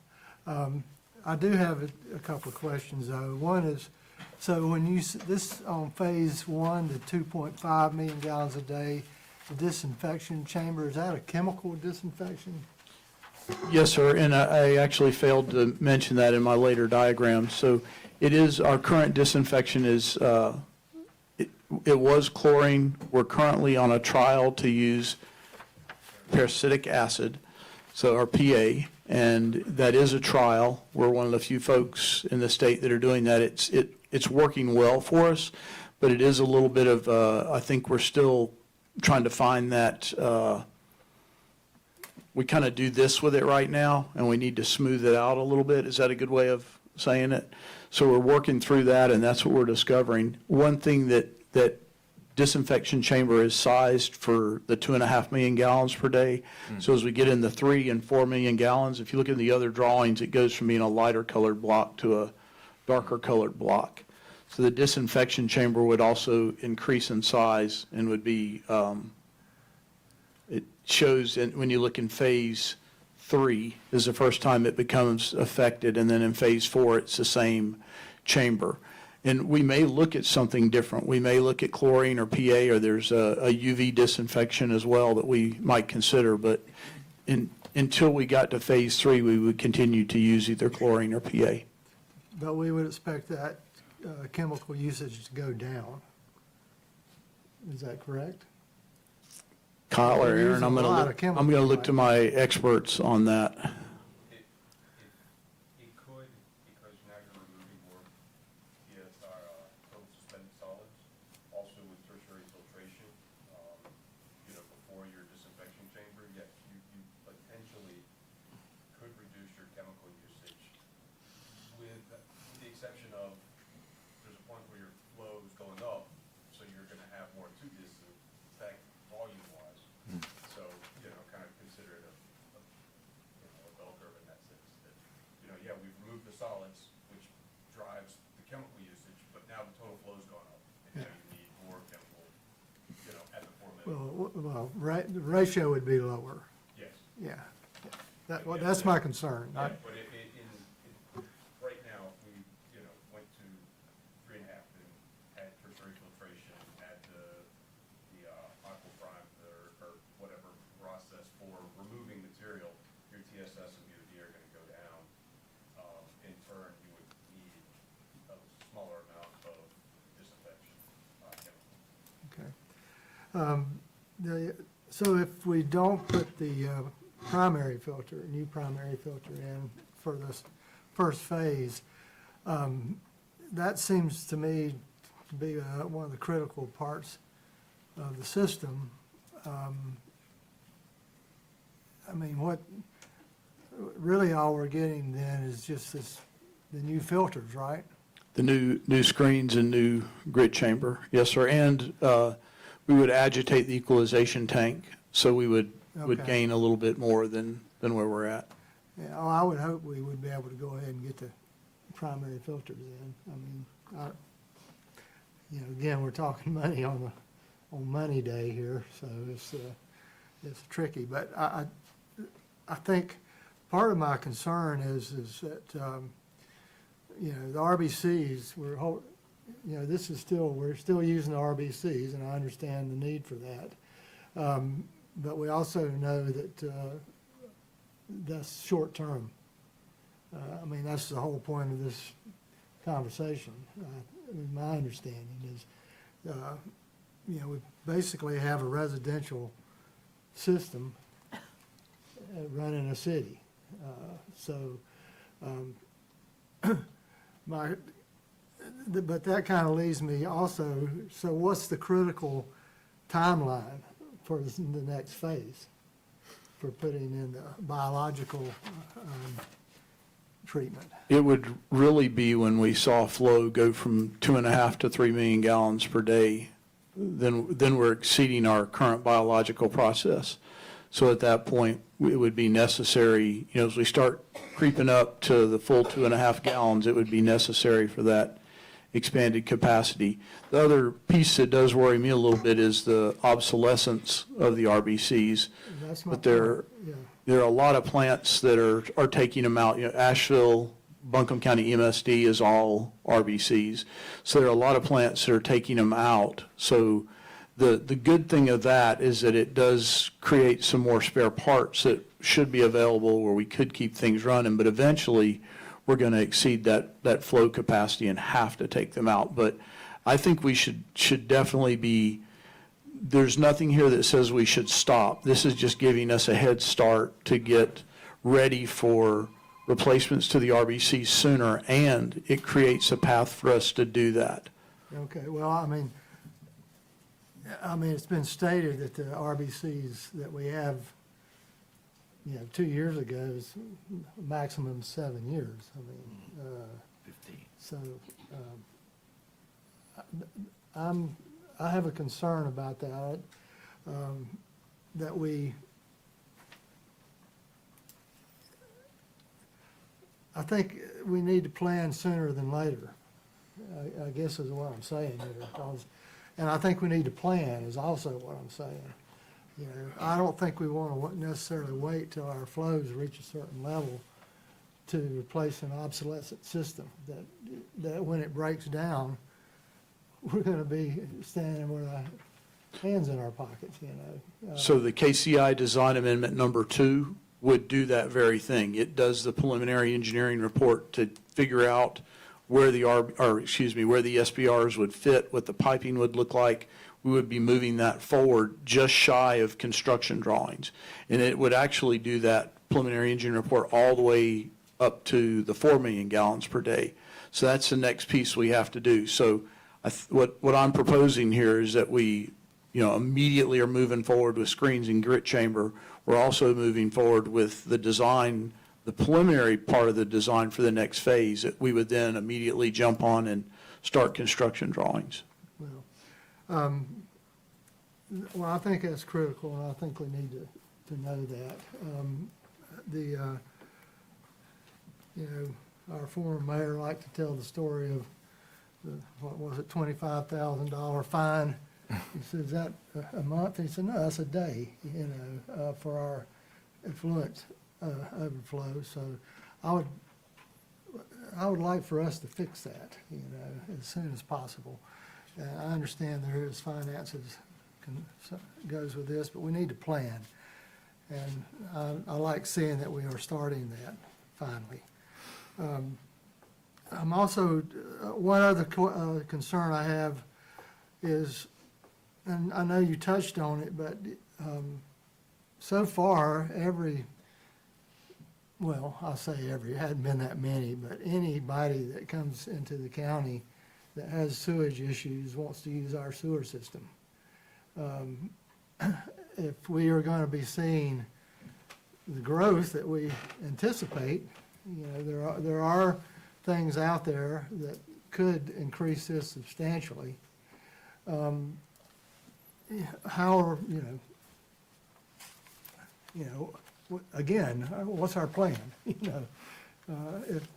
I do have a couple of questions though. One is, so when you, this on phase 1 to 2.5 million gallons a day, the disinfection chamber, is that a chemical disinfection? Yes, sir, and I actually failed to mention that in my later diagram. So it is, our current disinfection is, it was chlorine. We're currently on a trial to use peracetic acid, so our PA, and that is a trial. We're one of the few folks in the state that are doing that. It's working well for us, but it is a little bit of, I think we're still trying to find that, we kind of do this with it right now, and we need to smooth it out a little bit. Is that a good way of saying it? So we're working through that, and that's what we're discovering. One thing that disinfection chamber is sized for the 2.5 million gallons per day. So as we get in the 3 and 4 million gallons, if you look at the other drawings, it goes from being a lighter colored block to a darker colored block. So the disinfection chamber would also increase in size and would be, it shows when you look in phase 3 is the first time it becomes affected, and then in phase 4 it's the same chamber. And we may look at something different. We may look at chlorine or PA, or there's a UV disinfection as well that we might consider, but until we got to phase 3, we would continue to use either chlorine or PA. But we would expect that chemical usage to go down. Is that correct? Kyle or We're Aaron, using I'm a going lot to of chemicals look right to my experts on that. It could, because now you're removing more total suspended solids, also with tertiary filtration, before your disinfection chamber, yes, you potentially could reduce your chemical usage, with the exception of, there's a point where your flow is going up, The ratio would be lower. Yes. Yeah. That's my concern. Yeah, but right now, if we, went to 3.5 and had tertiary filtration, had the aquaprime or whatever process for removing material, your TSS and BOD are gonna go down. In turn, you would need a smaller amount of disinfection chemical. Okay. So if we don't put the new primary filter in for this first phase, that seems to me to be one of the critical parts of the system. I mean, really all we're getting then is just the new filters, right? The new screens and new grit chamber, yes, sir. And we would agitate the equalization tank, so we would Okay. gain a little bit more than where we're at. Yeah, I would hope we would be able to go ahead and get the primary filters in. I mean, again, we're talking money on money day here, so it's tricky. But I think part of my concern is that the RBCs we're still using the RBCs, and I understand the need for that. But we also know that that's short term. I mean, that's the whole point of this conversation. My understanding is, we basically have a residential system running a city. But that kind of leaves me also, so what's the critical timeline for the next phase for putting in the biological treatment? It would really be when we saw flow go from 2.5 to 3 million gallons per day, then we're exceeding our current biological process. So at that point, it would be necessary, as we start creeping up to the full 2.5 gallons, it would be necessary for that expanded capacity. The other piece that does worry me a little bit is the obsolescence of the RBCs. That's my But there are a lot of plants that are taking them out. Asheville, Buncombe County MSD is all RBCs. So there are a lot of plants that are taking them out. So the good thing of that is that it does create some more spare parts that should be available where we could keep things running. But eventually, we're going to exceed that flow capacity and have to take them out. But I think we should definitely be, there's nothing here that says we should stop. This is just giving us a head start to get ready for replacements to the RBC sooner, and it creates a path for us to do that. Okay, well, I mean, it's been stated that the RBCs that we have, 2 years ago is maximum 7 years. I mean, 15. So, I have a concern about that, that I think we need to plan sooner than later, I guess is what I'm saying here. And I think we need to plan is also what I'm saying. I don't think we want to necessarily wait till our flows reach a certain level to replace an obsolescent system, that when it breaks down, we're going to be standing with our hands in our pockets, So the KCI design amendment number 2 would do that very thing. It does the preliminary engineering report to figure out where the SBRs would fit, what the piping would look like. We would be moving that forward just shy of construction drawings. And it would actually do that preliminary engineering report all the way up to the 4 million gallons per day. So that's the next piece we have to do. So what I'm proposing here is that we, immediately are moving forward with screens and grit chamber. We're also moving forward with the design, the preliminary part of the design for the next phase that we would then immediately jump on and start construction drawings. Well, I think that's critical, and I think we need to know that. Our former mayor liked to tell the story of what was it, $25,000 fine He said, is that a month? He said, no, that's a day, for our effluent overflow. So I would like for us to fix that, as soon as possible. I understand there is finances goes with this, but we need to plan. And I like seeing that we are starting that finally. I'm also, one other concern I have is, and I know you touched on it, but so far, I'll say it hadn't been that many, but anybody that comes into the county that has sewage issues wants to use our sewer system. If we are going to be seeing the growth that we anticipate, there are things out there that could increase this substantially. How, again, what's our plan? If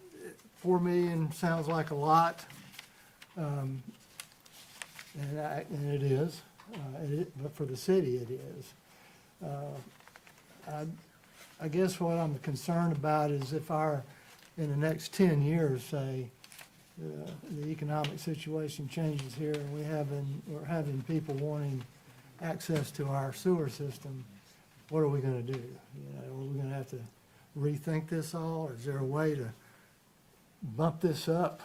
4 million sounds like a lot, and it is, but for the city it is. I guess what I'm concerned about is if in the next 10 years, say, the economic situation changes here and we're having people wanting access to our sewer system, what are we going to do? Are we going to have to rethink this all? Or is there a way to bump this up?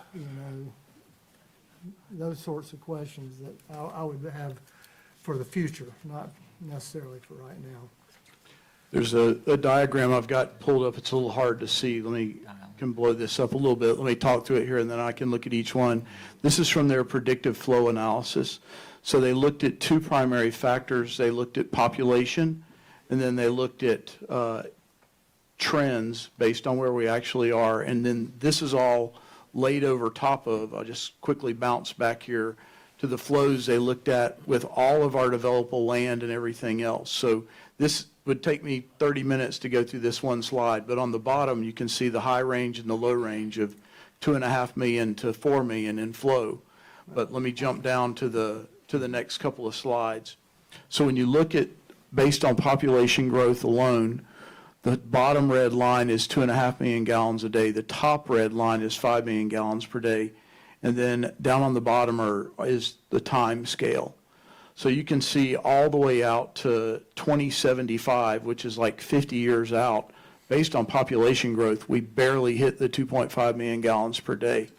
Those sorts of questions that I would have for the future, not necessarily for right now. There's a diagram I've got pulled up. It's a little hard to see. Can blow this up a little bit. Let me talk through it here, and then I can look at each one. This is from their predictive flow analysis. So they looked at two primary factors. They looked at population, and then they looked at trends based on where we actually are. And then this is all laid over top of, I'll just quickly bounce back here to the flows they looked at with all of our developable land and everything else. So this would take me 30 minutes to go through this one slide, but on the bottom you can see the high range and the low range of 2.5 million to 4 million in flow. But let me jump down to the next couple of slides. So when you look at, based on population growth alone, the bottom red line is 2.5 million gallons a day. The top red line is 5 million gallons per day. And then down on the bottom is the time scale. So you can see all the way out to 2075, which is like 50 years out. Based on population growth, we barely hit the 2.5 million gallons per day.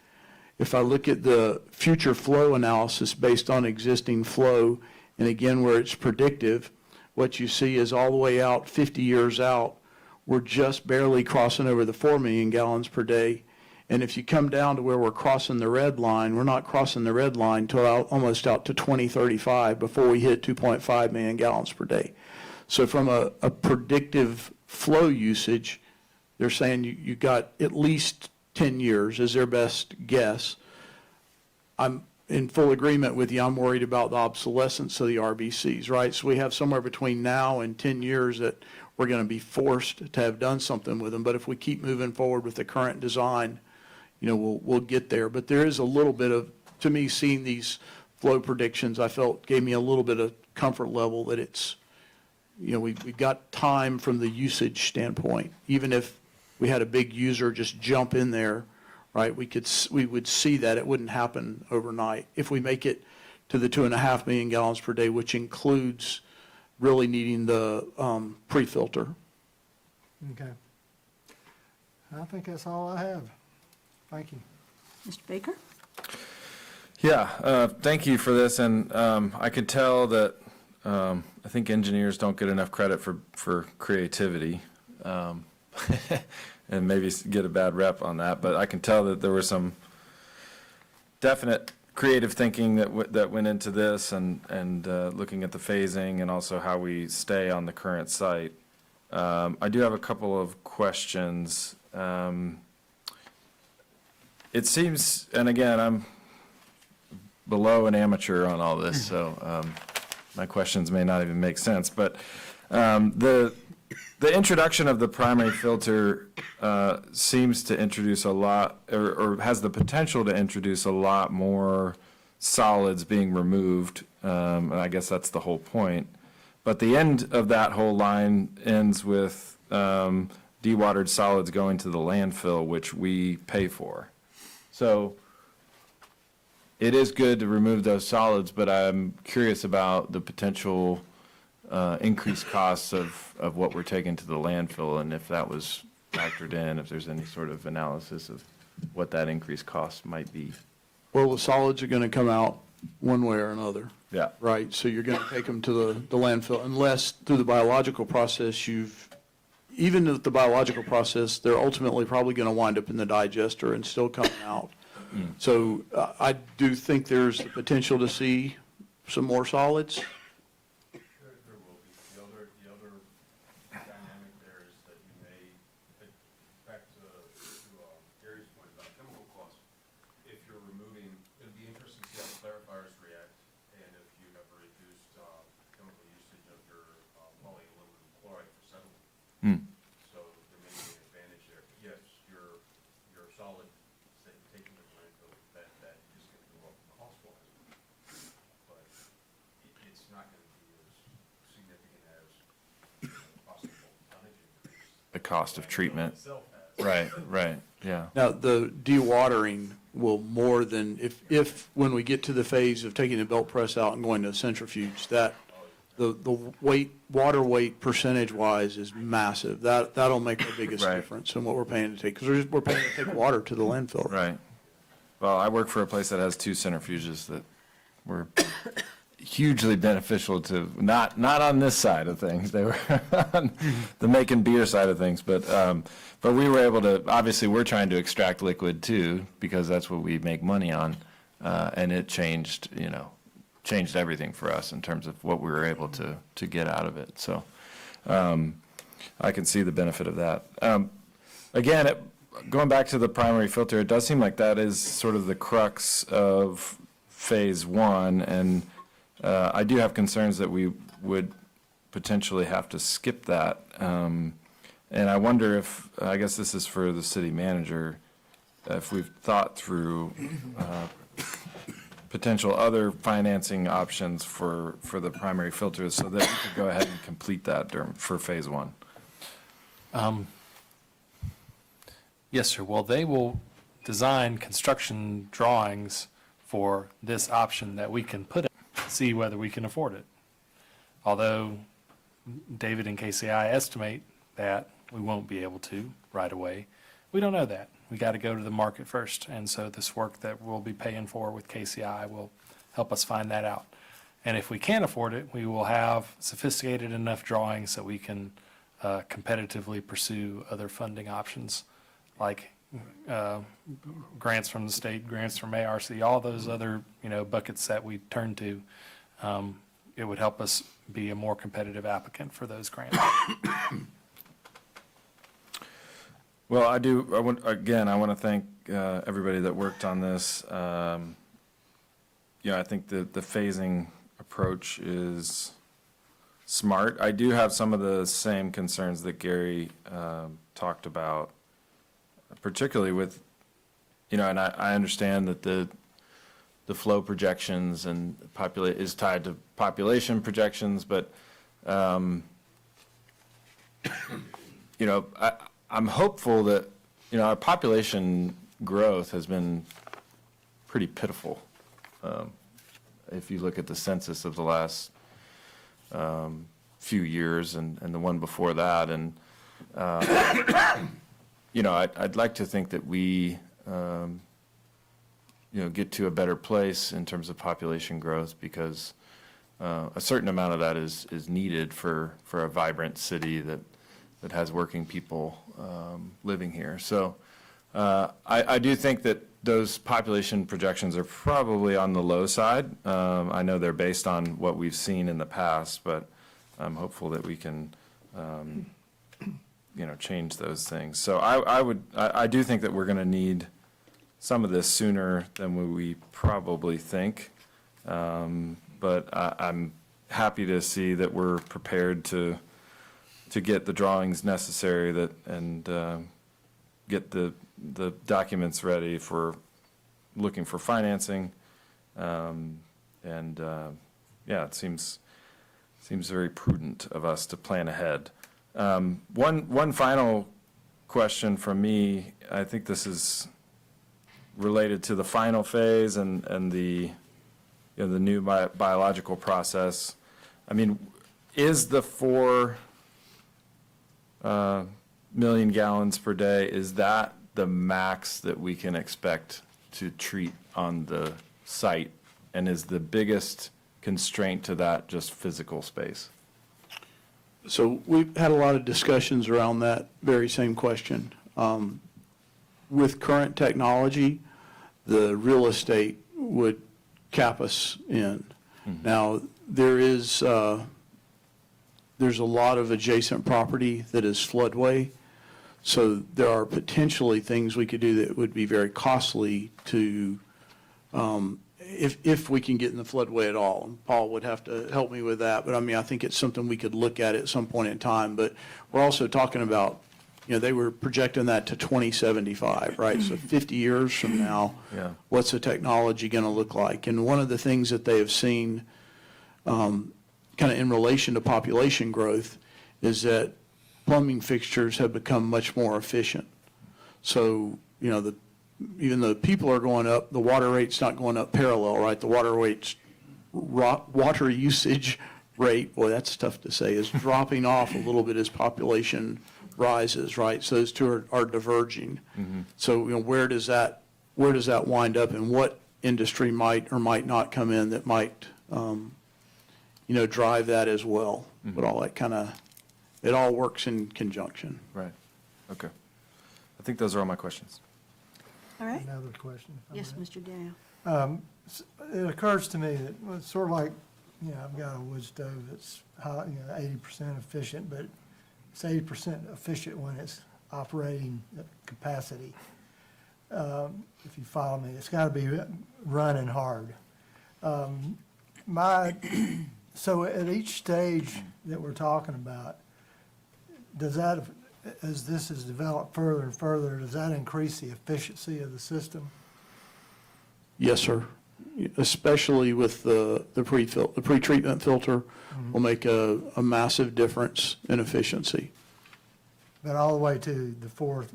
If I look at the future flow analysis based on existing flow, and again where it's predictive, what you see is all the way out 50 years out, we're just barely crossing over the 4 million gallons per day. And if you come down to where we're crossing the red line, we're not crossing the red line until almost out to 2035 before we hit 2.5 million gallons per day. So from a predictive flow usage, they're saying you got at least 10 years is their best guess. I'm in full agreement with you. I'm worried about the obsolescence of the RBCs, right? So we have somewhere between now and 10 years that we're going to be forced to have done something with them. But if we keep moving forward with the current design, we'll get there. But there is a little bit of, to me, seeing these flow predictions, I felt gave me a little bit of comfort level that it's, we've got time from the usage standpoint. Even if we had a big user just jump in there, right, we would see that. It wouldn't happen overnight. If we make it to the 2.5 million gallons per day, which includes really needing the pre-filter. Okay. I think that's all I have. Thank you. Mr. Baker? Yeah, thank you for this, and I could tell that I think engineers don't get enough credit for creativity, and maybe get a bad rep on that, but I can tell that there was some definite creative thinking that went into this, and looking at the phasing and also how we stay on the current site. I do have a couple of questions. It seems, and again, I'm below an amateur on all this, so my questions may not even make sense. But the introduction of the primary filter seems to introduce a lot, or has the potential to introduce a lot more solids being removed and I guess that's the whole point. But the end of that whole line ends with dewatered solids going to the landfill, which we pay for. So it is good to remove those solids, but I'm curious about the potential increased costs of what we're taking to the landfill, and if that was factored in, if there's any sort of analysis of what that increased cost might be. Well, the solids are going to come out one way or another. Yeah. Right, so you're going to take them to the landfill unless through the biological process even with the biological process, they're ultimately probably going to wind up in the digester and still come out. So I do think there's the potential to see some more solids. There will be. The other dynamic there is that you may, back to Gary's point about chemical costs, if you're removing, it'd be interesting to see how the clarifiers react, and if you have a reduced chemical usage of your polyaluminum chloride for settling. So there may be an advantage there. But yes, your solid, say, taking the landfill, that is going to go up cost-wise. But it's not going to be as significant as possible tonnage increase. The cost of treatment. Itself has. Right, yeah. Now, the dewatering will more than, if when we get to the phase of taking the belt press out and going to a centrifuge, that the water weight percentage-wise is massive. That'll make the biggest Right. difference in what we're paying to take, because we're paying to take water to the landfill. Right. Well, I work for a place that has 2 centrifuges that were hugely beneficial to, not on this side of things. They were on the making beer side of things, but we were able to, obviously, we're trying to extract liquid too, because that's what we make money on, and it changed everything for us in terms of what we were able to get out of it. So I can see the benefit of that. Again, going back to the primary filter, it does seem like that is sort of the crux of phase 1, and I do have concerns that we would potentially have to skip that. And I wonder if, I guess this is for the city manager, if we've thought through potential other financing options for the primary filters so that we could go ahead and complete that for phase 1. Yes, sir. Well, they will design construction drawings for this option that we can put in, see whether we can afford it. Although David and KCI estimate that we won't be able to right away. We don't know that. We got to go to the market first. And so this work that we'll be paying for with KCI will help us find that out. And if we can't afford it, we will have sophisticated enough drawings that we can competitively pursue other funding options like grants from the state, grants from ARC, all those other, buckets that we turn to. It would help us be a more competitive applicant for those grants. Well, I want to thank everybody that worked on this. I think the phasing approach is smart. I do have some of the same concerns that Gary talked about, particularly with, and I understand that the flow projections and is tied to population projections, but, I'm hopeful that, our population growth has been pretty pitiful. If you look at the census of the last few years and the one before that, and, I'd like to think that we, get to a better place in terms of population growth, because a certain amount of that is needed for a vibrant city that has working people living here. So I do think that those population projections are probably on the low side. I know they're based on what we've seen in the past, but I'm hopeful that we can, change those things. So I do think that we're going to need some of this sooner than we probably think. But I'm happy to see that we're prepared to get the drawings necessary and get the documents ready for looking for financing, and yeah, it seems very prudent of us to plan ahead. One final question from me, I think this is related to the final phase and the, you know, the new biological process. I mean, is the 4 million gallons per day, is that the max that we can expect to treat on the site? And is the biggest constraint to that just physical space? So we've had a lot of discussions around that very same question. With current technology, the real estate would cap us in. Now, there's a lot of adjacent property that is floodway, so there are potentially things we could do that would be very costly to, if we can get in the floodway at all. And Paul would have to help me with that, but I mean, I think it's something we could look at some point in time. But we're also talking about, you know, they were projecting that to 2075, right? So 50 years from now, Yeah. what's the technology going to look like? And one of the things that they have seen, kind of in relation to population growth, is that plumbing fixtures have become much more efficient. So, you know, even though people are going up, the water rate's not going up parallel, right? The water usage rate, boy, that's tough to say, is dropping off a little bit as population rises, right? So those two are diverging. So, you know, where does that wind up, and what industry might or might not come in that might, you know, drive that as well? But all that kind of, it all works in conjunction. Right, okay. I think those are all my questions. All right. Another question. if I Yes, may. Mr. Daniel. It occurs to me that it's sort of like, you know, I've got a wood stove that's high, you know, 80% efficient, but it's 80% efficient when it's operating at capacity. If you follow me, it's got to be running hard. So at each stage that we're talking about, does that, as this is developed further and further, does that increase the efficiency of the system? Yes, sir. Especially with the pre-treatment filter will make a massive difference in efficiency. But all the way to the 4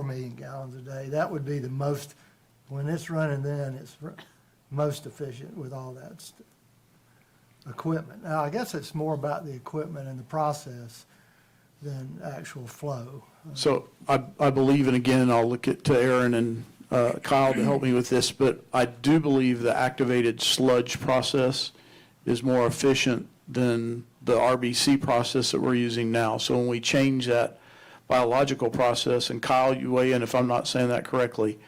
million gallons a day, that would be the most, when it's running then, it's most efficient with all that equipment. Now, I guess it's more about the equipment and the process than actual flow. So I believe, and again, I'll look to Aaron and Kyle to help me with this, but I do believe the activated sludge process is more efficient than the RBC process that we're using now. So when we change that biological process, and Kyle, you weigh in if I'm not saying that correctly,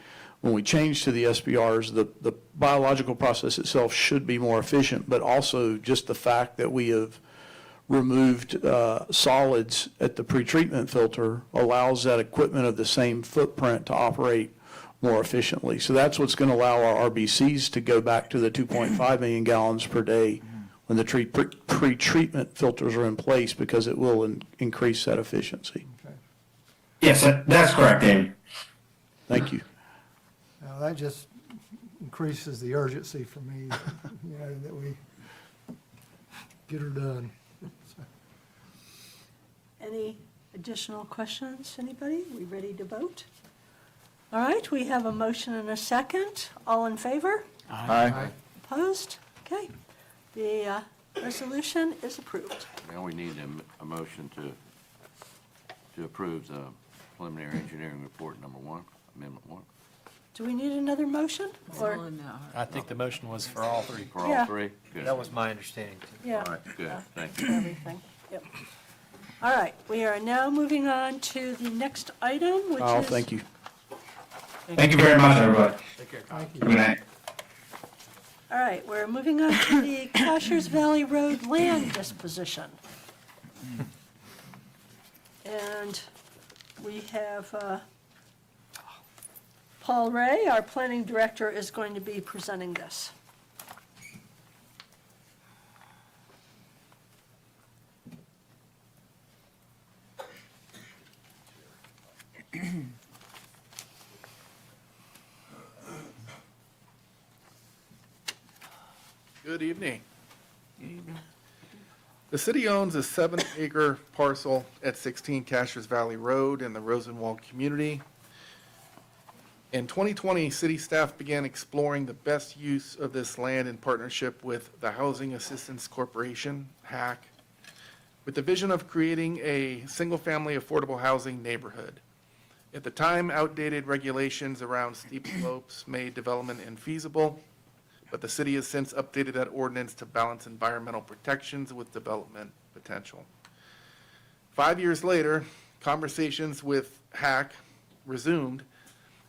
when we change to the SBRs, the biological process itself should be more efficient, but also just the fact that we have removed solids at the pretreatment filter allows that equipment of the same footprint to operate more efficiently. So that's what's going to allow our RBCs to go back to the 2.5 million gallons per day when the pretreatment filters are in place, because it will increase that efficiency. Yes, that's correct, David. Thank you. Now, that just increases the urgency for me, you know, that we get her done. Any additional questions, anybody? We ready to vote? All right, we have a motion and a second. All in favor? Aye. Opposed? Okay. The resolution is approved. Now we need a motion to approve the preliminary engineering report number 1, amendment 1. Do we need another motion? Or, I think the motion was for all three. For all Yeah. three? Good. That was my understanding, too. yeah. All right, good, thank for you. everything. Yep. All right, we are now moving on to the next item, which is... Oh, thank you. Thank you very much, everybody. Thank you. Good night. All right, we're moving on to the Cashers Valley Road land disposition. And we have Paul Ray, our planning director, is going to be presenting this. Good Good evening. The city owns a 7-acre parcel at 16 Cashers Valley Road in the Rosenwald community. In 2020, city staff began exploring the best use of this land in partnership with the Housing Assistance Corporation, HAC, with the vision of creating a single-family affordable housing neighborhood. At the time, outdated regulations around steep slopes made development infeasible, but the city has since updated that ordinance to balance environmental protections with development potential. 5 years later, conversations with HAC resumed.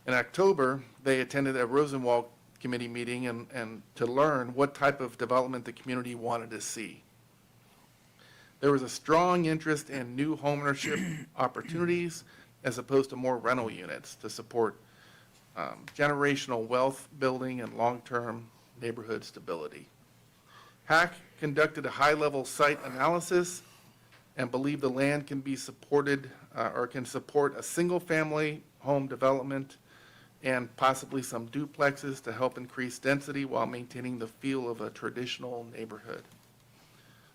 In October, they attended a Rosenwald committee meeting and to learn what type of development the community wanted to see. There was a strong interest in new homeownership opportunities as opposed to more rental units to support generational wealth building and long-term neighborhood stability. HAC conducted a high-level site analysis and believed the land can be supported or can support a single-family home development and possibly some duplexes to help increase density while maintaining the feel of a traditional neighborhood.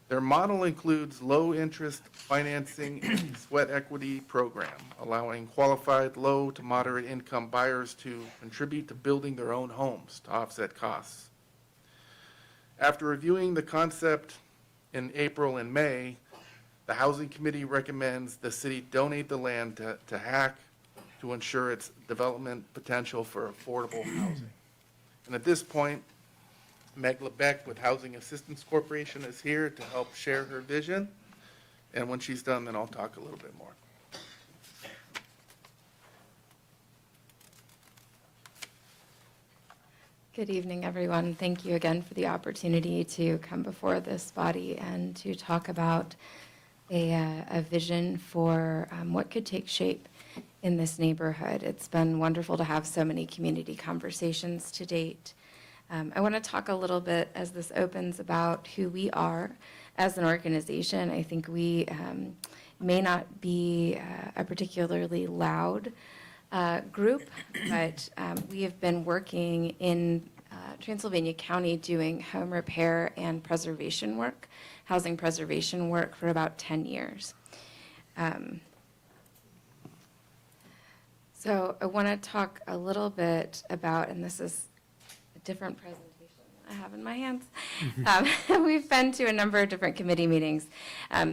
Their model includes low-interest financing and sweat equity program, allowing qualified low to moderate income buyers to contribute to building their own homes to offset costs. After reviewing the concept in April and May, the Housing Committee recommends the city donate the land to HAC to ensure its development potential for affordable housing. And at this point, Meg Lebeck with Housing Assistance Corporation is here to help share her vision. And when she's done, then I'll talk a little bit more. Good evening, everyone. Thank you again for the opportunity to come before this body and to talk about a vision for what could take shape in this neighborhood. It's been wonderful to have so many community conversations to date. I want to talk a little bit as this opens about who we are as an organization. I think we may not be a particularly loud group, but we have been working in Transylvania County doing home repair and preservation work, housing preservation work for about 10 years. So I want to talk a little bit about, and this is a different presentation I have in my hands. We've been to a number of different committee meetings.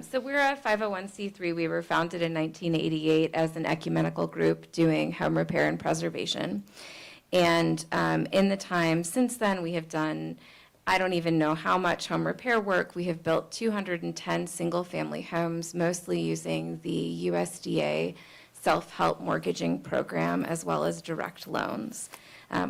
So we're a 501c3. We were founded in 1988 as an ecumenical group doing home repair and preservation. And in the time since then, we have done, I don't even know how much home repair work. We have built 210 single-family homes, mostly using the USDA self-help mortgaging program as well as direct loans.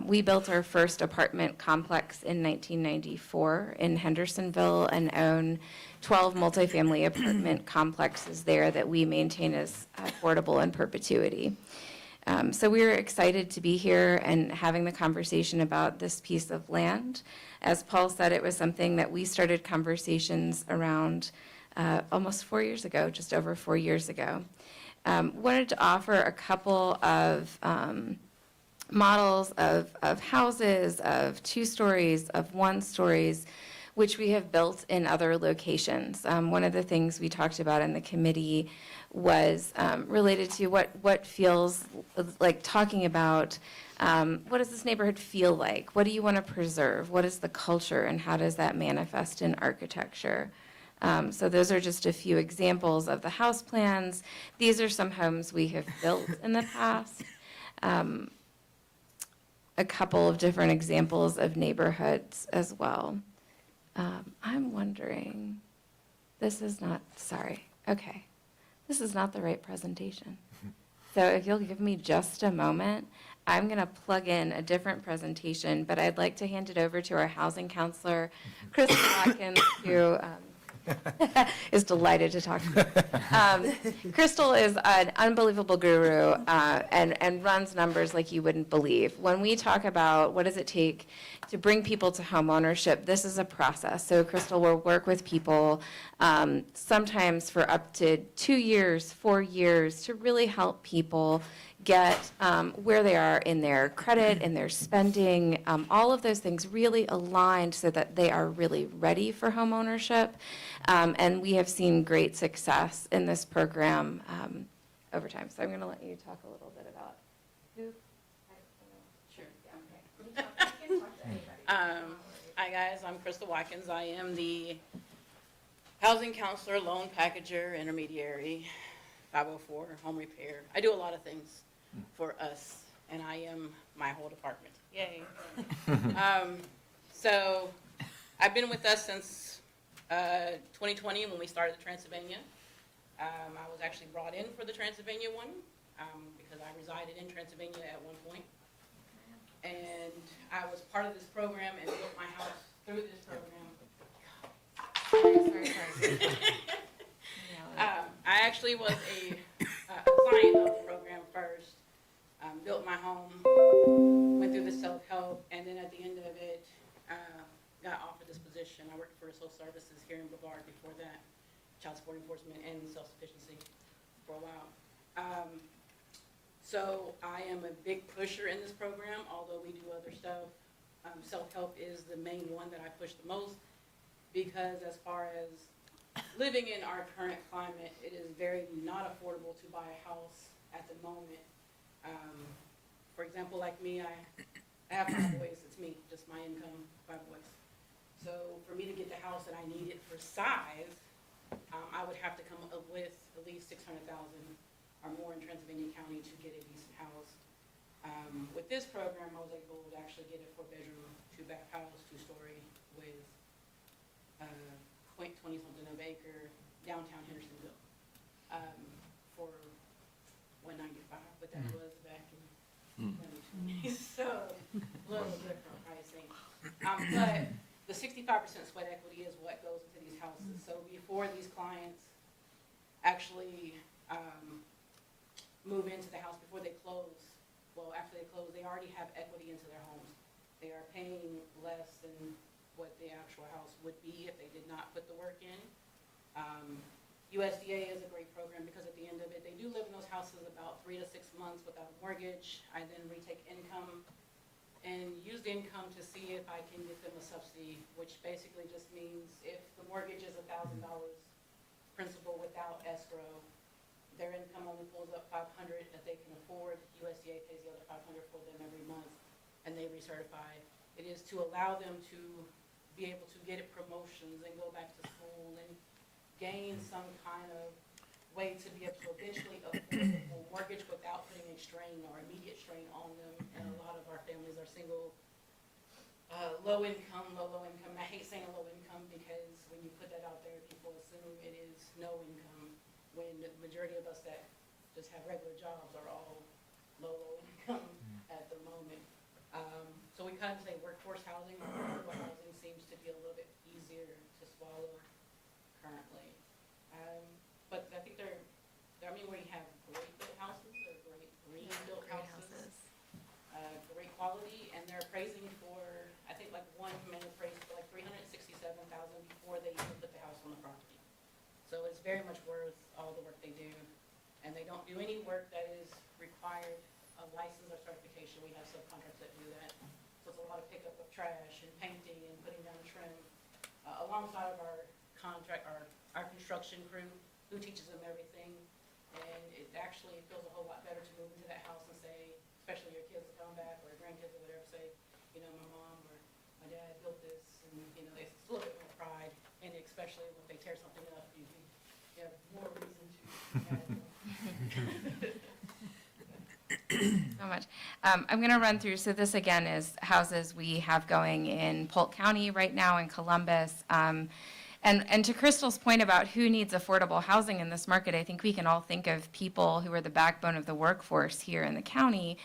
We built our first apartment complex in 1994 in Hendersonville and own 12 multifamily apartment complexes there that we maintain as affordable in perpetuity. So we were excited to be here and having the conversation about this piece of land. As Paul said, it was something that we started conversations around almost 4 years ago, just over 4 years ago. Wanted to offer a couple of models of houses, of 2 stories, of 1 stories, which we have built in other locations. One of the things we talked about in the committee was related to what feels like talking about what does this neighborhood feel like? What do you want to preserve? What is the culture and how does that manifest in architecture? So those are just a few examples of the house plans. These are some homes we have built in the past. A couple of different examples of neighborhoods as well. I'm wondering, this is not the right presentation. So if you'll give me just a moment, I'm going to plug in a different presentation, but I'd like to hand it over to our housing counselor, Chris Watkins, who is delighted to talk to you. Crystal is an unbelievable guru and runs numbers like you wouldn't believe. When we talk about what does it take to bring people to home ownership, this is a process. So Crystal will work with people sometimes for up to 2 years, 4 years to really help people get where they are in their credit, in their spending, all of those things really aligned so that they are really ready for home ownership. And we have seen great success in this program over time. So I'm going to let you talk a little bit about who. Sure. Hi, guys. I'm Crystal Watkins. I am the housing counselor, loan packager, intermediary, 504, home repair. I do a lot of things for us, and I am my whole department. Yay. So I've been with us since 2020 when we started the Transylvania. I was actually brought in for the Transylvania one because I resided in Transylvania at one point. And I was part of this program and built my house through this program. Sorry. I actually was a client of the program first, built my home, went through the self-help, and then at the end of it, got offered this position. I worked for social services here in Brevard before that, child support enforcement and self-sufficiency for a while. So I am a big pusher in this program, although we do other stuff. Self-help is the main one that I push the most because as far as living in our current climate, it is very not affordable to buy a house at the moment. For example, like me, I have 5 boys. It's me, just my income, 5 boys. So for me to get the house that I needed for size, I would have to come up with at least $600,000 or more in Transylvania County to get a decent house. With this program, I was able to actually get a 4-bedroom, 2-bath house, 2-story with 20-something of acre downtown Hendersonville for $195, but that was back in 2020, so a little different pricing. But the 65% sweat equity is what goes into these houses. So before these clients actually move into the house, before they close, well, after they close, they already have equity into their homes. They are paying less than what the actual house would be if they did not put the work in. USDA is a great program because at the end of it, they do live in those houses about 3 to 6 months without a mortgage. I then retake income and use the income to see if I can get them a subsidy, which basically just means if the mortgage is $1,000 principal without escrow, their income only pulls up $500 that they can afford. USDA pays the other $500 for them every month, and they recertify. It is to allow them to be able to get promotions and go back to school and gain some kind of way to be able to eventually afford a mortgage without putting a strain or immediate strain on them. And a lot of our families are single, low income. I hate saying low income because when you put that out there, people assume it is no income, when the majority of us that just have regular jobs are all low income at the moment. So we kind of say workforce housing or affordable housing seems to be a little bit easier to swallow currently. But I think we have great built houses, they're great green built houses, great quality, and they're appraising for, I think like one may appraise for like $367,000 before they even put the house on the property. So it's very much worth all the work they do. And they don't do any work that is required of license or certification. We have subcontractors that do that. So it's a lot of pickup of trash and painting and putting down trim alongside of our construction crew who teaches them everything. And it actually feels a whole lot better to move into that house and say, especially your kids that come back or grandkids or whatever, say, my mom or my dad built this, and it's a little bit more pride, and especially when they tear something up, you have more reason to. So much. I'm going to run through. So this again is houses we have going in Polk County right now, in Columbus. And to Crystal's point about who needs affordable housing in this market, I think we can all think of people who are the backbone of the workforce here in the county.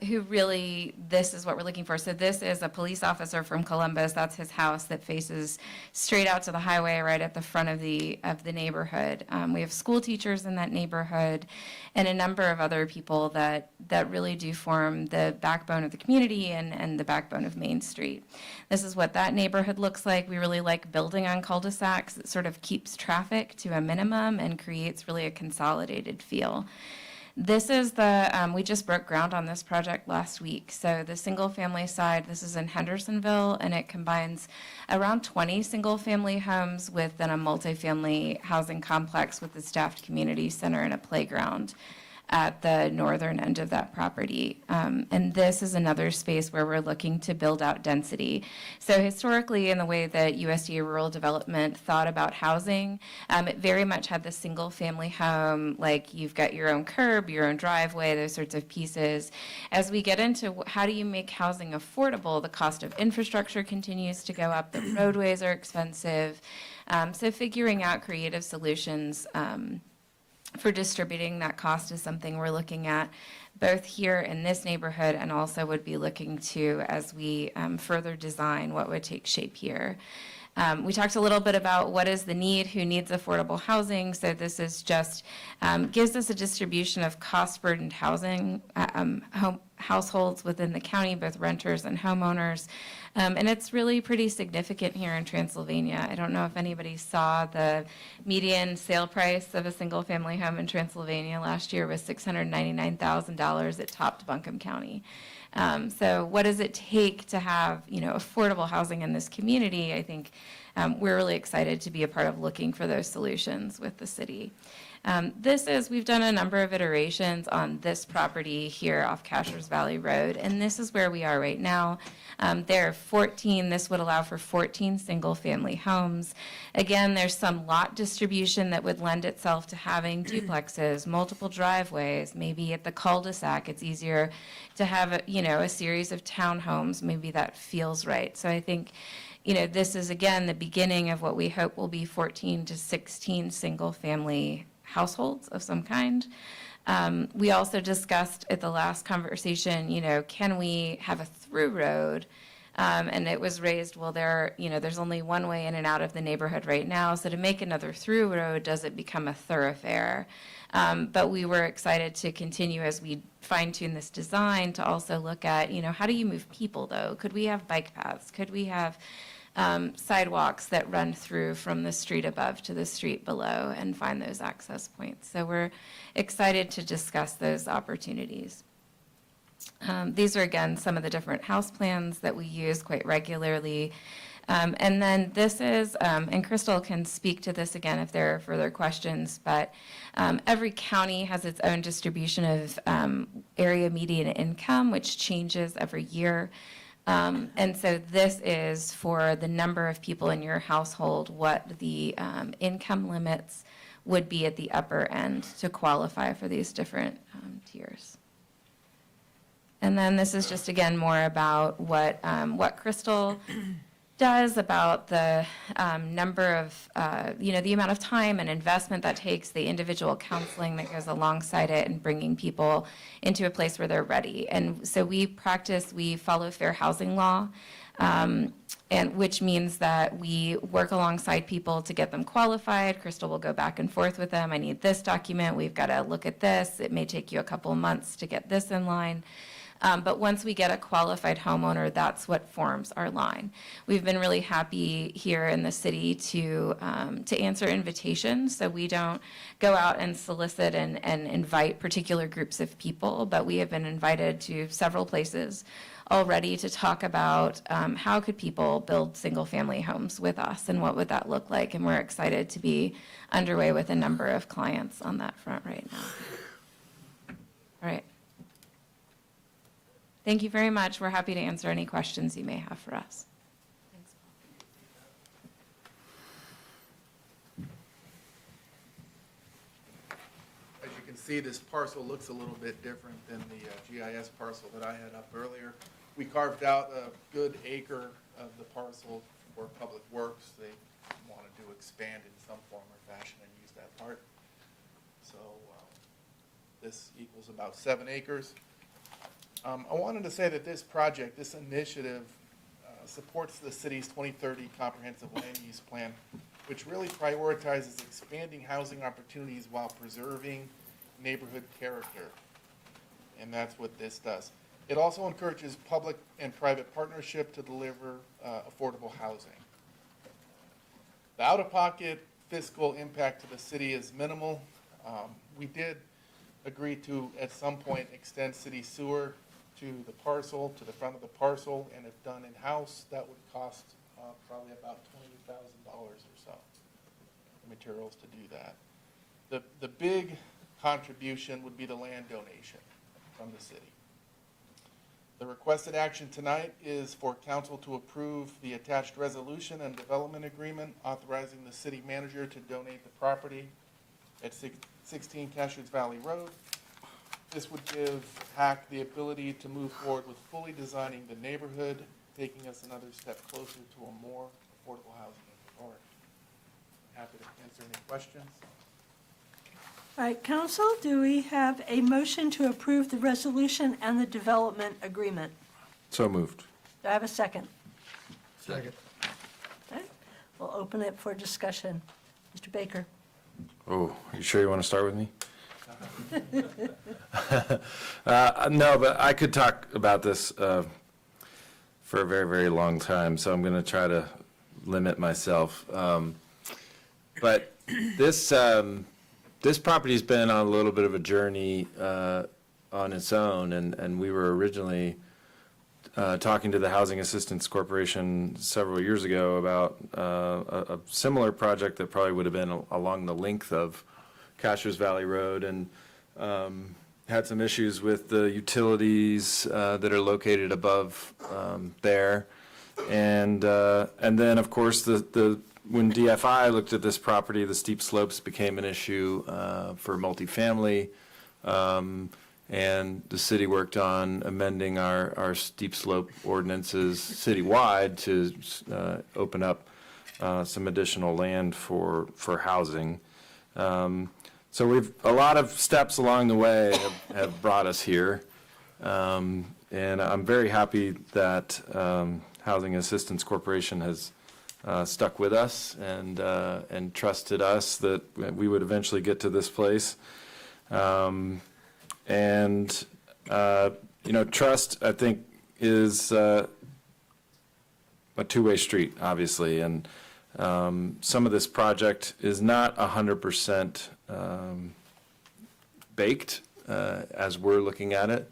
who really, this is what we're looking for. So this is a police officer from Columbus. That's his house that faces straight out to the highway right at the front of the neighborhood. We have school teachers in that neighborhood and a number of other people that really do form the backbone of the community and the backbone of Main Street. This is what that neighborhood looks like. We really like building on cul-de-sacs. It sort of keeps traffic to a minimum and creates really a consolidated feel. This is we just broke ground on this project last week. So the single-family side, this is in Hendersonville, and it combines around 20 single-family homes with then a multifamily housing complex with a staffed community center and a playground at the northern end of that property. And this is another space where we're looking to build out density. So historically, in the way that USDA Rural Development thought about housing, it very much had the single-family home, like you've got your own curb, your own driveway, those sorts of pieces. As we get into how do you make housing affordable, the cost of infrastructure continues to go up, the roadways are expensive. So figuring out creative solutions for distributing that cost is something we're looking at both here in this neighborhood and also would be looking to as we further design what would take shape here. We talked a little bit about what is the need, who needs affordable housing. So this is just gives us a distribution of cost-burdened housing households within the county, both renters and homeowners. And it's really pretty significant here in Transylvania. I don't know if anybody saw the median sale price of a single-family home in Transylvania last year was $699,000. It topped Buncombe County. So what does it take to have, affordable housing in this community? I think we're really excited to be a part of looking for those solutions with the city. We've done a number of iterations on this property here off Cashers Valley Road, and this is where we are right now. There are 14, this would allow for 14 single-family homes. Again, there's some lot distribution that would lend itself to having duplexes, multiple driveways, maybe at the cul-de-sac, it's easier to have, a series of townhomes, maybe that feels right. So I think, this is, again, the beginning of what we hope will be 14 to 16 single-family households of some kind. We also discussed at the last conversation, can we have a through road? And it was raised, well, there's only one way in and out of the neighborhood right now. So to make another through road, does it become a thoroughfare? But we were excited to continue as we fine-tune this design to also look at, how do you move people though? Could we have bike paths? Could we have sidewalks that run through from the street above to the street below and find those access points? So we're excited to discuss those opportunities. These are, again, some of the different house plans that we use quite regularly. And then this is, and Crystal can speak to this again if there are further questions, but every county has its own distribution of area median income, which changes every year. And so this is for the number of people in your household, what the income limits would be at the upper end to qualify for these different tiers. And then this is just, again, more about what Crystal does about the number of, the amount of time and investment that takes, the individual counseling that goes alongside it, and bringing people into a place where they're ready. And so we follow fair housing law, and which means that we work alongside people to get them qualified. Crystal will go back and forth with them. I need this document. We've got to look at this. It may take you a couple of months to get this in line. But once we get a qualified homeowner, that's what forms our line. We've been really happy here in the city to answer invitations. So we don't go out and solicit and invite particular groups of people, but we have been invited to several places already to talk about how could people build single-family homes with us and what would that look like. And we're excited to be underway with a number of clients on that front right now. All right. Thank you very much. We're happy to answer any questions you may have for us. Thanks. As you can see, this parcel looks a little bit different than the GIS parcel that I had up earlier. We carved out a good acre of the parcel for Public Works. They wanted to expand in some form or fashion and use that part. So this equals about 7 acres. I wanted to say that this project, this initiative, supports the city's 2030 comprehensive land use plan, which really prioritizes expanding housing opportunities while preserving neighborhood character. And that's what this does. It also encourages public and private partnership to deliver affordable housing. The out-of-pocket fiscal impact to the city is minimal. We did agree to, at some point, extend city sewer to the parcel, to the front of the parcel, and if done in-house, that would cost probably about $20,000 or so, materials to do that. The big contribution would be the land donation from the city. The requested action tonight is for council to approve the attached resolution and development agreement authorizing the city manager to donate the property at 16 Cashers Valley Road. This would give HAC the ability to move forward with fully designing the neighborhood, taking us another step closer to a more affordable housing inventory. Happy to answer any questions. All right, council, do we have a motion to approve the resolution and the development agreement? So moved. Do I have a second? Second. Okay, we'll open it for discussion. Mr. Baker? Oh, you sure you want to start with me? No, but I could talk about this for a very, very long time, so I'm going to try to limit myself. But this property's been on a little bit of a journey on its own, and we were originally talking to the Housing Assistance Corporation several years ago about a similar project that probably would have been along the length of Cashers Valley Road, and had some issues with the utilities that are located above there. And then, of course, when DFI looked at this property, the steep slopes became an issue for multifamily. And the city worked on amending our steep slope ordinances citywide to open up some additional land for housing. So a lot of steps along the way have brought us here. And I'm very happy that Housing Assistance Corporation has stuck with us and trusted us that we would eventually get to this place. Trust, I think, is a two-way street, obviously, and some of this project is not 100% baked as we're looking at it.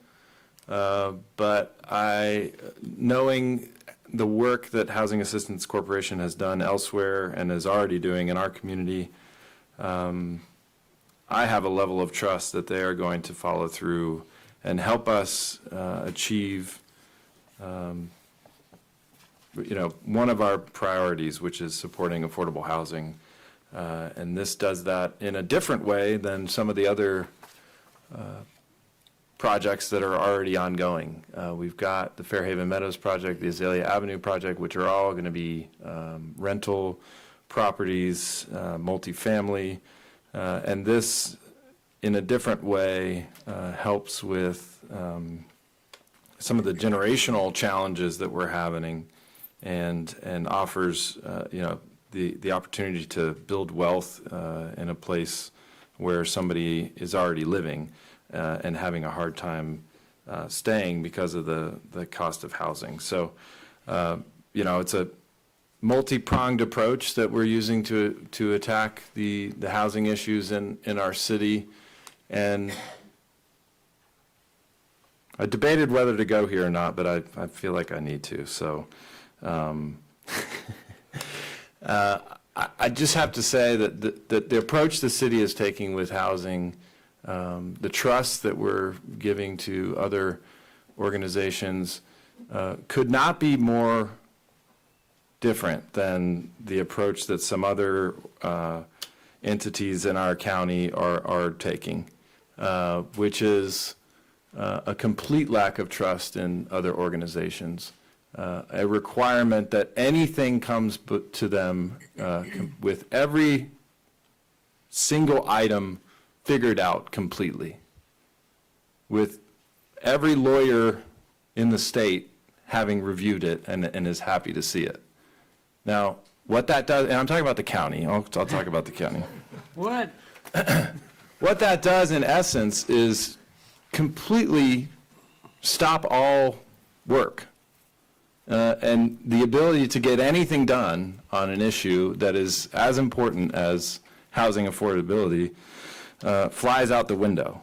But knowing the work that Housing Assistance Corporation has done elsewhere and is already doing in our community, I have a level of trust that they are going to follow through and help us achieve, one of our priorities, which is supporting affordable housing. And this does that in a different way than some of the other projects that are already ongoing. We've got the Fairhaven Meadows project, the Azalea Avenue project, which are all going to be rental properties, multifamily. And this, in a different way, helps with some of the generational challenges that we're having, and offers, the opportunity to build wealth in a place where somebody is already living and having a hard time staying because of the cost of housing. So, it's a multi-pronged approach that we're using to attack the housing issues in our city. And I debated whether to go here or not, but I feel like I need to. So I just have to say that the approach the city is taking with housing, the trust that we're giving to other organizations, could not be more different than the approach that some other entities in our county are taking, which is a complete lack of trust in other organizations, a requirement that anything comes to them with every single item figured out completely, with every lawyer in the state having reviewed it and is happy to see it. Now, what that does, and I'm talking about the county, I'll talk about the county. What? What that does in essence is completely stop all work. And the ability to get anything done on an issue that is as important as housing affordability flies out the window.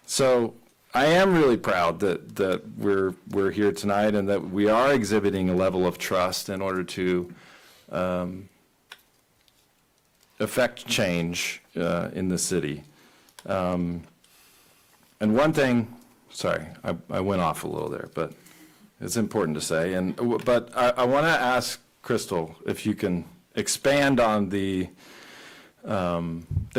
So I am really proud that we're here tonight and that we are exhibiting a level of trust in order to affect change in the city. And one thing, sorry, I went off a little there, but it's important to say. But I want to ask Crystal if you can expand on the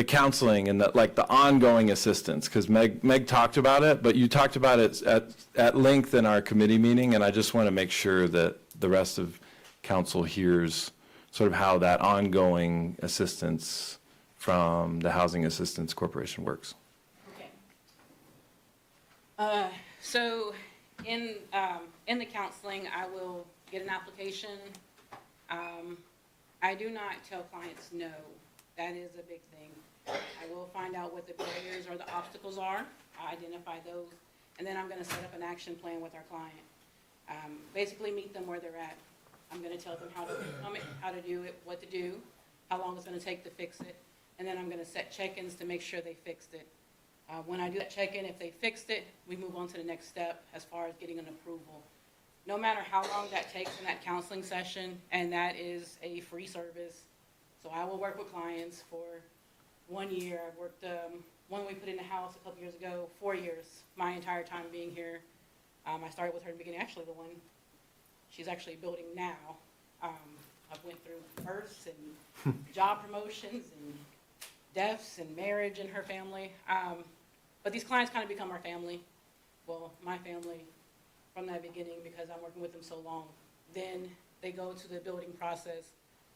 counseling and the ongoing assistance, because Meg talked about it, but you talked about it at length in our committee meeting, and I just want to make sure that the rest of council hears sort of how that ongoing assistance from the Housing Assistance Corporation works. Okay. So in the counseling, I will get an application. I do not tell clients no. That is a big thing. I will find out what the barriers or the obstacles are, identify those, and then I'm going to set up an action plan with our client. Basically meet them where they're at. I'm going to tell them how to become it, how to do it, what to do, how long it's going to take to fix it, and then I'm going to set check-ins to make sure they fixed it. When I do that check-in, if they fixed it, we move on to the next step as far as getting an approval. No matter how long that takes in that counseling session, and that is a free service. So I will work with clients for 1 year. I've worked, one we put in the house a couple years ago, 4 years, my entire time being here. I started with her in the beginning, actually the one she's actually building now. I've went through births and job promotions and deaths and marriage in her family. But these clients kind of become our family. Well, my family from that beginning, because I'm working with them so long. Then they go to the building process.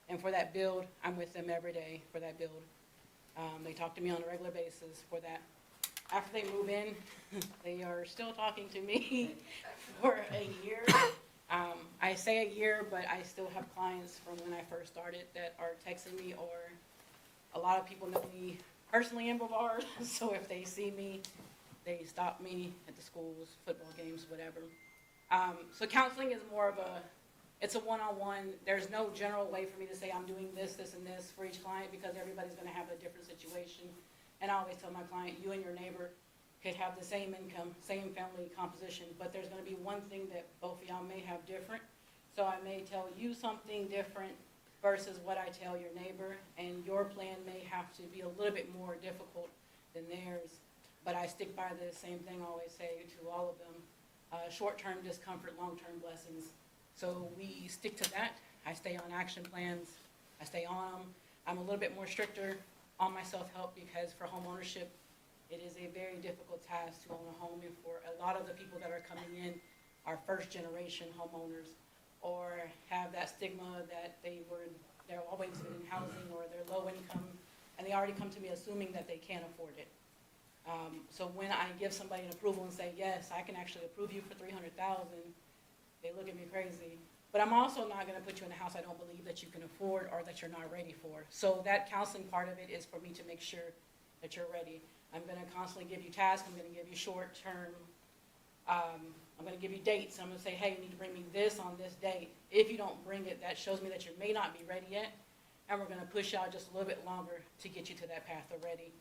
And for that build, I'm with them every day for that build. They talk to me on a regular basis for that. After they move in, they are still talking to me for a year. I say a year, but I still have clients from when I first started that are texting me, or a lot of people know me personally in Brevard, so if they see me, they stop me at the schools, football games, whatever. So counseling is more of it's a one-on-one. There's no general way for me to say I'm doing this, this, and this for each client, because everybody's going to have a different situation. And I always tell my client, you and your neighbor could have the same income, same family composition, but there's going to be one thing that both of y'all may have different. So I may tell you something different versus what I tell your neighbor, and your plan may have to be a little bit more difficult than theirs. But I stick by the same thing I always say to all of them, short-term discomfort, long-term blessings. So we stick to that. I stay on action plans. I stay on them. I'm a little bit more stricter on my self-help, because for home ownership, it is a very difficult task to own a home. And for a lot of the people that are coming in are first-generation homeowners, or have that stigma that they're always been in housing, or they're low income, and they already come to me assuming that they can't afford it. So when I give somebody an approval and say, yes, I can actually approve you for $300,000, they look at me crazy. But I'm also not going to put you in a house I don't believe that you can afford or that you're not ready for. So that counseling part of it is for me to make sure that you're ready. I'm going to constantly give you tasks. I'm going to give you short-term. I'm going to give you dates. I'm going to say, hey, you need to bring me this on this date. If you don't bring it, that shows me that you may not be ready yet. And we're going to push out just a little bit longer to get you to that path of ready.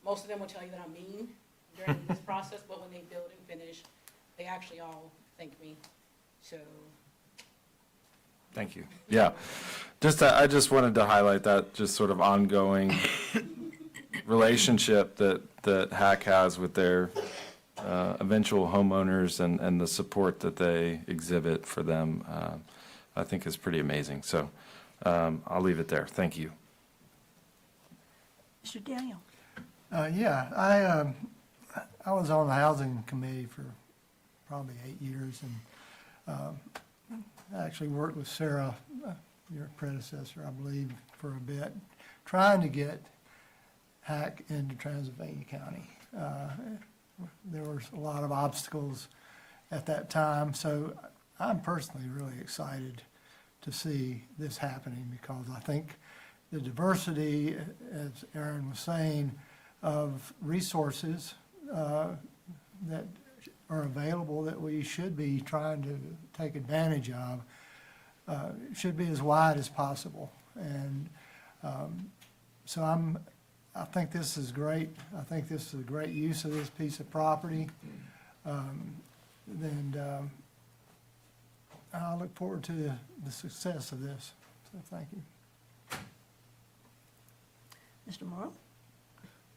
Most of them will tell you that I'm mean during this process, but when they build and finish, they actually all thank me. So. Thank you. Yeah. I just wanted to highlight that just sort of ongoing relationship that HAC has with their eventual homeowners, and the support that they exhibit for them, I think is pretty amazing. So I'll leave it there. Thank you. Mr. Daniel. Yeah, I was on the housing committee for probably 8 years, and I actually worked with Sarah, your predecessor, I believe, for a bit, trying to get HAC into Transylvania County. there was a lot of obstacles at that time. So I'm personally really excited to see this happening because I think the diversity, as Aaron was saying, of resources that are available that we should be trying to take advantage of should be as wide as possible. And so I think this is great. I think this is a great use of this piece of property. And I look forward to the success of this. So thank you. Mr. Morrow?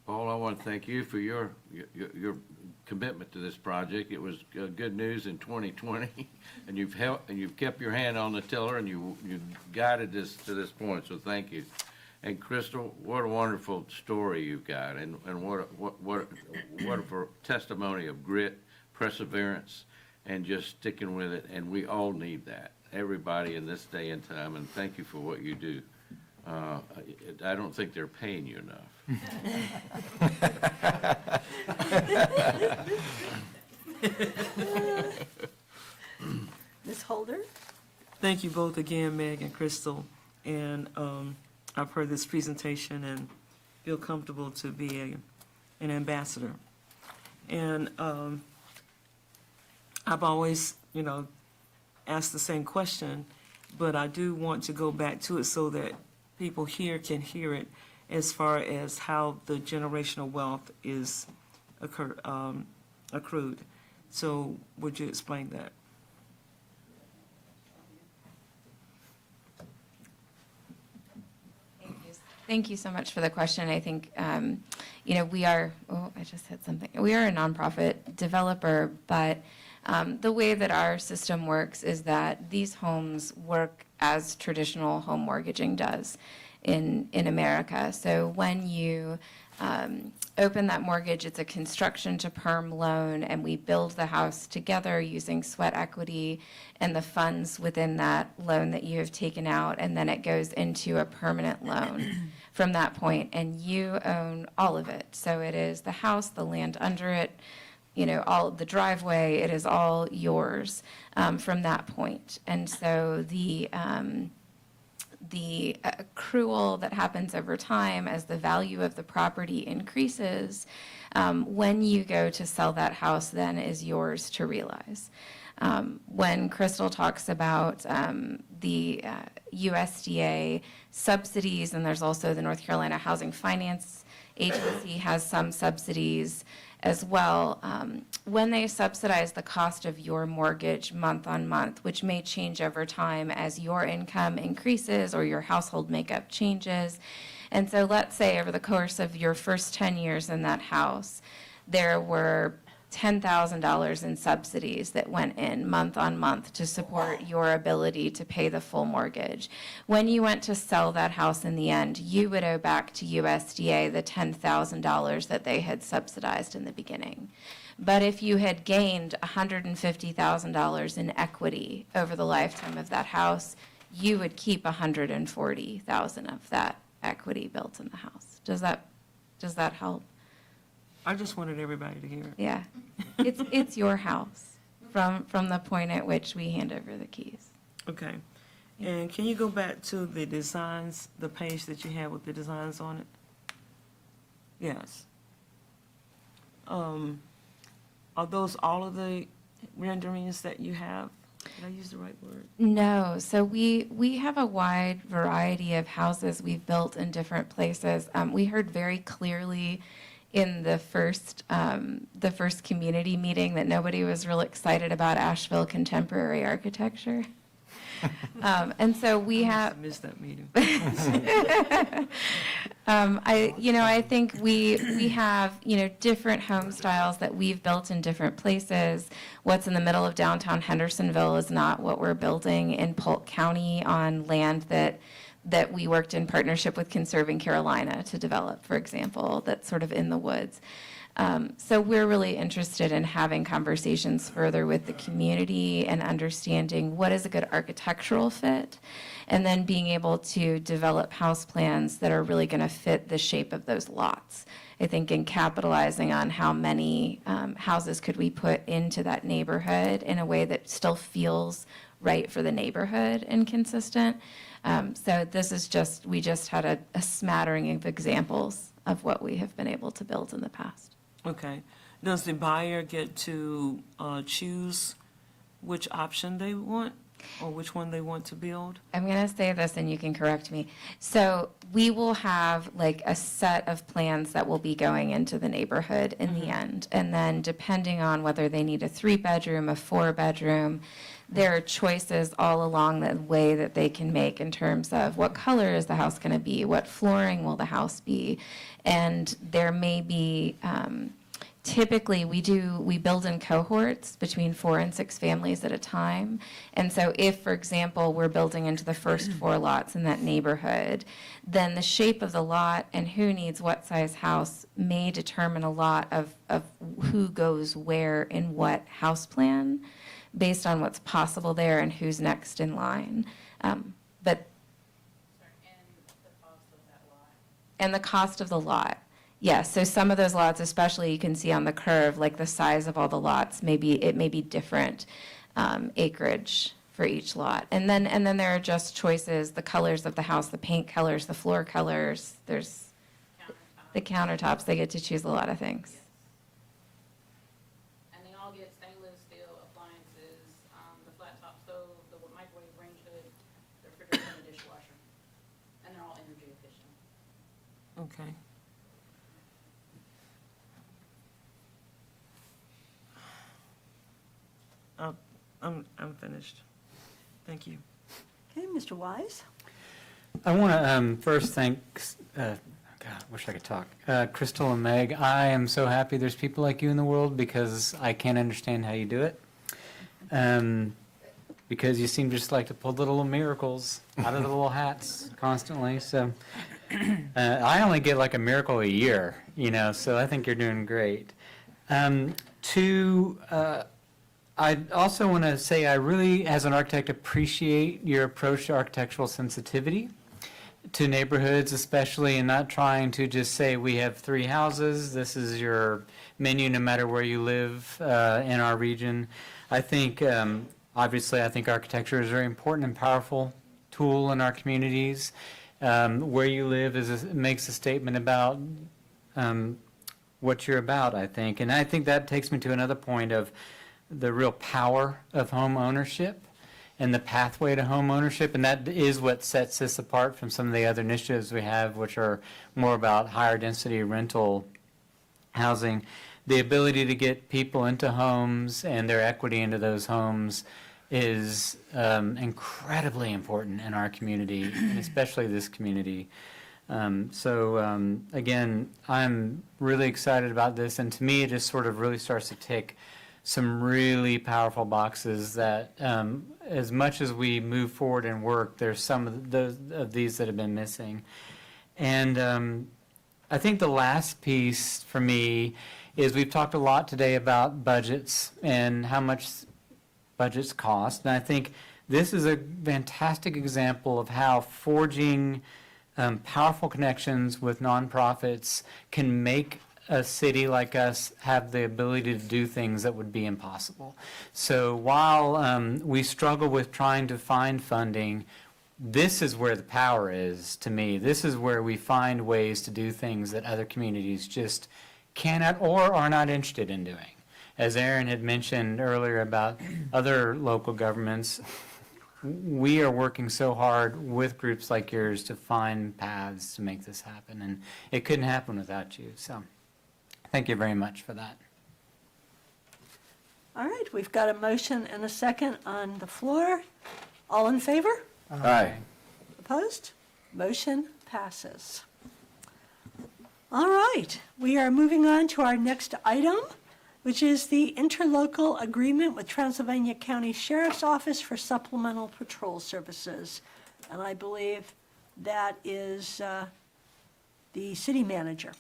Paul, I want to thank you for your commitment to this project. It was good news in 2020, and you've kept your hand on the tiller, and you guided us to this point, so thank you. And Crystal, what a wonderful story you've got, and what a testimony of grit, perseverance, and just sticking with it, and we all need that, everybody in this day and time, and thank you for what you do. I don't think they're paying you enough. Ms. Holder? Thank you both again, Meg and Crystal. And I've heard this presentation and feel comfortable to be an ambassador. And I've always, asked the same question, but I do want to go back to it so that people here can hear it as far as how the generational wealth is accrued. So would you explain that? Thank you so much for the question. I think, we are, I just hit something. We are a nonprofit developer, but the way that our system works is that these homes work as traditional home mortgaging does in America. So when you open that mortgage, it's a construction to perm loan, and we build the house together using sweat equity and the funds within that loan that you have taken out, and then it goes into a permanent loan from that point, and you own all of it. So it is the house, the land under it, all the driveway, it is all yours from that point. And so the accrual that happens over time as the value of the property increases, when you go to sell that house, then is yours to realize. When Crystal talks about the USDA subsidies, and there's also the North Carolina Housing Finance Agency has some subsidies as well. When they subsidize the cost of your mortgage month on month, which may change over time as your income increases or your household makeup changes. And so let's say over the course of your first 10 years in that house, there were $10,000 in subsidies that went in month on month to support your ability to pay the full mortgage. When you went to sell that house in the end, you would owe back to USDA the $10,000 that they had subsidized in the beginning. But if you had gained $150,000 in equity over the lifetime of that house, you would keep $140,000 of that equity built in the house. Does that help? I just wanted everybody to hear it. Yeah, it's your house from the point at which we hand over the keys. Okay. And can you go back to the designs, the page that you had with the designs on it? Yes. Are those all of the renderings that you have? Did I use the right word? No, so we have a wide variety of houses we've built in different places. We heard very clearly in the first community meeting that nobody was real excited about Asheville contemporary architecture. And so we have. I missed that meeting. I think we have, different home styles that we've built in different places. What's in the middle of downtown Hendersonville is not what we're building in Polk County on land that that we worked in partnership with Conserving Carolina to develop, for example, that's sort of in the woods. So we're really interested in having conversations further with the community and understanding what is a good architectural fit, and then being able to develop house plans that are really going to fit the shape of those lots. I think in capitalizing on how many houses could we put into that neighborhood in a way that still feels right for the neighborhood and consistent. So this is just, we just had a smattering of examples of what we have been able to build in the past. Okay. Does the buyer get to choose which option they want or which one they want to build? I'm going to say this and you can correct me. So we will have like a set of plans that will be going into the neighborhood in the end. And then depending on whether they need a 3-bedroom, a 4-bedroom, there are choices all along the way that they can make in terms of what color is the house going to be, what flooring will the house be. And there may be, typically we build in cohorts between 4 and 6 families at a time. And so if, for example, we're building into the first 4 lots in that neighborhood, then the shape of the lot and who needs what size house may determine a lot of who goes where in what house plan, based on what's possible there and who's next in line. But and the cost of the lot. Yes, so some of those lots, especially you can see on the curve, like the size of all the lots, it may be different acreage for each lot. And then there are just choices, the colors of the house, the paint colors, the floor colors, there's the countertops, they get to choose a lot of things. And they all get stainless steel appliances, the flat top stove, the microwave range hood, the refrigerator and the dishwasher. And they're all energy efficient. Okay. I'm finished. Thank you. Okay, Mr. Wise? I want to first thank, God, I wish I could talk, Crystal and Meg. I am so happy there's people like you in the world because I can't understand how you do it. Because you seem just like to pull little miracles out of the little hats constantly. So I only get like a miracle a year, so I think you're doing great. I also want to say I really, as an architect, appreciate your approach to architectural sensitivity to neighborhoods, especially, and not trying to just say we have 3 houses, this is your menu no matter where you live in our region. I think, obviously, I think architecture is a very important and powerful tool in our communities. Where you live makes a statement about what you're about, I think. And I think that takes me to another point of the real power of home ownership and the pathway to home ownership, and that is what sets this apart from some of the other initiatives we have, which are more about higher density rental housing. The ability to get people into homes and their equity into those homes is incredibly important in our community, and especially this community. Again, I'm really excited about this, and to me, it just sort of really starts to tick some really powerful boxes that, as much as we move forward and work, there's some of these that have been missing. And I think the last piece for me is we've talked a lot today about budgets and how much budgets cost. And I think this is a fantastic example of how forging powerful connections with nonprofits can make a city like us have the ability to do things that would be impossible. So while we struggle with trying to find funding, this is where the power is to me. This is where we find ways to do things that other communities just cannot or are not interested in doing. As Aaron had mentioned earlier about other local governments, we are working so hard with groups like yours to find paths to make this happen, and it couldn't happen without you. So thank you very much for that. All right, we've got a motion and a second on the floor. All in favor? Aye. Opposed? Motion passes. All right, we are moving on to our next item, which is the interlocal agreement with Transylvania County Sheriff's Office for supplemental patrol services. And I believe that is the city manager.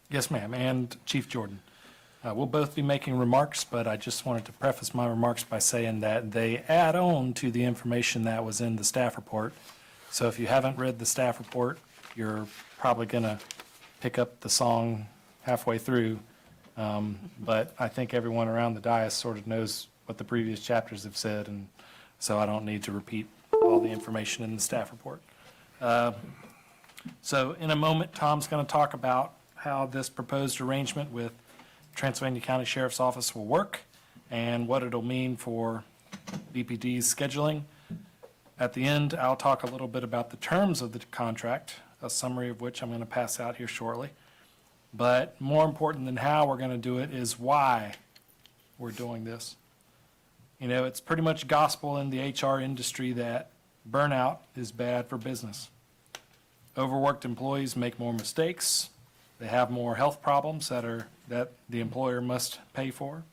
Yes, ma'am, and Chief Jordan. We'll both be making remarks, but I just wanted to preface my remarks by saying that they add on to the information that was in the staff report. So if you haven't read the staff report, you're probably going to pick up the song halfway through. But I think everyone around the dais sort of knows what the previous chapters have said, and so I don't need to repeat all the information in the staff report. So in a moment, Tom's going to talk about how this proposed arrangement with Transylvania County Sheriff's Office will work and what it'll mean for BPD's scheduling. At the end, I'll talk a little bit about the terms of the contract, a summary of which I'm going to pass out here shortly. But more important than how we're going to do it is why we're doing this. You know, it's pretty much gospel in the HR industry that burnout is bad for business. Overworked employees make more mistakes. They have more health problems that the employer must pay for.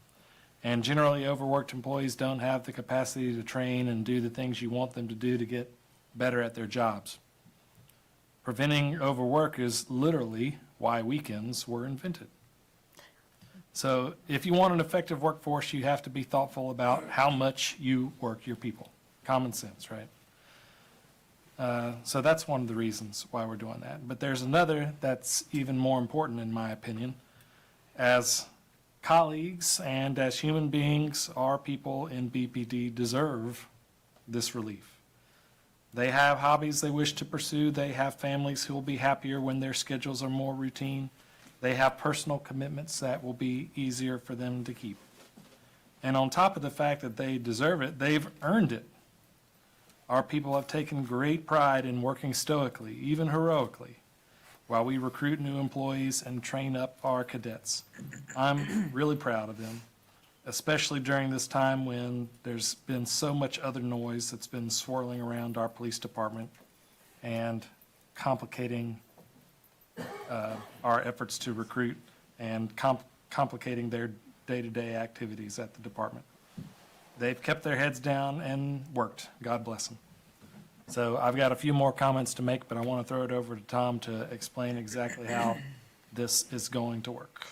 And generally, overworked employees don't have the capacity to train and do the things you want them to do to get better at their jobs. Preventing overwork is literally why weekends were invented. So if you want an effective workforce, you have to be thoughtful about how much you work your people. Common sense, right? So that's one of the reasons why we're doing that. But there's another that's even more important, in my opinion. As colleagues and as human beings, our people in BPD deserve this relief. They have hobbies they wish to pursue. They have families who will be happier when their schedules are more routine. They have personal commitments that will be easier for them to keep. And on top of the fact that they deserve it, they've earned it. Our people have taken great pride in working stoically, even heroically, while we recruit new employees and train up our cadets. I'm really proud of them, especially during this time when there's been so much other noise that's been swirling around our police department and complicating our efforts to recruit and complicating their day-to-day activities at the department. They've kept their heads down and worked. God bless them. So I've got a few more comments to make, but I want to throw it over to Tom to explain exactly how this is going to work.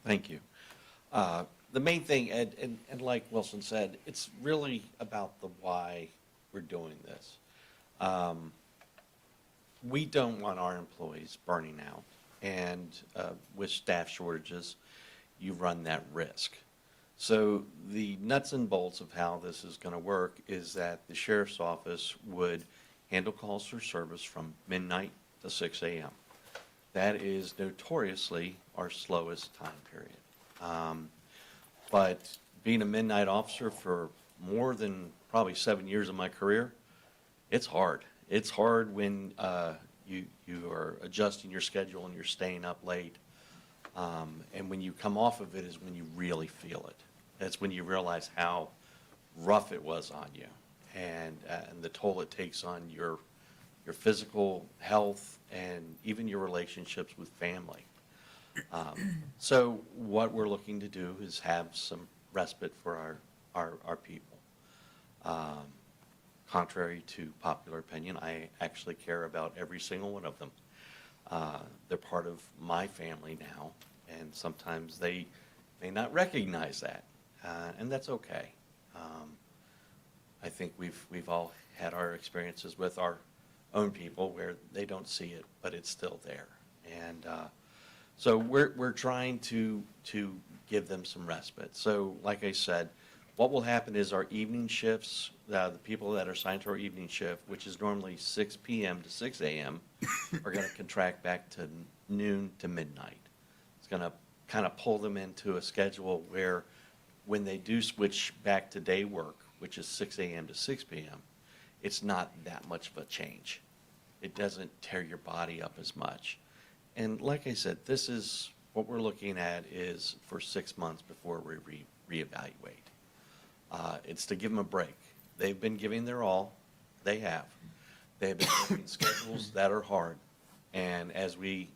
Thank you. The main thing, and like Wilson said, it's really about the why we're doing this. We don't want our employees burning out, and with staff shortages, you run that risk. So the nuts and bolts of how this is going to work is that the sheriff's office would handle calls for service from midnight to 6 a.m. That is notoriously our slowest time period. But being a midnight officer for more than probably 7 years of my career, it's hard. It's hard when you are adjusting your schedule and you're staying up late. And when you come off of it is when you really feel it. That's when you realize how rough it was on you and the toll it takes on your physical health and even your relationships with family. So what we're looking to do is have some respite for our people. Contrary to popular opinion, I actually care about every single one of them. They're part of my family now, and sometimes they may not recognize that, and that's okay. I think we've all had our experiences with our own people where they don't see it, but it's still there. And so we're trying to give them some respite. So like I said, what will happen is our evening shifts, the people that are assigned to our evening shift, which is normally 6 p.m. to 6 a.m., are going to contract back to noon to midnight. It's going to kind of pull them into a schedule where when they do switch back to day work, which is 6 a.m. to 6 p.m., it's not that much of a change. It doesn't tear your body up as much. And like I said, this is what we're looking at is for 6 months before we reevaluate. It's to give them a break. They've been giving their all. They have. They've been working schedules that are hard. And as we,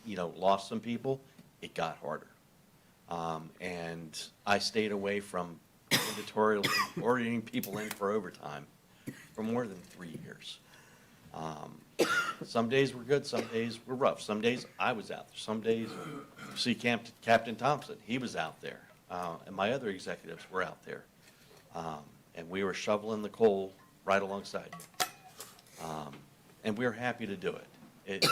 lost some people, it got harder. And I stayed away from mandatorily ordering people in for overtime for more than 3 years. Some days were good, some days were rough. Some days I was out there. Some days, you see Captain Thompson, he was out there. And my other executives were out there. And we were shoveling the coal right alongside you. And we're happy to do it.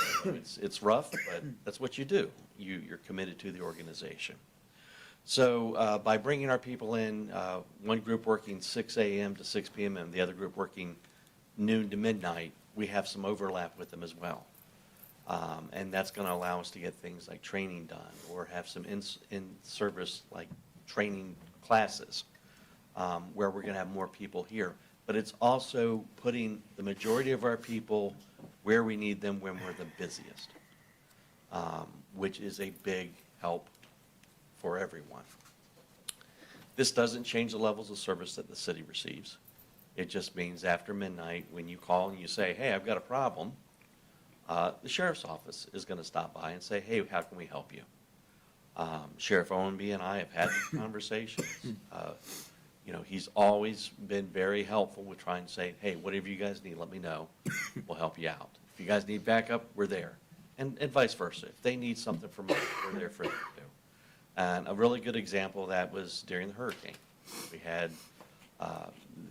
It's rough, but that's what you do. You're committed to the organization. So by bringing our people in, one group working 6 a.m. to 6 p.m. and the other group working noon to midnight, we have some overlap with them as well. And that's going to allow us to get things like training done or have some in-service like training classes where we're going to have more people here. But it's also putting the majority of our people where we need them when we're the busiest, which is a big help for everyone. This doesn't change the levels of service that the city receives. It just means after midnight, when you call and you say, hey, I've got a problem, the sheriff's office is going to stop by and say, hey, how can we help you? Sheriff Owenby and I have had these conversations. He's always been very helpful with trying to say, hey, whatever you guys need, let me know. We'll help you out. If you guys need backup, we're there. And vice versa. If they need something from us, we're there for them too. And a really good example of that was during the hurricane. We had,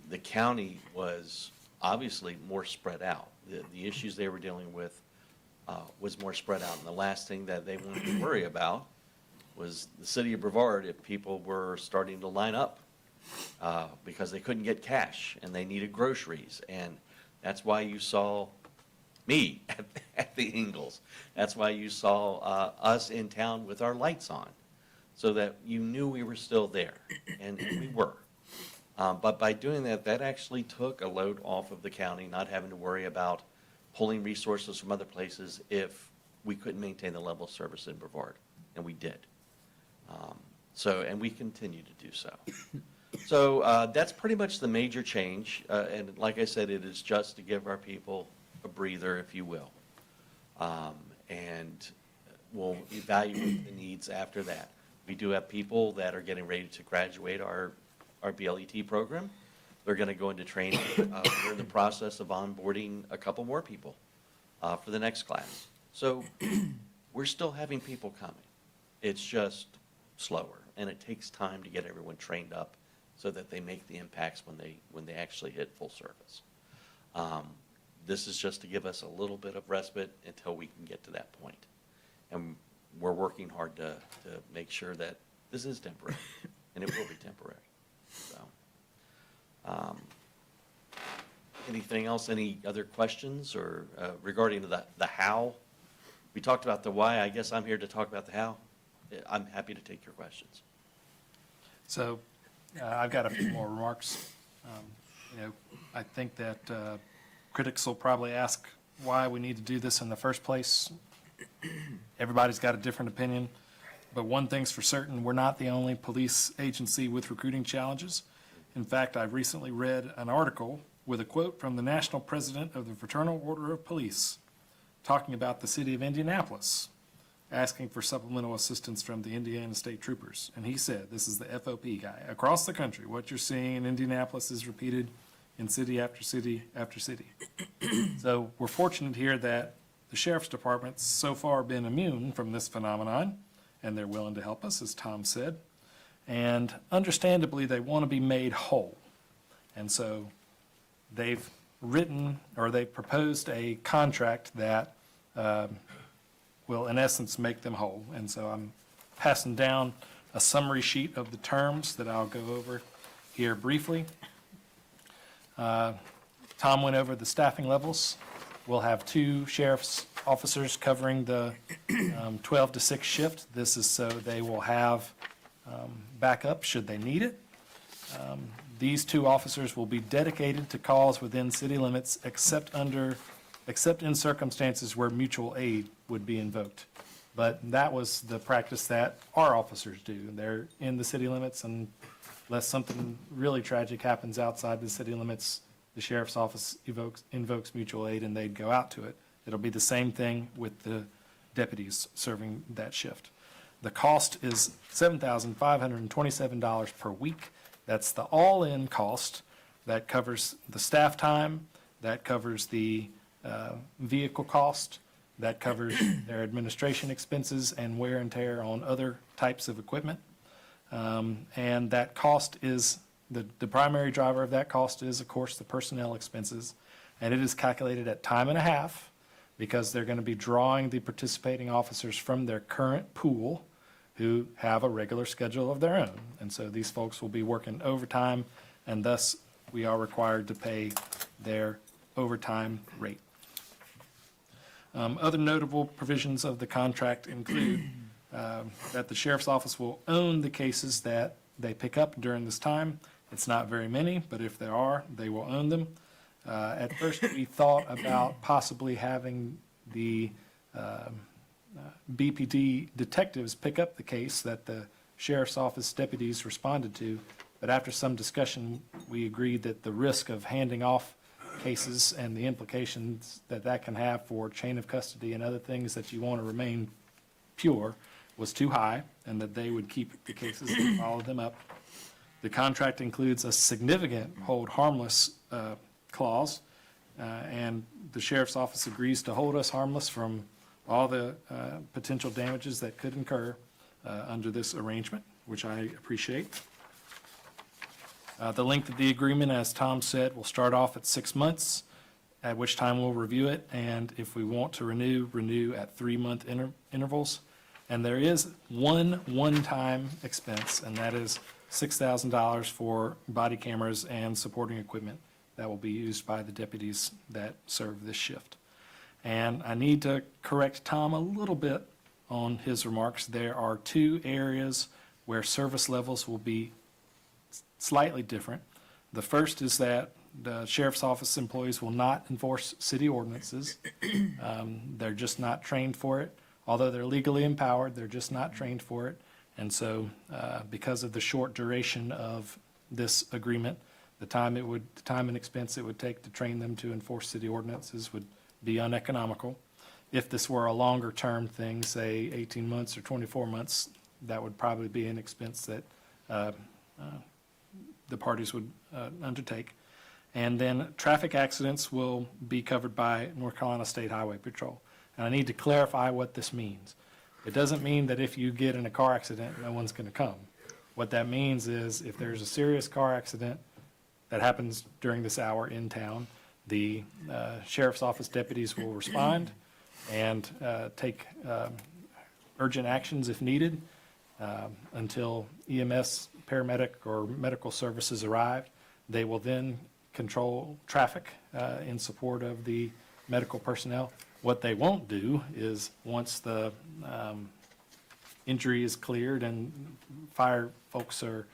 the county was obviously more spread out. The issues they were dealing with was more spread out. And the last thing that they wanted to worry about was the city of Brevard if people were starting to line up because they couldn't get cash and they needed groceries. And that's why you saw me at the Ingalls. That's why you saw us in town with our lights on, so that you knew we were still there, and we were. But by doing that, that actually took a load off of the county, not having to worry about pulling resources from other places if we couldn't maintain the level of service in Brevard, and we did. And we continue to do so. So that's pretty much the major change, and like I said, it is just to give our people a breather, if you will. And we'll evaluate the needs after that. We do have people that are getting ready to graduate our BLET program. They're going to go into training. We're in the process of onboarding a couple more people for the next class. So we're still having people coming. It's just slower, and it takes time to get everyone trained up so that they make the impacts when they actually hit full service. This is just to give us a little bit of respite until we can get to that point. And we're working hard to make sure that this is temporary, and it will be temporary. So, anything else? Any other questions or regarding the how? We talked about the why. I guess I'm here to talk about the how. I'm happy to take your questions. So I've got a few more remarks. I think that critics will probably ask why we need to do this in the first place. Everybody's got a different opinion, but one thing's for certain, we're not the only police agency with recruiting challenges. In fact, I've recently read an article with a quote from the national president of the Fraternal Order of Police talking about the city of Indianapolis, asking for supplemental assistance from the Indiana State Troopers. And he said, this is the FOP guy, across the country, what you're seeing in Indianapolis is repeated in city after city after city. So we're fortunate here that the sheriff's department's so far been immune from this phenomenon, and they're willing to help us, as Tom said. And understandably, they want to be made whole. And so they've proposed a contract that will, in essence, make them whole. And so I'm passing down a summary sheet of the terms that I'll go over here briefly. Tom went over the staffing levels. We'll have 2 sheriff's officers covering the 12 to 6 shift. This is so they will have backup should they need it. These 2 officers will be dedicated to calls within city limits except in circumstances where mutual aid would be invoked. But that was the practice that our officers do. They're in the city limits, and unless something really tragic happens outside the city limits, the sheriff's office invokes mutual aid and they'd go out to it. It'll be the same thing with the deputies serving that shift. The cost is $7,527 per week. That's the all-in cost. That covers the staff time, that covers the vehicle cost, that covers their administration expenses and wear and tear on other types of equipment. And that cost is, the primary driver of that cost is, of course, the personnel expenses. And it is calculated at time and a half because they're going to be drawing the participating officers from their current pool who have a regular schedule of their own. And so these folks will be working overtime, and thus we are required to pay their overtime rate. Other notable provisions of the contract include that the sheriff's office will own the cases that they pick up during this time. It's not very many, but if there are, they will own them. At first, we thought about possibly having the BPD detectives pick up the case that the sheriff's office deputies responded to, but after some discussion, we agreed that the risk of handing off cases and the implications that that can have for chain of custody and other things that you want to remain pure was too high, and that they would keep the cases and follow them up. The contract includes a significant hold harmless clause, and the sheriff's office agrees to hold us harmless from all the potential damages that could incur under this arrangement, which I appreciate. The length of the agreement, as Tom said, will start off at 6 months, at which time we'll review it, and if we want to renew at 3-month intervals. And there is one-time expense, and that is $6,000 for body cameras and supporting equipment that will be used by the deputies that serve this shift. And I need to correct Tom a little bit on his remarks. There are 2 areas where service levels will be slightly different. The first is that the sheriff's office employees will not enforce city ordinances. They're just not trained for it. Although they're legally empowered, they're just not trained for it. And so because of the short duration of this agreement, the time and expense it would take to train them to enforce city ordinances would be uneconomical. If this were a longer term thing, say 18 months or 24 months, that would probably be an expense that the parties would undertake. And then traffic accidents will be covered by North Carolina State Highway Patrol. And I need to clarify what this means. It doesn't mean that if you get in a car accident, no one's going to come. What that means is if there's a serious car accident that happens during this hour in town, the sheriff's office deputies will respond and take urgent actions if needed until EMS, paramedic, or medical services arrive. They will then control traffic in support of the medical personnel. What they won't do is, once the injury is cleared and fire folks are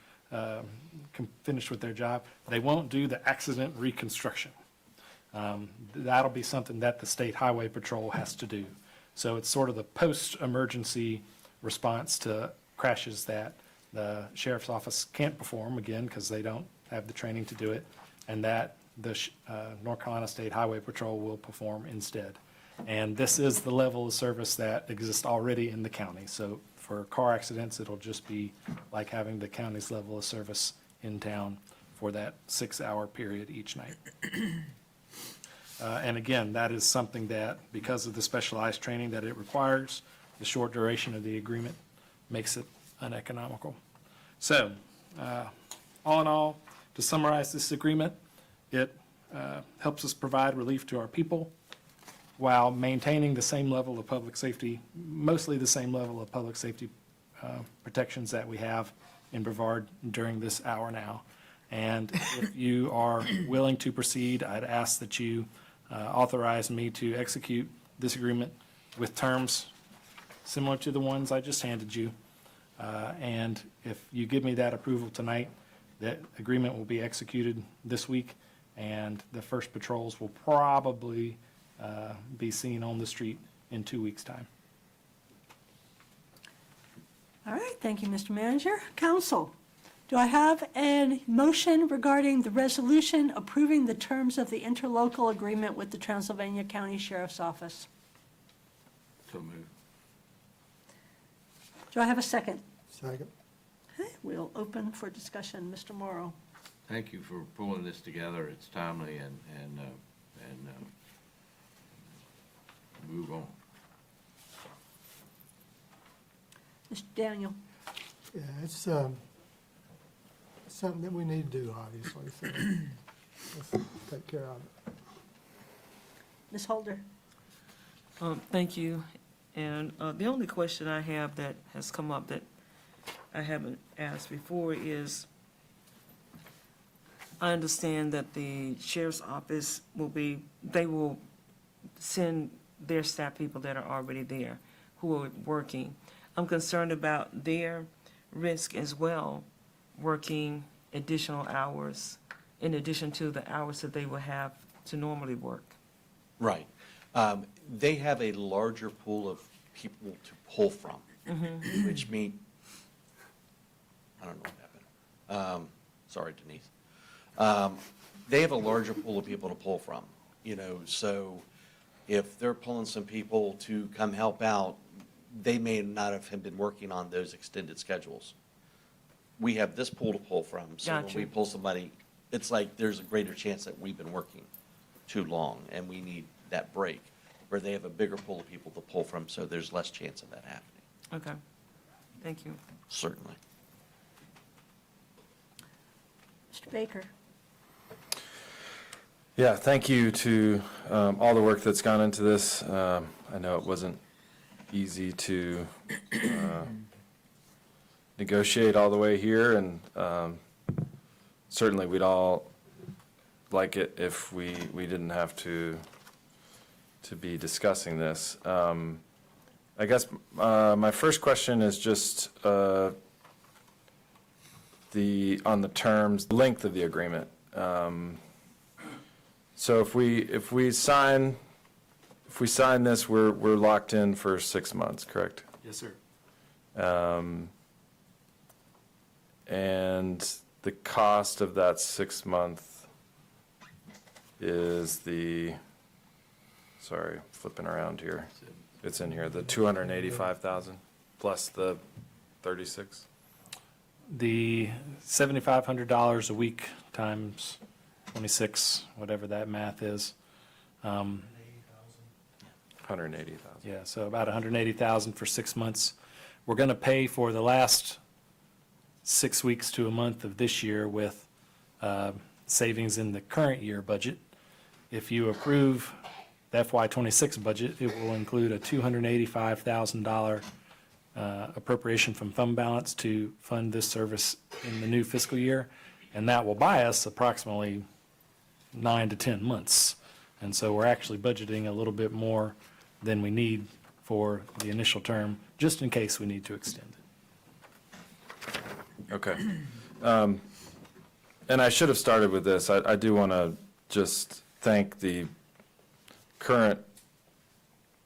finished with their job, they won't do the accident reconstruction. That'll be something that the State Highway Patrol has to do. So it's sort of the post-emergency response to crashes that the sheriff's office can't perform, again, because they don't have the training to do it, and that the North Carolina State Highway Patrol will perform instead. And this is the level of service that exists already in the county. So for car accidents, it'll just be like having the county's level of service in town for that 6-hour period each night. And again, that is something that, because of the specialized training that it requires, the short duration of the agreement makes it uneconomical. So, all in all, to summarize this agreement, it helps us provide relief to our people while maintaining the same level of public safety, mostly the same level of public safety protections that we have in Brevard during this hour now. And if you are willing to proceed, I'd ask that you authorize me to execute this agreement with terms similar to the ones I just handed you. And if you give me that approval tonight, that agreement will be executed this week, and the first patrols will probably be seen on the street in 2 weeks' time. All right, thank you, Mr. Manager. Council, do I have a motion regarding the resolution approving the terms of the interlocal agreement with the Transylvania County Sheriff's Office? So moved. Do I have a second? Second. Okay, we'll open for discussion. Mr. Morrow. Thank you for pulling this together. It's timely and move on. Mr. Daniel. Yeah, it's something that we need to do, obviously, so let's take care of it. Ms. Holder. Thank you. And the only question I have that has come up that I haven't asked before is, I understand that the sheriff's office they will send their staff people that are already there, who are working. I'm concerned about their risk as well, working additional hours in addition to the hours that they will have to normally work. Right. They have a larger pool of people to pull from, which means, I don't know what happened. Sorry, Denise. They have a larger pool of people to pull from, so if they're pulling some people to come help out, they may not have been working on those extended schedules. We have this pool to pull from, so when Gotcha. we pull somebody, it's like there's a greater chance that we've been working too long and we need that break, where they have a bigger pool of people to pull from, so there's less chance of that happening. Okay, thank you. Certainly. Mr. Baker. Yeah, thank you to all the work that's gone into this. I know it wasn't easy to negotiate all the way here, and certainly we'd all like it if we didn't have to be discussing this. I guess my first question is just on the terms, length of the agreement. So if we sign this, we're locked in for 6 months, correct? Yes, sir. And the cost of that 6 month is sorry, flipping around here. It's in here, the 285,000 plus the 36? The $7,500 a week times 26, whatever that math is. 180,000. Yeah, so about 180,000 for 6 months. We're going to pay for the last 6 weeks to a month of this year with savings in the current year budget. If you approve the FY26 budget, it will include a $285,000 appropriation from fund balance to fund this service in the new fiscal year, and that will buy us approximately 9 to 10 months. And so we're actually budgeting a little bit more than we need for the initial term, just in case we need to extend it. Okay. And I should have started with this. I do want to just thank the current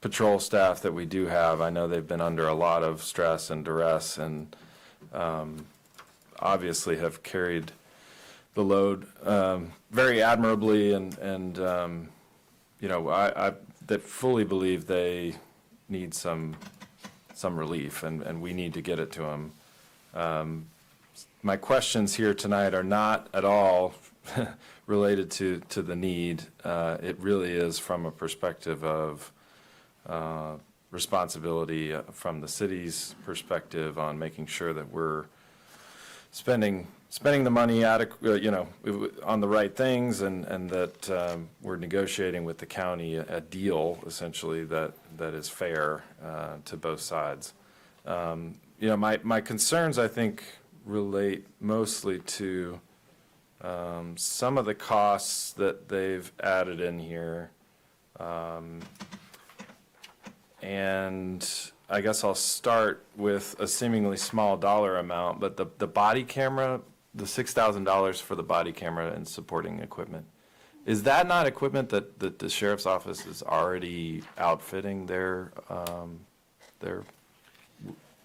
patrol staff that we do have. I know they've been under a lot of stress and duress, and obviously have carried the load very admirably, and I that fully believe they need some relief, and we need to get it to them. My questions here tonight are not at all related to the need. It really is from a perspective of responsibility from the city's perspective on making sure that we're spending the money on the right things, and that we're negotiating with the county a deal essentially that is fair to both sides. My concerns, I think, relate mostly to some of the costs that they've added in here. And I guess I'll start with a seemingly small dollar amount, but the body camera, the $6,000 for the body camera and supporting equipment, is that not equipment that the sheriff's office is already outfitting their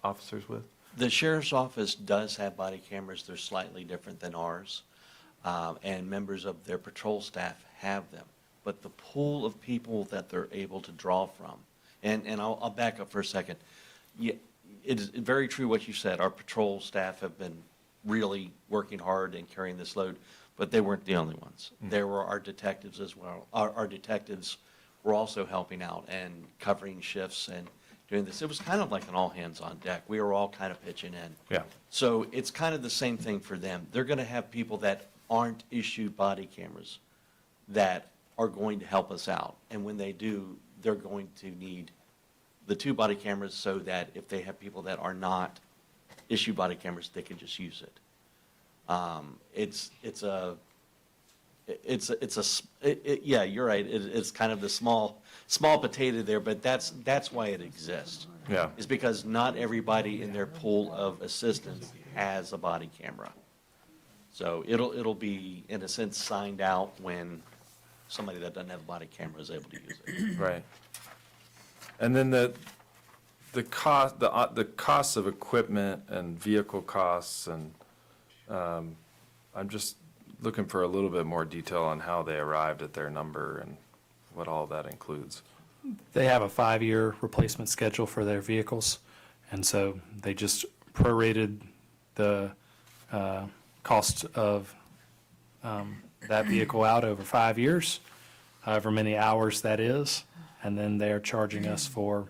officers with? The sheriff's office does have body cameras. They're slightly different than ours, and members of their patrol staff have them. But the pool of people that they're able to draw from, and I'll back up for a second. Yeah, it is very true what you said. Our patrol staff have been really working hard and carrying this load, but they weren't the only ones. There were our detectives as well. Our detectives were also helping out and covering shifts and doing this. It was kind of like an all hands on deck. We were all kind of pitching in. Yeah. So it's kind of the same thing for them. They're going to have people that aren't issued body cameras that are going to help us out. And when they do, they're going to need the 2 body cameras so that if they have people that are not issued body cameras, they can just use it. Yeah, you're right. It's kind of the small potato there, but that's why it exists. Yeah. Is because not everybody in their pool of assistants has a body camera. So it'll be, in a sense, signed out when somebody that doesn't have a body camera is able to use it. Right. And then the costs of equipment and vehicle costs, and I'm just looking for a little bit more detail on how they arrived at their number and what all that includes. They have a 5-year replacement schedule for their vehicles, and so they just prorated the cost of that vehicle out over 5 years, however many hours that is, and then they are charging us for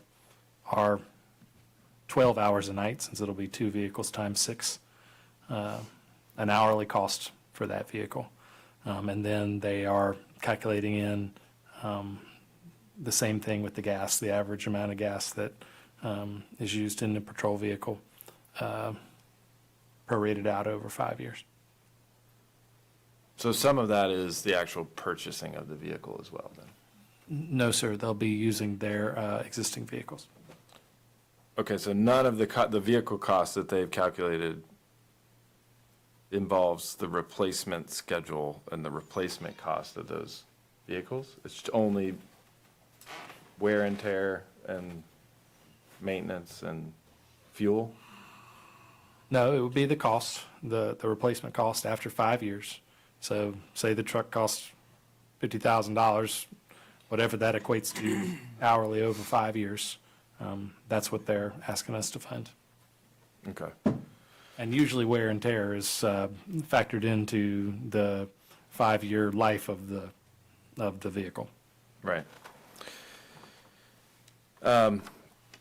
our 12 hours a night, since it'll be 2 vehicles times 6, an hourly cost for that vehicle. And then they are calculating in the same thing with the gas, the average amount of gas that is used in the patrol vehicle, prorated out over 5 years. So some of that is the actual purchasing of the vehicle as well, then? No, sir, they'll be using their existing vehicles. Okay, so none of the vehicle costs that they've calculated involves the replacement schedule and the replacement cost of those vehicles? It's only wear and tear and maintenance and fuel? No, it would be the cost, the replacement cost after 5 years. So say the truck costs $50,000, whatever that equates to hourly over 5 years. That's what they're asking us to fund. Okay. And usually wear and tear is factored into the 5-year life of the vehicle. Right. And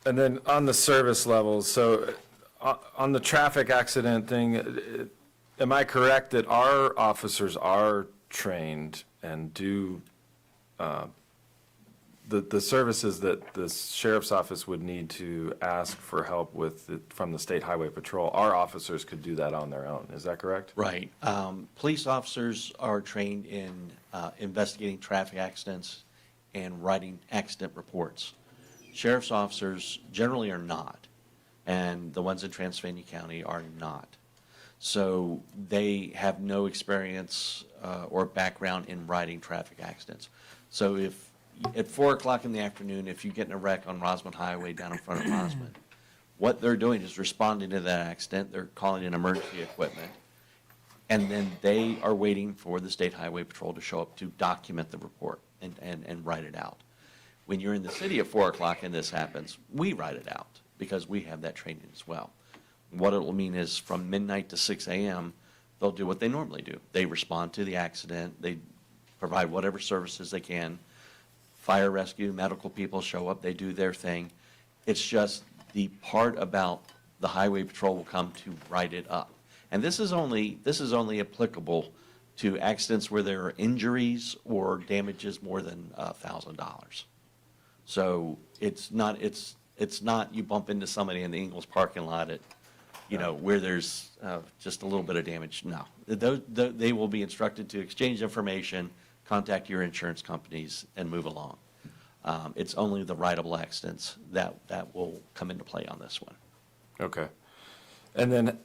then on the service levels, so on the traffic accident thing, am I correct that our officers are trained and do the services that the sheriff's office would need to ask for help with from the State Highway Patrol, our officers could do that on their own, is that correct? Right. Police officers are trained in investigating traffic accidents and writing accident reports. Sheriff's officers generally are not, and the ones in Transylvania County are not. So they have no experience or background in writing traffic accidents. So if at 4 o'clock in the afternoon, if you get in a wreck on Rosamond Highway down in front of Rosamond, what they're doing is responding to that accident. They're calling in emergency equipment, and then they are waiting for the State Highway Patrol to show up to document the report and write it out. When you're in the city at 4 o'clock and this happens, we write it out because we have that training as well. What it will mean is from midnight to 6 a.m., they'll do what they normally do. They respond to the accident. They provide whatever services they can. Fire rescue, medical people show up. They do their thing. It's just the part about the highway patrol will come to write it up. And this is only applicable to accidents where there are injuries or damages more than $1,000. So it's not you bump into somebody in the Ingalls parking lot at, where there's just a little bit of damage. No, they will be instructed to exchange information, contact your insurance companies, and move along. It's only the writable accidents that will come into play on this one. Okay. And then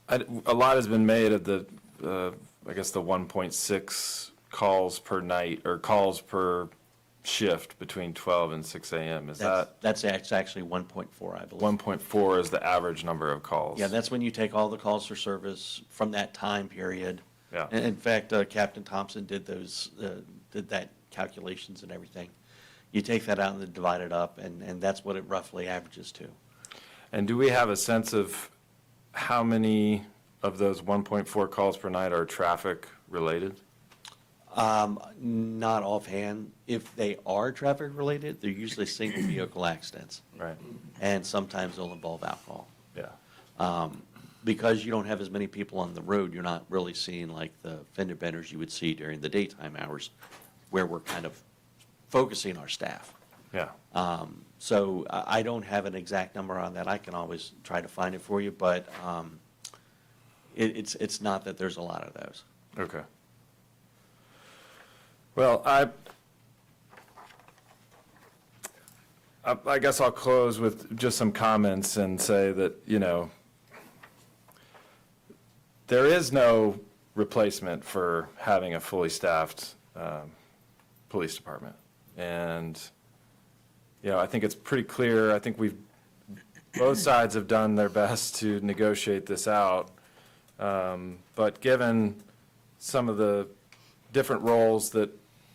a lot has been made of the, I guess, the 1.6 calls per night, or calls per shift between 12 and 6 a.m. That's actually 1.4, I believe. 1.4 is the average number of calls? Yeah, that's when you take all the calls for service from that time period. Yeah. And in fact, Captain Thompson did that calculations and everything. You take that out and then divide it up, and that's what it roughly averages to. And do we have a sense of how many of those 1.4 calls per night are traffic related? Not offhand. If they are traffic related, they're usually single vehicle accidents. Right. And sometimes they'll involve alcohol. Yeah. Because you don't have as many people on the road, you're not really seeing like the fender benders you would see during the daytime hours where we're kind of focusing our staff. Yeah. So I don't have an exact number on that. I can always try to find it for you, but it's not that there's a lot of those. Okay. Well, I guess I'll close with just some comments and say that, you know, there is no replacement for having a fully staffed police department. And, you know, I think it's pretty clear. I think both sides have done their best to negotiate this out. But given some of the different roles that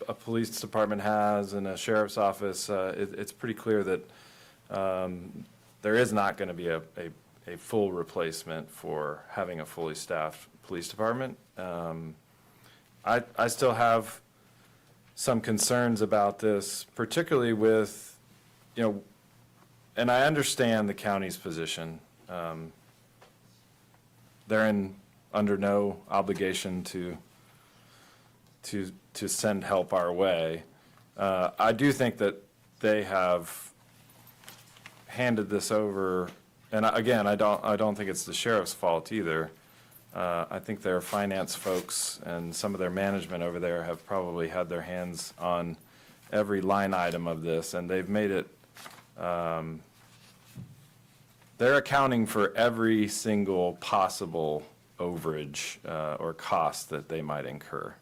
a police department has and a sheriff's office, it's pretty clear that there is not going to be a full replacement for having a fully staffed police department. I still have some concerns about this, particularly with, you know, and I understand the county's position. They're under no obligation to send help our way. I do think that they have handed this over, and again, I don't think it's the sheriff's fault either. I think their finance folks and some of their management over there have probably had their hands on every line item of this, and they've made it, they're accounting for every single possible overage or cost that they might incur.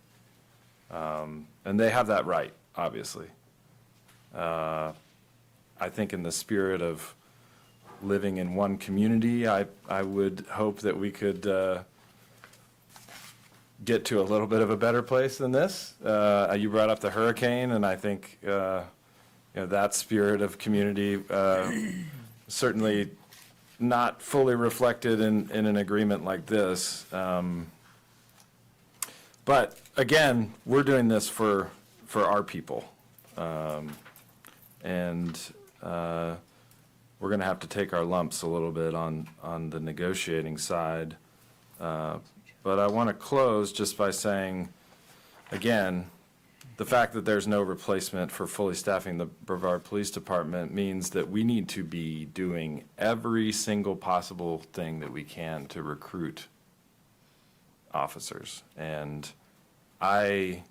And they have that right, obviously. I think in the spirit of living in one community, I would hope that we could get to a little bit of a better place than this. You brought up the hurricane, and I think you know, that spirit of community certainly not fully reflected in an agreement like this. But again, we're doing this for our people. And we're going to have to take our lumps a little bit on the negotiating side. But I want to close just by saying, again, the fact that there's no replacement for fully staffing the Brevard Police Department means that we need to be doing every single possible thing that we can to recruit officers. And I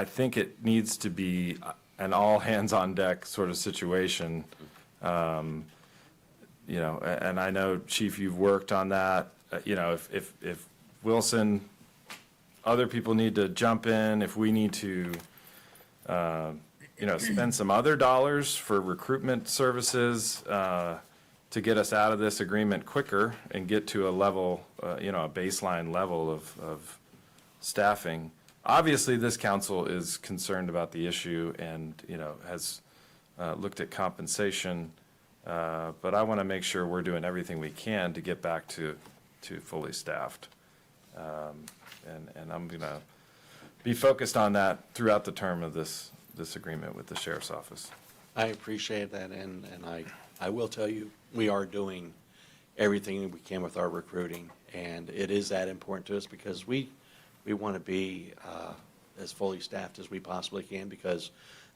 think it needs to be an all hands on deck sort of situation. And I know, Chief, you've worked on that. If Wilson, other people need to jump in, if we need to, spend some other dollars for recruitment services to get us out of this agreement quicker and get to a level, a baseline level of staffing. Obviously, this council is concerned about the issue and, has looked at compensation. But I want to make sure we're doing everything we can to get back to fully staffed. And I'm going to be focused on that throughout the term of this agreement with the sheriff's office. I appreciate that, and I will tell you, we are doing everything we can with our recruiting, and it is that important to us because we want to be as fully staffed as we possibly can because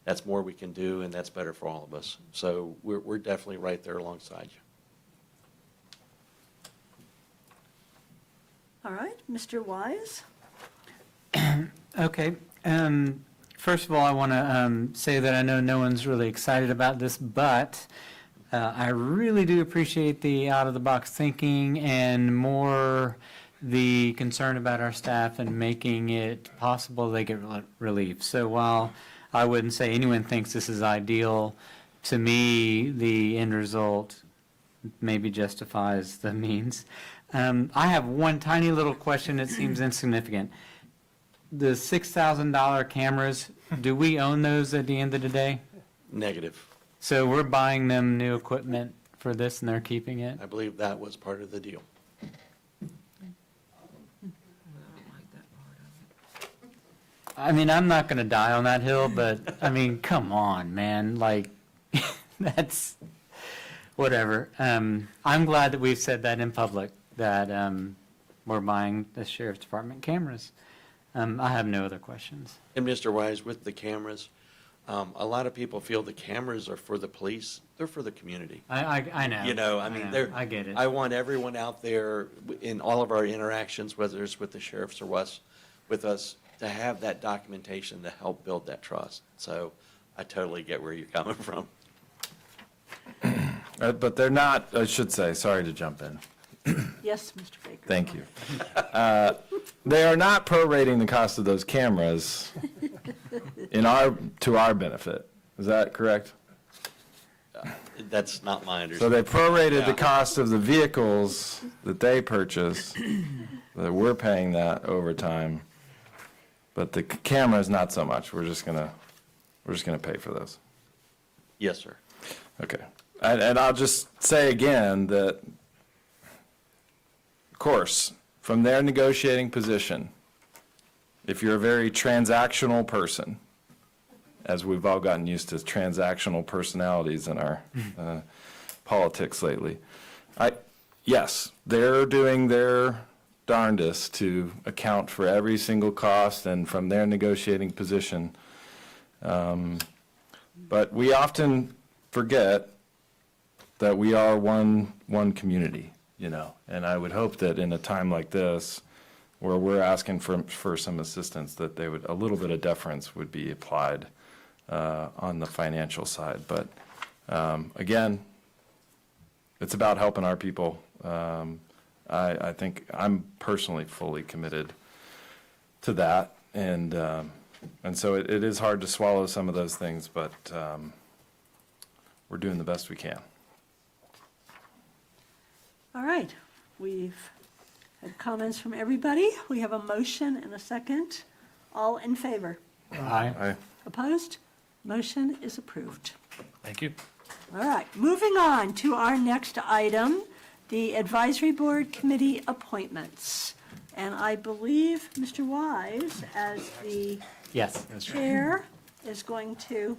that's more we can do, and that's better for all of us. So we're definitely right there alongside you. All right, Mr. Wise? Okay. First of all, I want to say that I know no one's really excited about this, but I really do appreciate the out-of-the-box thinking and more the concern about our staff and making it possible they get relief. So while I wouldn't say anyone thinks this is ideal, to me, the end result maybe justifies the means. I have one tiny little question that seems insignificant. The $6,000 cameras, do we own those at the end of the day? Negative. So we're buying them new equipment for this and they're keeping it? I believe that was part of the deal. I mean, I'm not going to die on that hill, but, I mean, come on, man, like, that's, whatever. I'm glad that we've said that in public, that we're buying the sheriff's department cameras. I have no other questions. And Mr. Wise, with the cameras, a lot of people feel the cameras are for the police. They're for the community. I know. You know, I mean, they're. I get it. I want everyone out there in all of our interactions, whether it's with the sheriffs or with us, to have that documentation to help build that trust. So I totally get where you're coming from. But they're not, I should say, sorry to jump in. Yes, Mr. Baker. Thank you. They are not prorating the cost of those cameras to our benefit. Is that correct? That's not my So understanding. they prorated Yeah. the cost of the vehicles that they purchase, that we're paying that over time. But the cameras, not so much. We're just gonna pay for those. Yes, sir. Okay. And I'll just say again that, of course, from their negotiating position, if you're a very transactional person, as we've all gotten used to transactional personalities in our politics lately, yes, they're doing their darndest to account for every single cost and from their negotiating position. But we often forget that we are one community, you know, and I would hope that in a time like this, where we're asking for some assistance, that they would, a little bit of deference would be applied on the financial side. But again, it's about helping our people. I think I'm personally fully committed to that, and so it is hard to swallow some of those things, but we're doing the best we can. All right, we've had comments from everybody. We have a motion and a second. All in favor? Aye. Opposed? Motion is approved. Thank you. All right, moving on to our next item, the Advisory Board Committee appointments. And I believe Mr. Wise, as the Yes. chair, is going to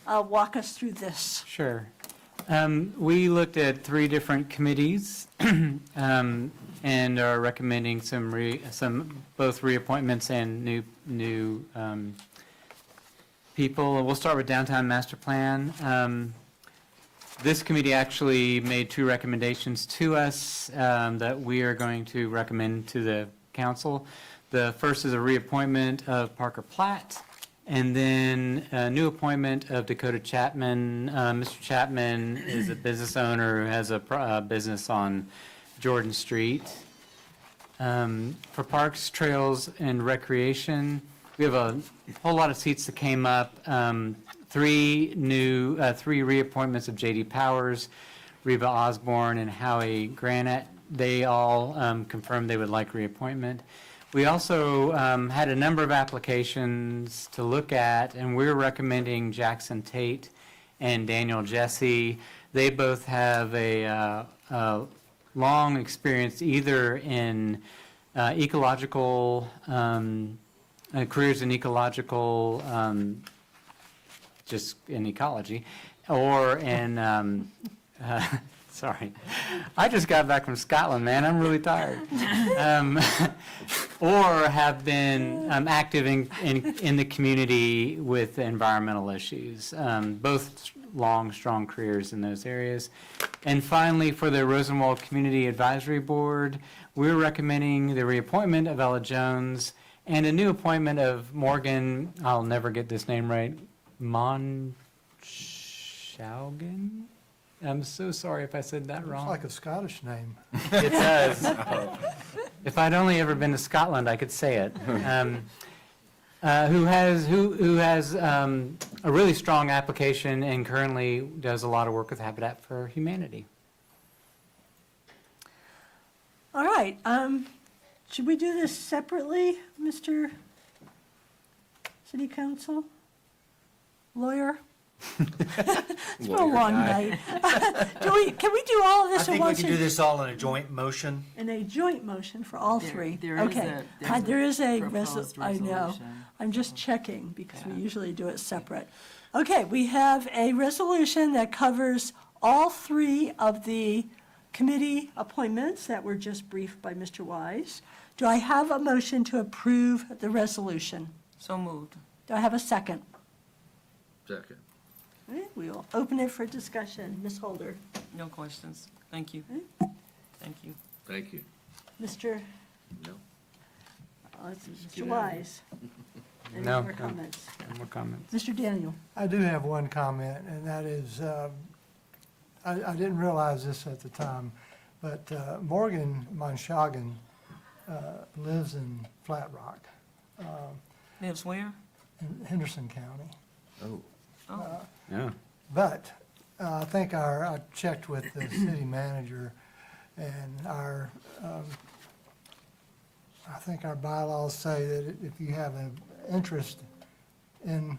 walk us through this. Sure. We looked at 3 different committees and are recommending some both reappointments and new people. We'll start with Downtown Master Plan. This committee actually made 2 recommendations to us that we are going to recommend to the council. The first is a reappointment of Parker Platt, and then a new appointment of Dakota Chapman. Mr. Chapman is a business owner who has a business on Jordan Street. For Parks, Trails, and Recreation, we have a whole lot of seats that came up. 3 reappointments of J.D. Powers, Reba Osborne, and Howie Granite. They all confirmed they would like reappointment. We also had a number of applications to look at, and we're recommending Jackson Tate and Daniel Jesse. They both have a long experience either in ecological, careers in ecological, just in ecology, or in, sorry, I just got back from Scotland, man, I'm really tired. Or have been active in the community with environmental issues, both long, strong careers in those areas. And finally, for the Rosenwald Community Advisory Board, we're recommending the reappointment of Ella Jones and a new appointment of Morgan, I'll never get this name right, Monshaugen? I'm so sorry if I said that wrong. It's like a Scottish name. It does. If I'd only ever been to Scotland, I could say it. Who has a really strong application and currently does a lot of work with Habitat for Humanity. All right, should we do this separately, Mr. City Council? Lawyer? It's been a long night. Can we do all of I this at think we once? can do this all in a joint motion. In a joint motion for all three? there is Okay. there's There is a, proposed I know. resolution. I'm just checking because we usually do it separate. Okay, we have a resolution that covers all three of the committee appointments that were just briefed by Mr. Wise. Do I have a motion to approve the resolution? So moved. Do I have a second? Second. Okay, we will open it for discussion. Ms. Holder? No questions. Thank you. Thank you. Thank you. Mr. No. Mr. Wise? Any No, more no. comments? No more comments. Mr. Daniel? I do have one comment, and that is, I didn't realize this at the time, but Morgan Monshagan lives in Flat Rock, Lives where? in Henderson County. Oh. Oh, Yeah. But I think I checked with the city manager, and I think our bylaws say that if you have an interest in,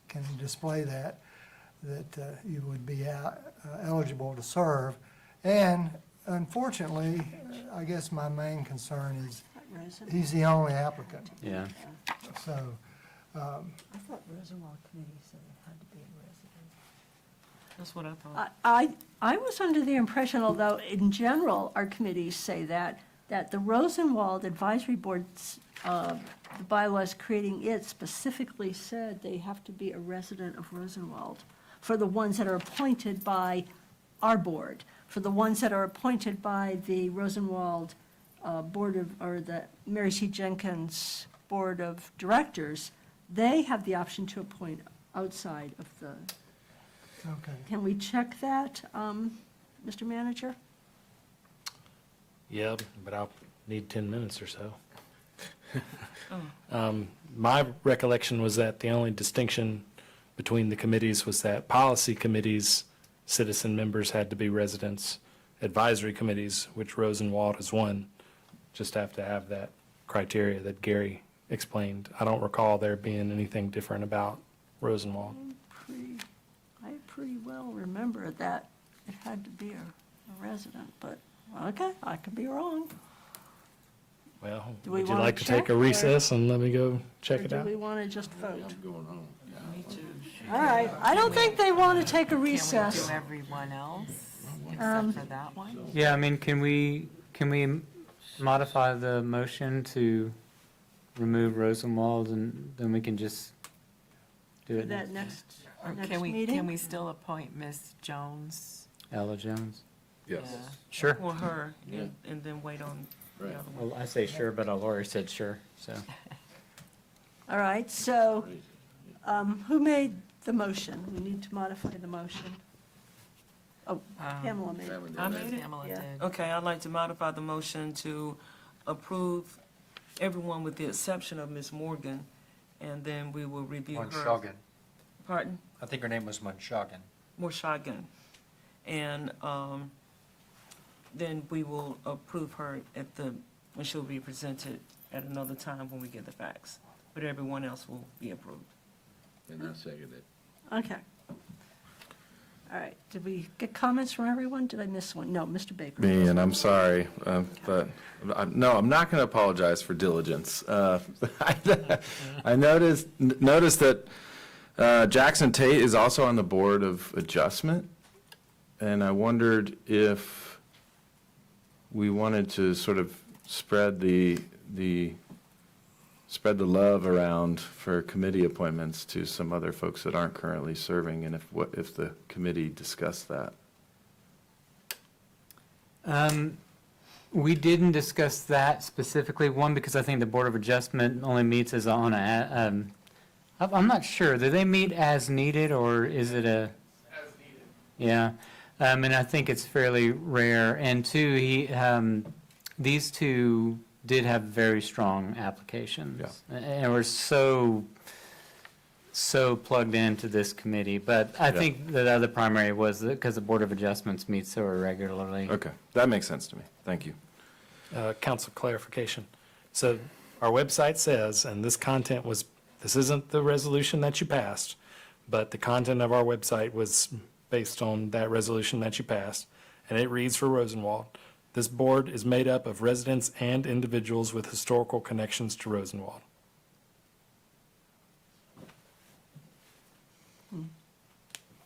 can display that you would be eligible to serve. And unfortunately, I guess my main concern is he's the only applicant. Yeah. So, I thought Rosenwald Committee said it had to be a resident. that's what I thought. I was under the impression, although in general, our committees say that the Rosenwald Advisory Board's, the bylaws creating it specifically said they have to be a resident of Rosenwald for the ones that are appointed by our board. For the ones that are appointed by the Rosenwald Board of, or the Mary C. Jenkins Board of Directors, they have the option to appoint outside of the, okay. can we check that, Mr. Manager? Yeah, but I'll need 10 minutes or so. My recollection was that the only distinction between the committees was that policy committees, citizen members had to be residents. Advisory committees, which Rosenwald is one, just have to have that criteria that Gary explained. I don't recall there being anything different about Rosenwald. I pretty well remember that it had to be a resident, but, okay, I could be wrong. Well, Do we would you wanna like to take check, a or- recess and let me go check it Or out? do we want to just vote? Going home. All right, I don't think they want to take a Can we recess. do everyone else Um, except for that one? Yeah, I mean, can we modify the motion to remove Rosenwald, and then we can just do For it that next? Or next can meeting? we still appoint Ms. Jones? Ella Jones? Yes. Yeah. Sure. Or her, and then wait on the Right. other one. Well, I say sure, but our lawyer said sure, so. All right, so who made the motion? We need to modify the motion. Oh, Pamela made it. I made it. Pamela Yeah. did. Okay, I'd like to modify the motion to approve everyone with the exception of Ms. Morgan, and then we will review her. Monshagan. Pardon? I think her name was Monshagan. Morshagan. And then we will approve her when she'll be presented at another time when we get the facts. But everyone else will be approved. And I second it. Okay. All right, did we get comments from everyone? Did I miss one? No, Mr. Baker. Me, and I'm sorry, but, no, I'm not going to apologize for diligence. I noticed that Jackson Tate is also on the Board of Adjustment, and I wondered if we wanted to sort of spread the love around for committee appointments to some other folks that aren't currently serving, and if the committee discussed that. We didn't discuss that specifically, one, because I think the Board of Adjustment only meets as on a, I'm not sure, do they meet as needed, or is it a? As needed. Yeah, and I think it's fairly rare, and two, these two did have very strong applications. Yeah. And we're so plugged into this committee, but I think the other primary was because the Board of Adjustments meets so irregularly. Okay, that makes sense to me. Thank you. Council clarification. So our website says, and this isn't the resolution that you passed, but the content of our website was based on that resolution that you passed, and it reads for Rosenwald, this board is made up of residents and individuals with historical connections to Rosenwald.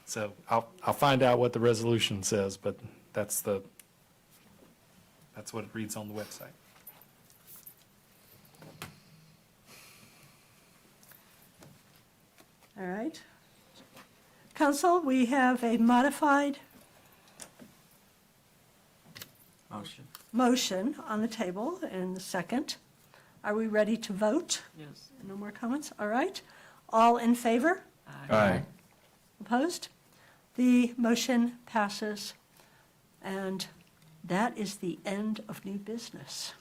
So I'll find out what the resolution says, but that's what it reads on the website. All right. Council, we have a modified motion on the table in the second. Are we ready to vote? Yes. No more comments? All right. All in favor? Aye. Opposed? The motion passes, and that is the end of new business.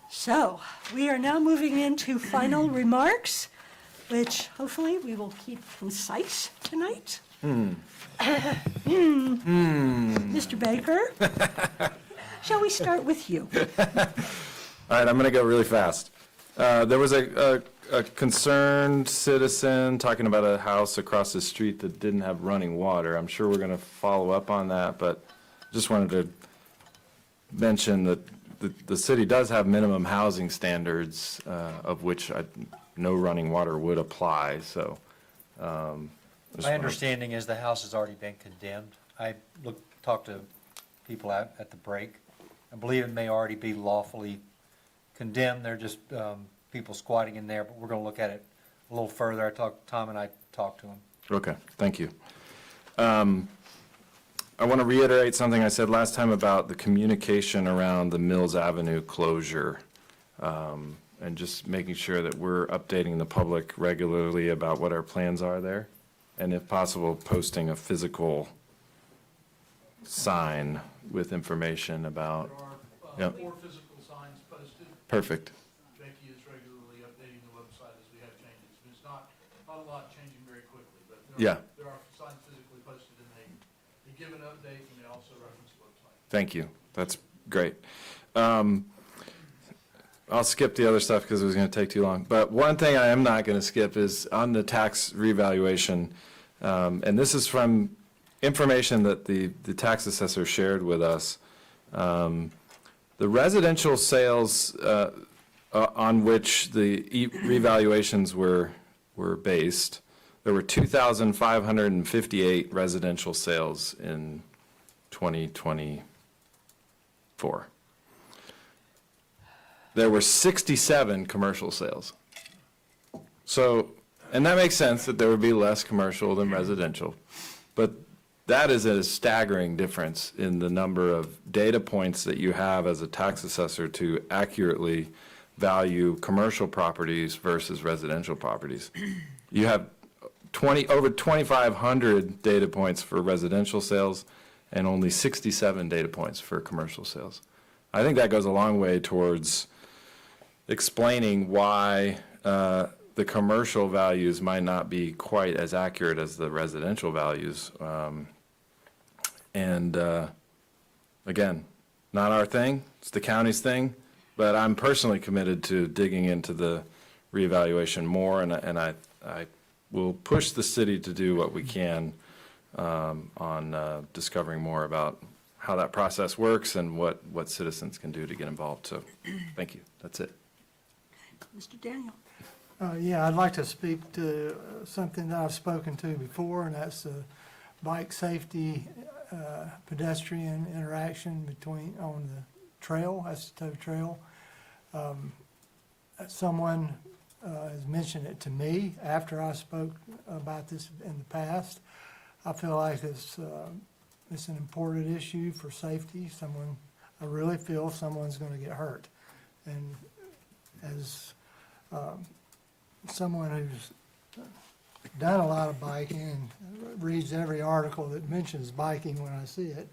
So we are now moving into final remarks, which hopefully we will keep concise tonight. Mr. Baker, shall we start with you? All right, I'm going to go really fast. There was a concerned citizen talking about a house across the street that didn't have running water. I'm sure we're going to follow up on that, but just wanted to mention that the city does have minimum housing standards, of which no running water would apply, so. My understanding is the house has already been condemned. I talked to people at the break. I believe it may already be lawfully condemned. They're just people squatting in there, but we're going to look at it a little further. Tom and I talked to him. Okay, thank you. I want to reiterate something I said last time about the communication around the Mills Avenue closure, and just making sure that we're updating the public regularly about what our plans are there, and if possible, posting a physical sign with information about. There are Yep. 4 physical signs posted. Perfect. Becky is regularly updating the website as we have changes. It's not a lot changing very quickly, but Yeah. there are signs physically posted, and they give an update, and they also reference the website. Thank you. That's great. I'll skip the other stuff because it was going to take too long. But one thing I am not going to skip is on the tax revaluation, and this is from information that the tax assessor shared with us. The residential sales on which the revaluations were based, there were 2,558 residential sales in 2024. There were 67 commercial sales. So, and that makes sense that there would be less commercial than residential, but that is a staggering difference in the number of data points that you have as a tax assessor to accurately value commercial properties versus residential properties. You have over 2,500 data points for residential sales and only 67 data points for commercial sales. I think that goes a long way towards explaining why the commercial values might not be quite as accurate as the residential values. Again, not our thing, it's the county's thing, but I'm personally committed to digging into the reevaluation more, and I will push the city to do what we can on discovering more about how that process works and what citizens can do to get involved. So, thank you. That's it. Mr. Daniel. Yeah, I'd like to speak to something that I've spoken to before, and that's bike safety, pedestrian interaction on the trail, that's the tow trail. Someone has mentioned it to me after I spoke about this in the past. I feel like it's an important issue for safety. I really feel someone's going to get hurt. And as someone who's done a lot of biking and reads every article that mentions biking when I see it,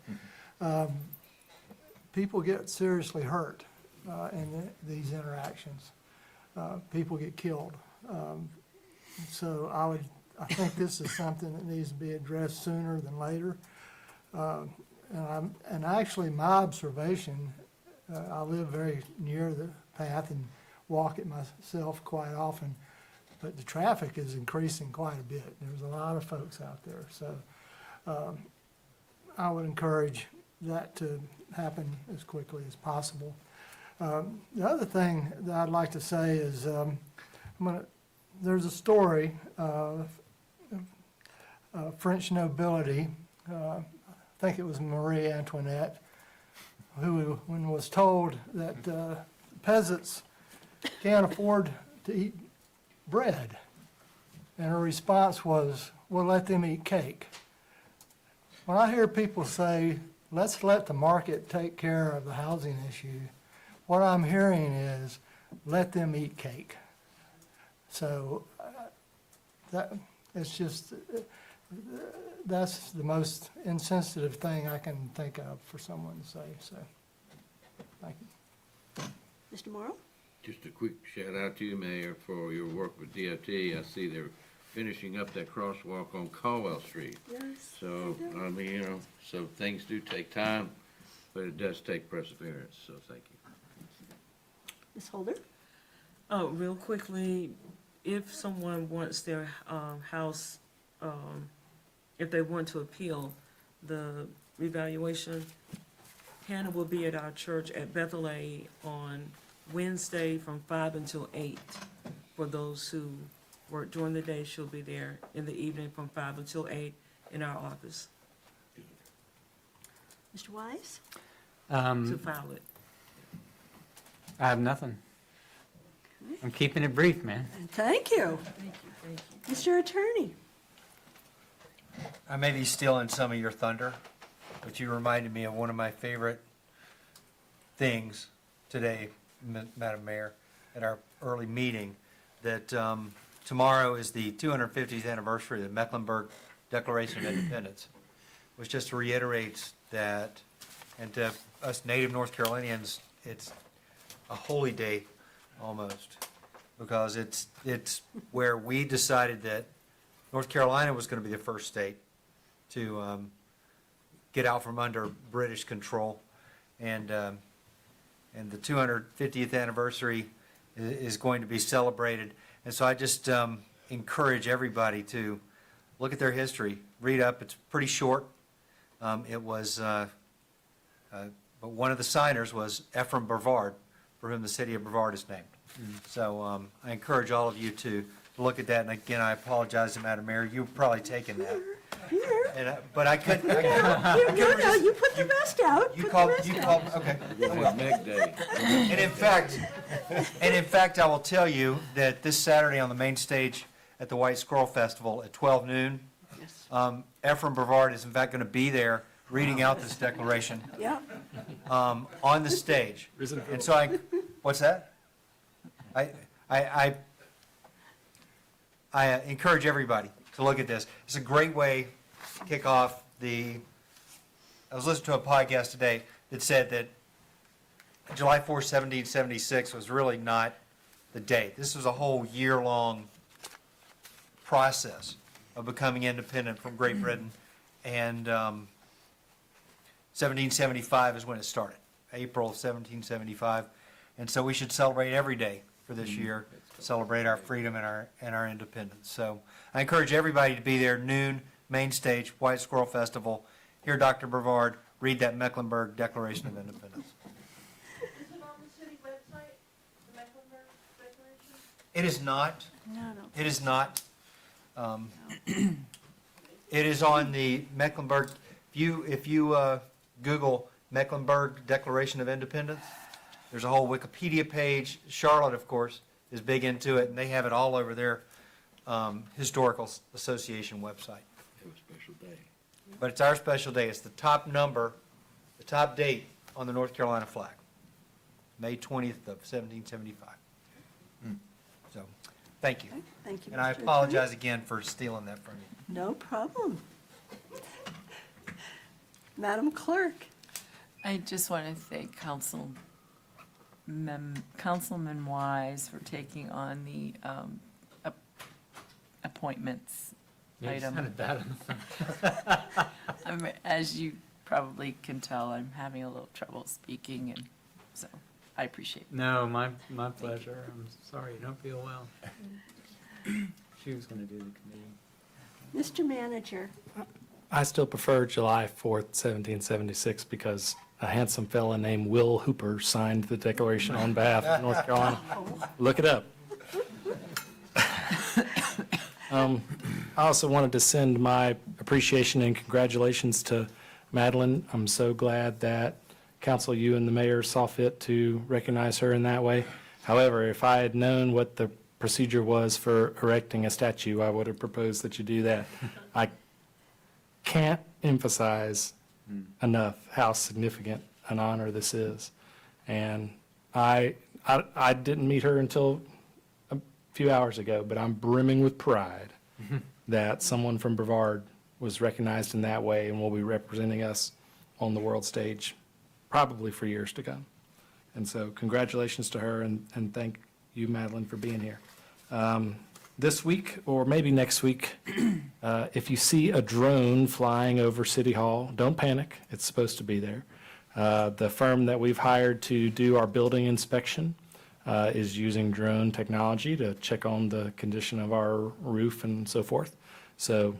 people get seriously hurt in these interactions. People get killed. So I think this is something that needs to be addressed sooner than later. And actually, my observation, I live very near the path and walk it myself quite often. but the traffic is increasing quite a bit. There's a lot of folks out there, so I would encourage that to happen as quickly as possible. The other thing that I'd like to say is there's a story of French nobility, I think it was Marie Antoinette, who, when was told that peasants can't afford to eat bread, and her response was, well, let them eat cake. When I hear people say, let's let the market take care of the housing issue, what I'm hearing is, let them eat cake. So that it's just, that's the most insensitive thing I can think of for someone to say, so, thank you. Mr. Morrow? Just a quick shout out to you, Mayor, for your work with DOT. I see they're finishing up that crosswalk on Caldwell Street. Yes. So, I mean, you know, so things do take time, but it does take perseverance, so thank you. Ms. Holder? Oh, real quickly, if someone wants their house, if they want to appeal the revaluation, Hannah will be at our church at Bethel A on Wednesday from 5 until 8. For those who work during the day, she'll be there in the evening from 5 until 8 in our office Mr. Wise? to file it. I have nothing. I'm keeping it brief, man. Thank you. Mr. Attorney? I may be stealing some of your thunder, but you reminded me of one of my favorite things today, Madam Mayor, at our early meeting, that tomorrow is the 250th anniversary of the Mecklenburg Declaration of Independence, which just reiterates that, and to us native North Carolinians, it's a holy day almost, because it's where we decided that North Carolina was going to be the first state to get out from under British control, and the 250th anniversary is going to be celebrated. And so I just encourage everybody to look at their history, read up. It's pretty short. It was, but one of the signers was Ephraim Brevard, for whom the city of Brevard is named. So I encourage all of you to look at that. And again, I apologize to Madam Mayor. You've probably taken that. And but I couldn't. No, you put the rest out. You called, okay. This is Meg Day. And in fact, I will tell you that this Saturday on the main stage at the White Squirrel Festival at 12 noon, Ephraim Brevard is in fact going to be there reading out this declaration Yeah. on the stage. And so what's that? I encourage everybody to look at this. It's a great way to kick off I was listening to a podcast today that said that July 4th, 1776 was really not the date. This was a whole year-long process of becoming independent from Great Britain, and 1775 is when it started, April of 1775. And so we should celebrate every day for this year, celebrate our freedom and our independence. So I encourage everybody to be there, noon, main stage, White Squirrel Festival. Hear Dr. Brevard read that Mecklenburg Declaration of Independence. Is it on the city website, the Mecklenburg Declaration? It is not. No. It is not. It is on the Mecklenburg, if you Google Mecklenburg Declaration of Independence, there's a whole Wikipedia page. Charlotte, of course, is big into it, and they have it all over their Historical Association website. Have a special day. But it's our special day. It's the top number, the top date on the North Carolina flag, May 20th of 1775. So, thank you. Thank you. And I Mr. apologize again for stealing that from you. No problem. Madam Clerk? I just want to thank Councilman Wise for taking on the appointments Yeah, you item. sounded bad on the phone. As you probably can tell, I'm having a little trouble speaking, and so I appreciate it. No, my pleasure. I'm sorry you don't feel well. She was going to do the committee. Mr. Manager. I still prefer July 4th, 1776, because a handsome fella named Will Hooper signed the Declaration on behalf of North Carolina. Look it up. I also wanted to send my appreciation and congratulations to Madeline. I'm so glad that council, you and the mayor saw fit to recognize her in that way. However, if I had known what the procedure was for erecting a statue, I would have proposed that you do that. I can't emphasize enough how significant an honor this is. And I didn't meet her until a few hours ago, but I'm brimming with pride that someone from Brevard was recognized in that way and will be representing us on the world stage probably for years to come. And so congratulations to her, and thank you, Madeline, for being here. This week, or maybe next week, if you see a drone flying over City Hall, don't panic. It's supposed to be there. The firm that we've hired to do our building inspection is using drone technology to check on the condition of our roof and so forth. So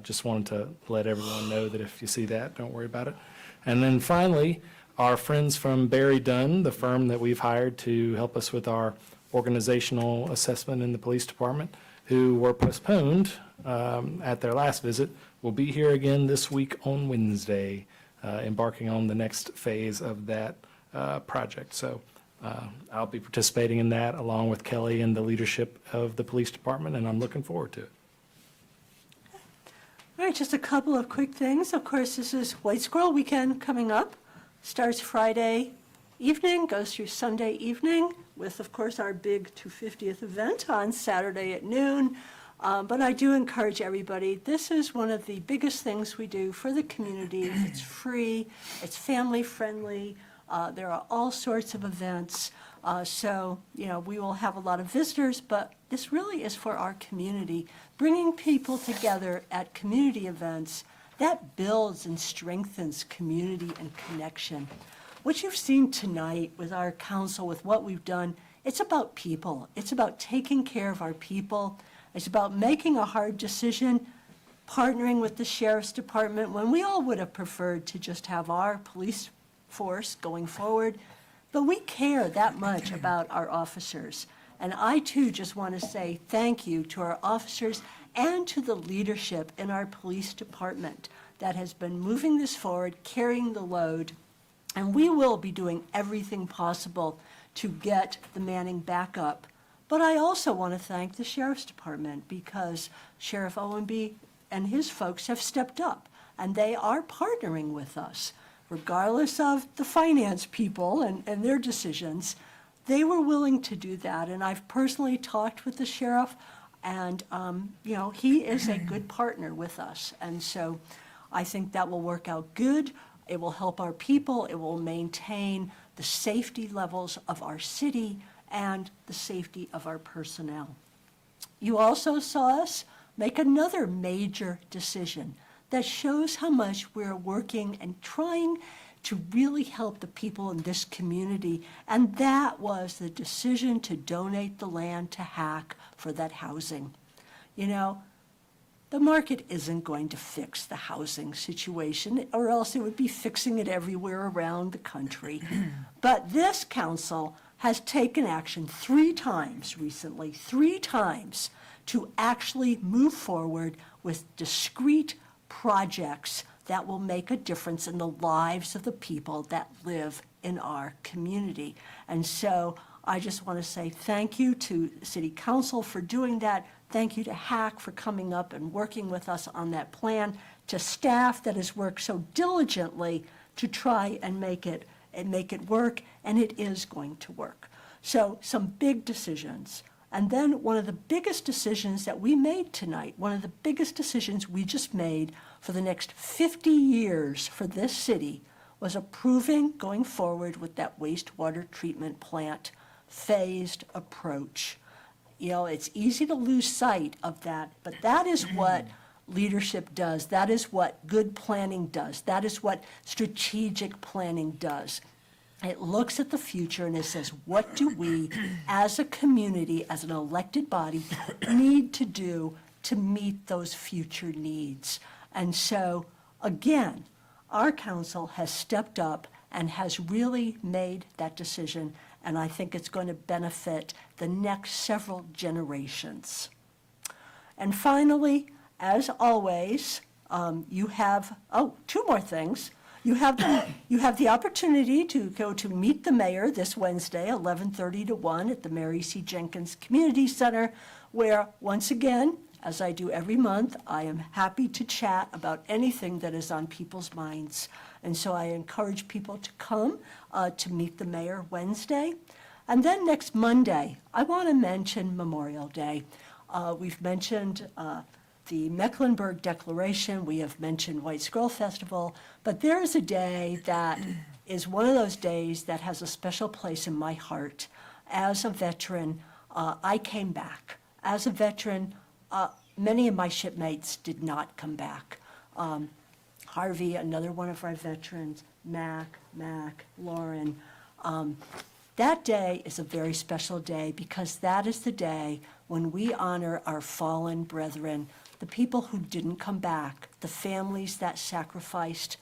just wanted to let everyone know that if you see that, don't worry about it. And then finally, our friends from Barry Dunn, the firm that we've hired to help us with our organizational assessment in the police department, who were postponed at their last visit, will be here again this week on Wednesday, embarking on the next phase of that project. So I'll be participating in that along with Kelly and the leadership of the police department, and I'm looking forward to it. All right, just a couple of quick things. Of course, this is White Squirrel Weekend coming up. Starts Friday evening, goes through Sunday evening with, of course, our big 250th event on Saturday at noon. But I do encourage everybody, this is one of the biggest things we do for the community. It's free, it's family-friendly, there are all sorts of events. So, we will have a lot of visitors, but this really is for our community. Bringing people together at community events, that builds and strengthens community and connection. What you've seen tonight with our council, with what we've done, it's about people. It's about taking care of our people. It's about making a hard decision, partnering with the sheriff's department when we all would have preferred to just have our police force going forward. But we care that much about our officers. And I too just want to say thank you to our officers and to the leadership in our police department that has been moving this forward, carrying the load. And we will be doing everything possible to get the manning back up. But I also want to thank the Sheriff's Department, because Sheriff Owenby and his folks have stepped up, and they are partnering with us. Regardless of the finance people and their decisions, they were willing to do that. And I've personally talked with the sheriff, and he is a good partner with us. And so I think that will work out good. It will help our people. It will maintain the safety levels of our city and the safety of our personnel. You also saw us make another major decision that shows how much we're working and trying to really help the people in this community, and that was the decision to donate the land to HAC for that housing. The market isn't going to fix the housing situation, or else it would be fixing it everywhere around the country. But this council has taken action 3 times recently, 3 times, to actually move forward with discrete projects that will make a difference in the lives of the people that live in our community. And so I just want to say thank you to City Council for doing that. Thank you to HAC for coming up and working with us on that plan, to staff that has worked so diligently to try and make it work, and it is going to work. So some big decisions. And then one of the biggest decisions that we made tonight, one of the biggest decisions we just made for the next 50 years for this city, was approving going forward with that wastewater treatment plant phased approach. It's easy to lose sight of that, but that is what leadership does. That is what good planning does. That is what strategic planning does. It looks at the future and it says, what do we, as a community, as an elected body, need to do to meet those future needs? And so, again, our council has stepped up and has really made that decision, and I think it's going to benefit the next several generations. And finally, as always, you have, two more things. You have the opportunity to go to Meet the Mayor this Wednesday, 11:30 to 1 at the Mary C. Jenkins Community Center, where, once again, as I do every month, I am happy to chat about anything that is on people's minds. And so I encourage people to come to Meet the Mayor Wednesday. And then next Monday, I want to mention Memorial Day. We've mentioned the Mecklenburg Declaration, we have mentioned White Squirrel Festival, but there is a day that is one of those days that has a special place in my heart. As a veteran, I came back. As a veteran, many of my shipmates did not come back. Harvey, another one of our veterans, Mac, Lauren. That day is a very special day because that is the day when we honor our fallen brethren, the people who didn't come back, the families that sacrificed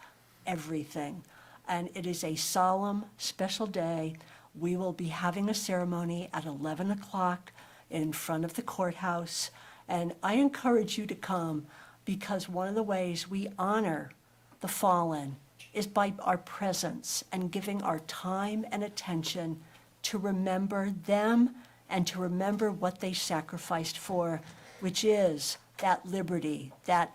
everything. And it is a solemn, special day. We will be having a ceremony at 11 o'clock in front of the courthouse. And I encourage you to come because one of the ways we honor the fallen is by our presence and giving our time and attention to remember them and to remember what they sacrificed for, which is that liberty, that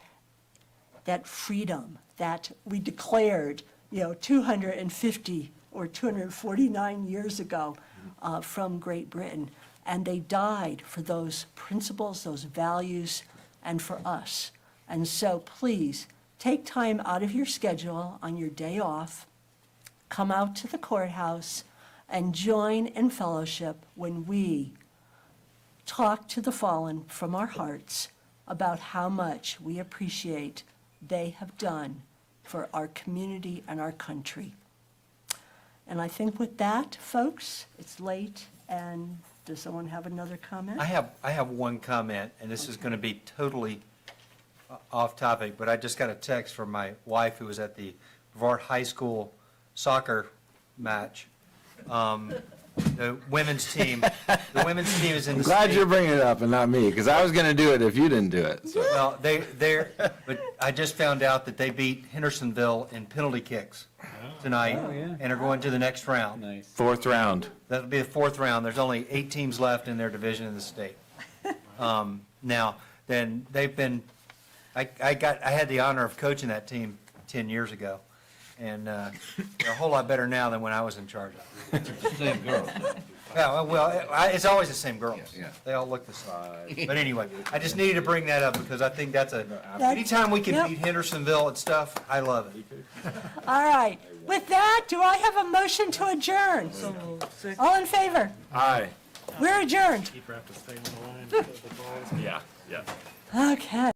freedom that we declared, 250 or 249 years ago from Great Britain. And they died for those principles, those values, and for us. And so please, take time out of your schedule on your day off, come out to the courthouse, and join in fellowship when we talk to the fallen from our hearts about how much we appreciate they have done for our community and our country. And I think with that, folks, it's late, and does someone have another comment? I have one comment, and this is going to be totally off topic, but I just got a text from my wife who was at the Brevard High School soccer match. The women's team is in the I'm glad state. you're bringing it up and not me, because I was going to do it if you didn't do it. So. Well, but I just found out that they beat Hendersonville in penalty kicks tonight and are going to the next round. Nice. Fourth round. That'll be the fourth round. There's only 8 teams left in their division in the state. Now, then they've been, I had the honor of coaching that team 10 years ago. And they're a whole lot better now than when I was in charge of it. Same girl. Yeah, well, it's always the same girls. Yeah. They all look the same. But anyway, I just needed to bring that up because I think that's anytime we can Yep. beat Hendersonville and stuff, I love it. All right. With that, do I have a motion to adjourn? All in favor? Aye. We're adjourned. Keep have to stay on the line. Yeah. Okay.